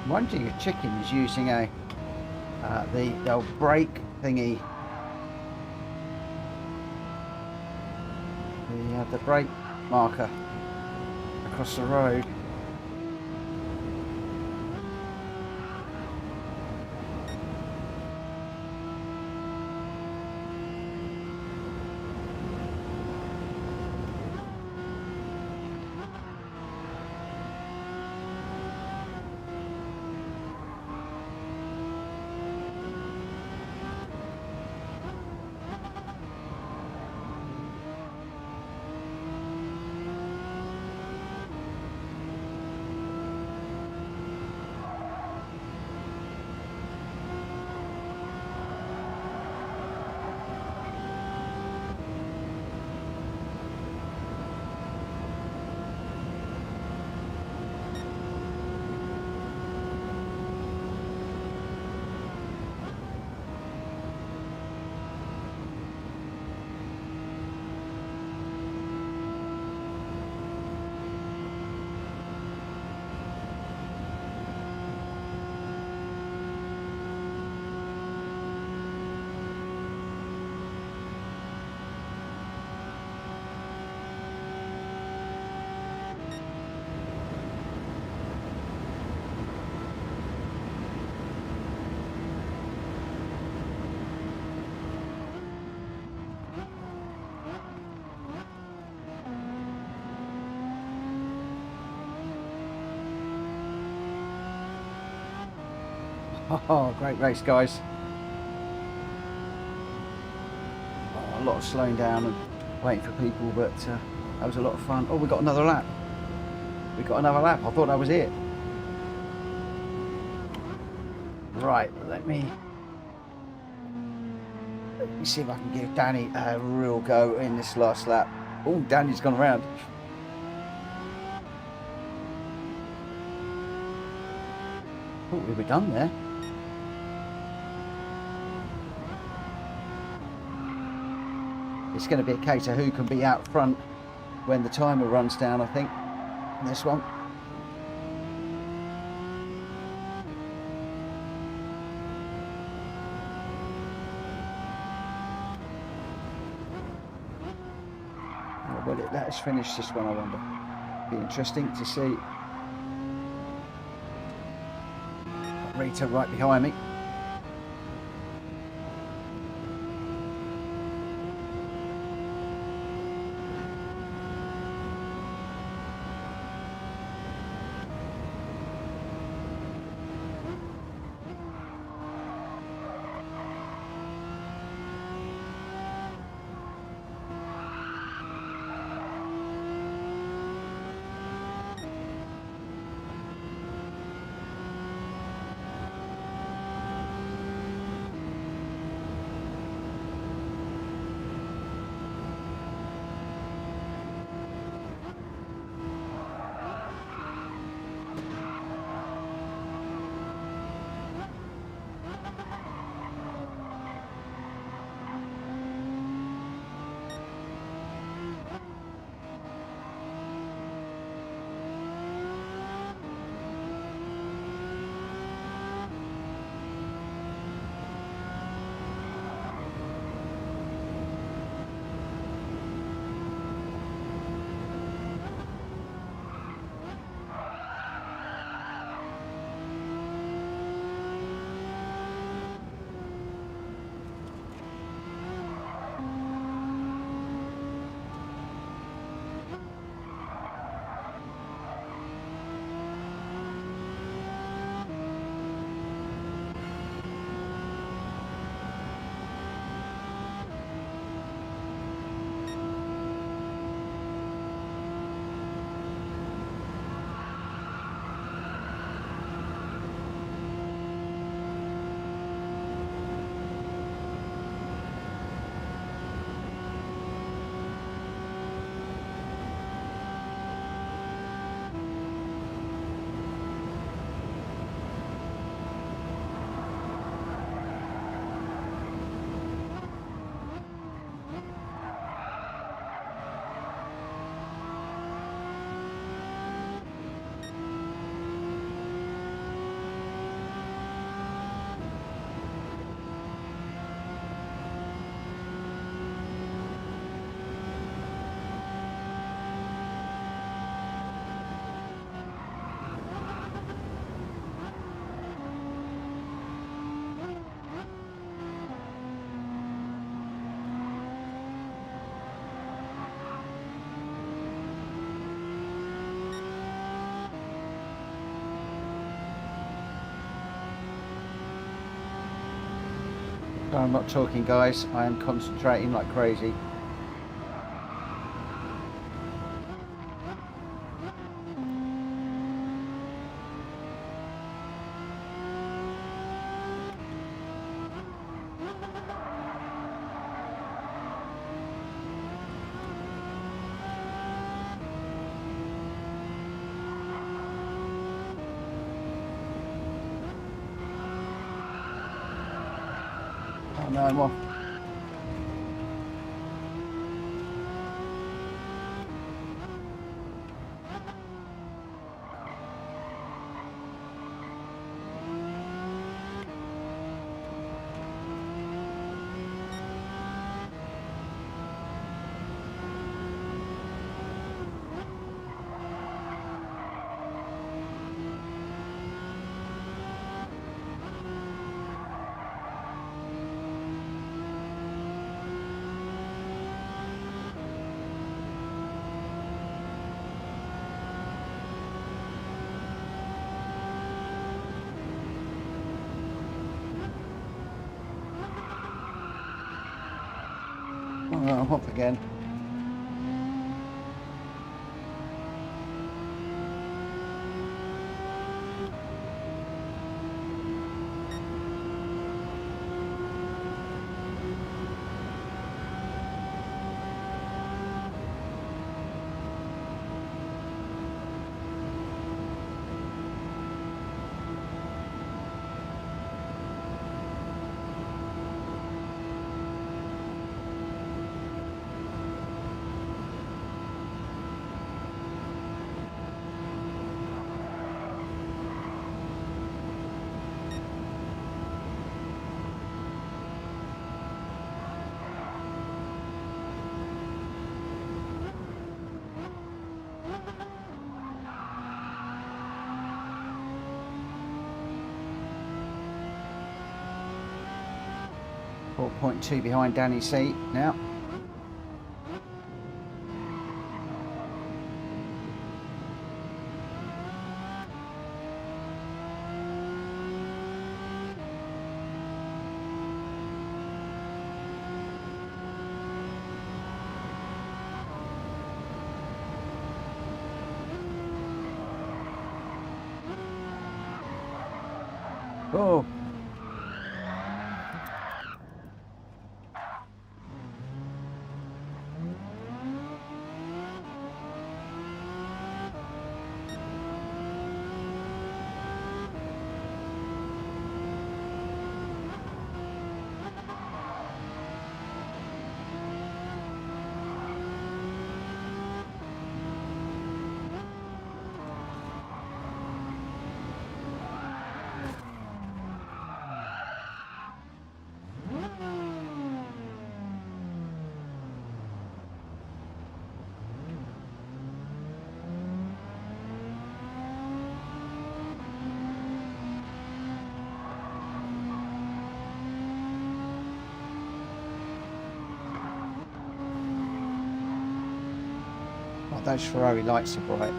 wondering if Chicken is using the old brake thingy. The brake marker across the road. Oh, great race, guys. Oh, a lot of slowing down and waiting for people, but that was a lot of fun. Oh, we got another lap. We got another lap. I thought that was it. Right, let me see if I can give Danny a real go in this last lap. Oh, Danny's gone around. Thought we were done there. It's going to be a case of who can be out front when the timer runs down, I think, in this one. Oh, will it let us finish this one, I wonder? Be interesting to see. Rita right behind me. I'm not talking, guys. I am concentrating like crazy. Oh no, I'm off. 'em off again. .2 behind Danny C now. Oh. Oh, those Ferrari lights are bright.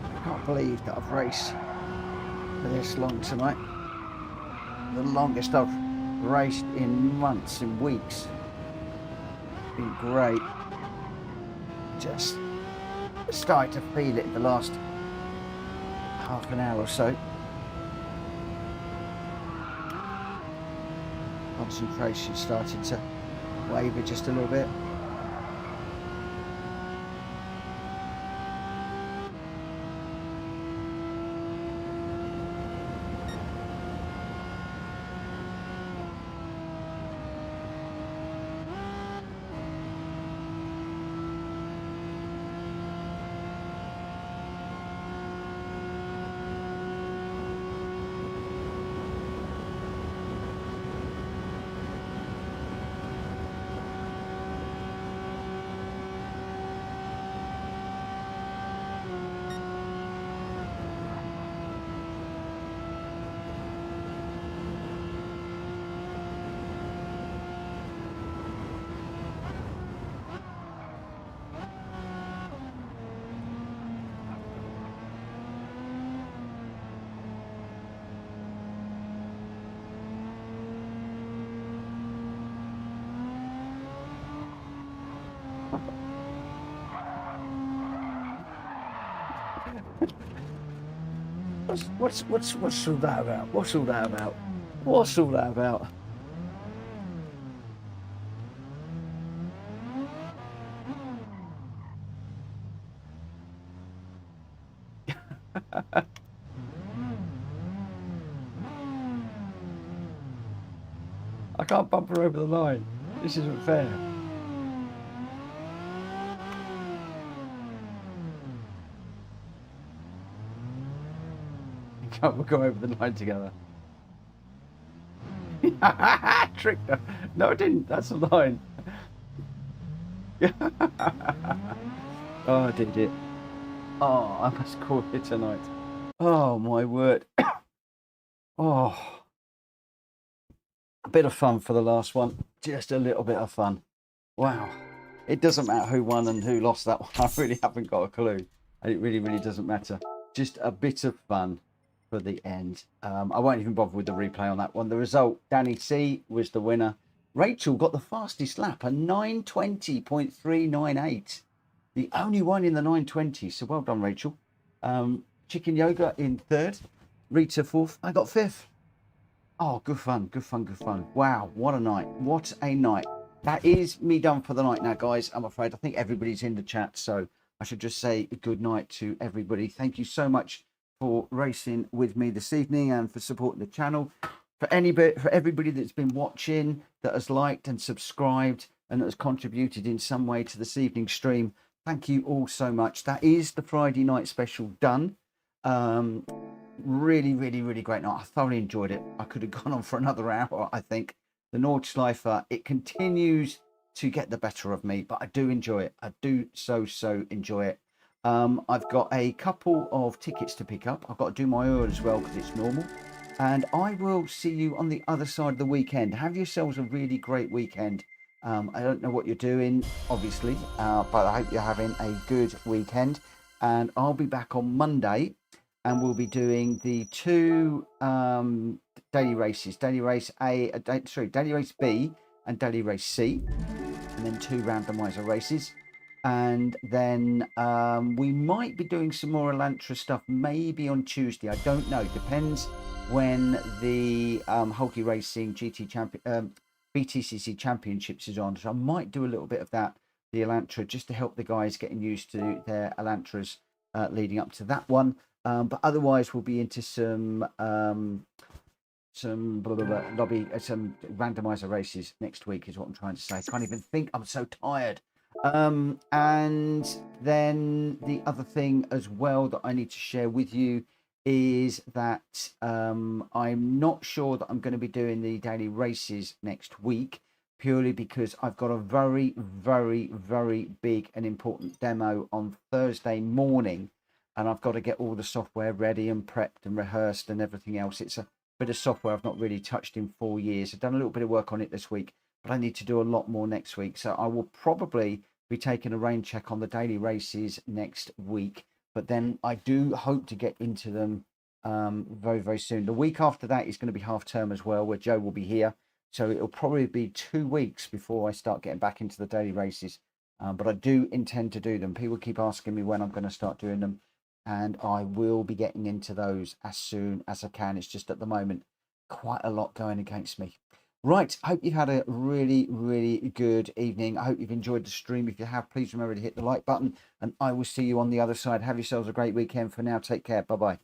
I can't believe that I've raced for this long tonight. The longest I've raced in months and weeks. It's been great. Just started to feel it in the last half an hour or so. Concentration started to waver just a little bit. What's all that about? What's all that about? What's all that about? I can't bump her over the line. This isn't fair. We'll go over the line together. Tricked her. No, I didn't. That's the line. Oh, I did it. Oh, I must call it tonight. Oh, my word. Oh, a bit of fun for the last one. Just a little bit of fun. Wow. It doesn't matter who won and who lost that one. I really haven't got a clue. It really, really doesn't matter. Just a bit of fun for the end. I won't even bother with the replay on that one. The result, Danny C was the winner. Rachel got the fastest lap, a 9:20.398. The only one in the 9:20. So well done, Rachel. Chicken Yoga in third. Rita fourth. I got fifth. Oh, good fun, good fun, good fun. Wow, what a night. What a night. That is me done for the night now, guys. I'm afraid. I think everybody's in the chat, so I should just say good night to everybody. Thank you so much for racing with me this evening and for supporting the channel. For everybody that's been watching, that has liked and subscribed and that has contributed in some way to this evening's stream, thank you all so much. That is the Friday night special done. Really, really, really great night. I thoroughly enjoyed it. I could have gone on for another hour, I think. The Nordschleifer, it continues to get the better of me, but I do enjoy it. I do so enjoy it. I've got a couple of tickets to pick up. I've got to do my oil as well because it's normal. And I will see you on the other side of the weekend. Have yourselves a really great weekend. I don't know what you're doing, obviously, but I hope you're having a good weekend. And I'll be back on Monday. And we'll be doing the two daily races, daily race daily race B and daily race C, and then two randomizer races. And then we might be doing some more Elantra stuff, maybe on Tuesday. I don't know. Depends when the Hulky Racing BTCC Championships is on. So I might do a little bit of that, the Elantra, just to help the guys getting used to their Elantras leading up to that one. But otherwise, we'll be into some randomizer races next week, is what I'm trying to say. I can't even think. I'm so tired. And then the other thing as well that I need to share with you is that I'm not sure that I'm going to be doing the daily races next week, purely because I've got a very, very, very big and important demo on Thursday morning. And I've got to get all the software ready and prepped and rehearsed and everything else. It's a bit of software I've not really touched in 4 years. I've done a little bit of work on it this week, but I need to do a lot more next week. So I will probably be taking a rain check on the daily races next week. But then I do hope to get into them very, very soon. The week after that is going to be half term as well, where Joe will be here. So it'll probably be 2 weeks before I start getting back into the daily races. But I do intend to do them. People keep asking me when I'm going to start doing them. And I will be getting into those as soon as I can. It's just at the moment, quite a lot going against me. Right, I hope you've had a really, really good evening. I hope you've enjoyed the stream. If you have, please remember to hit the like button. And I will see you on the other side. Have yourselves a great weekend. For now, take care. Bye-bye.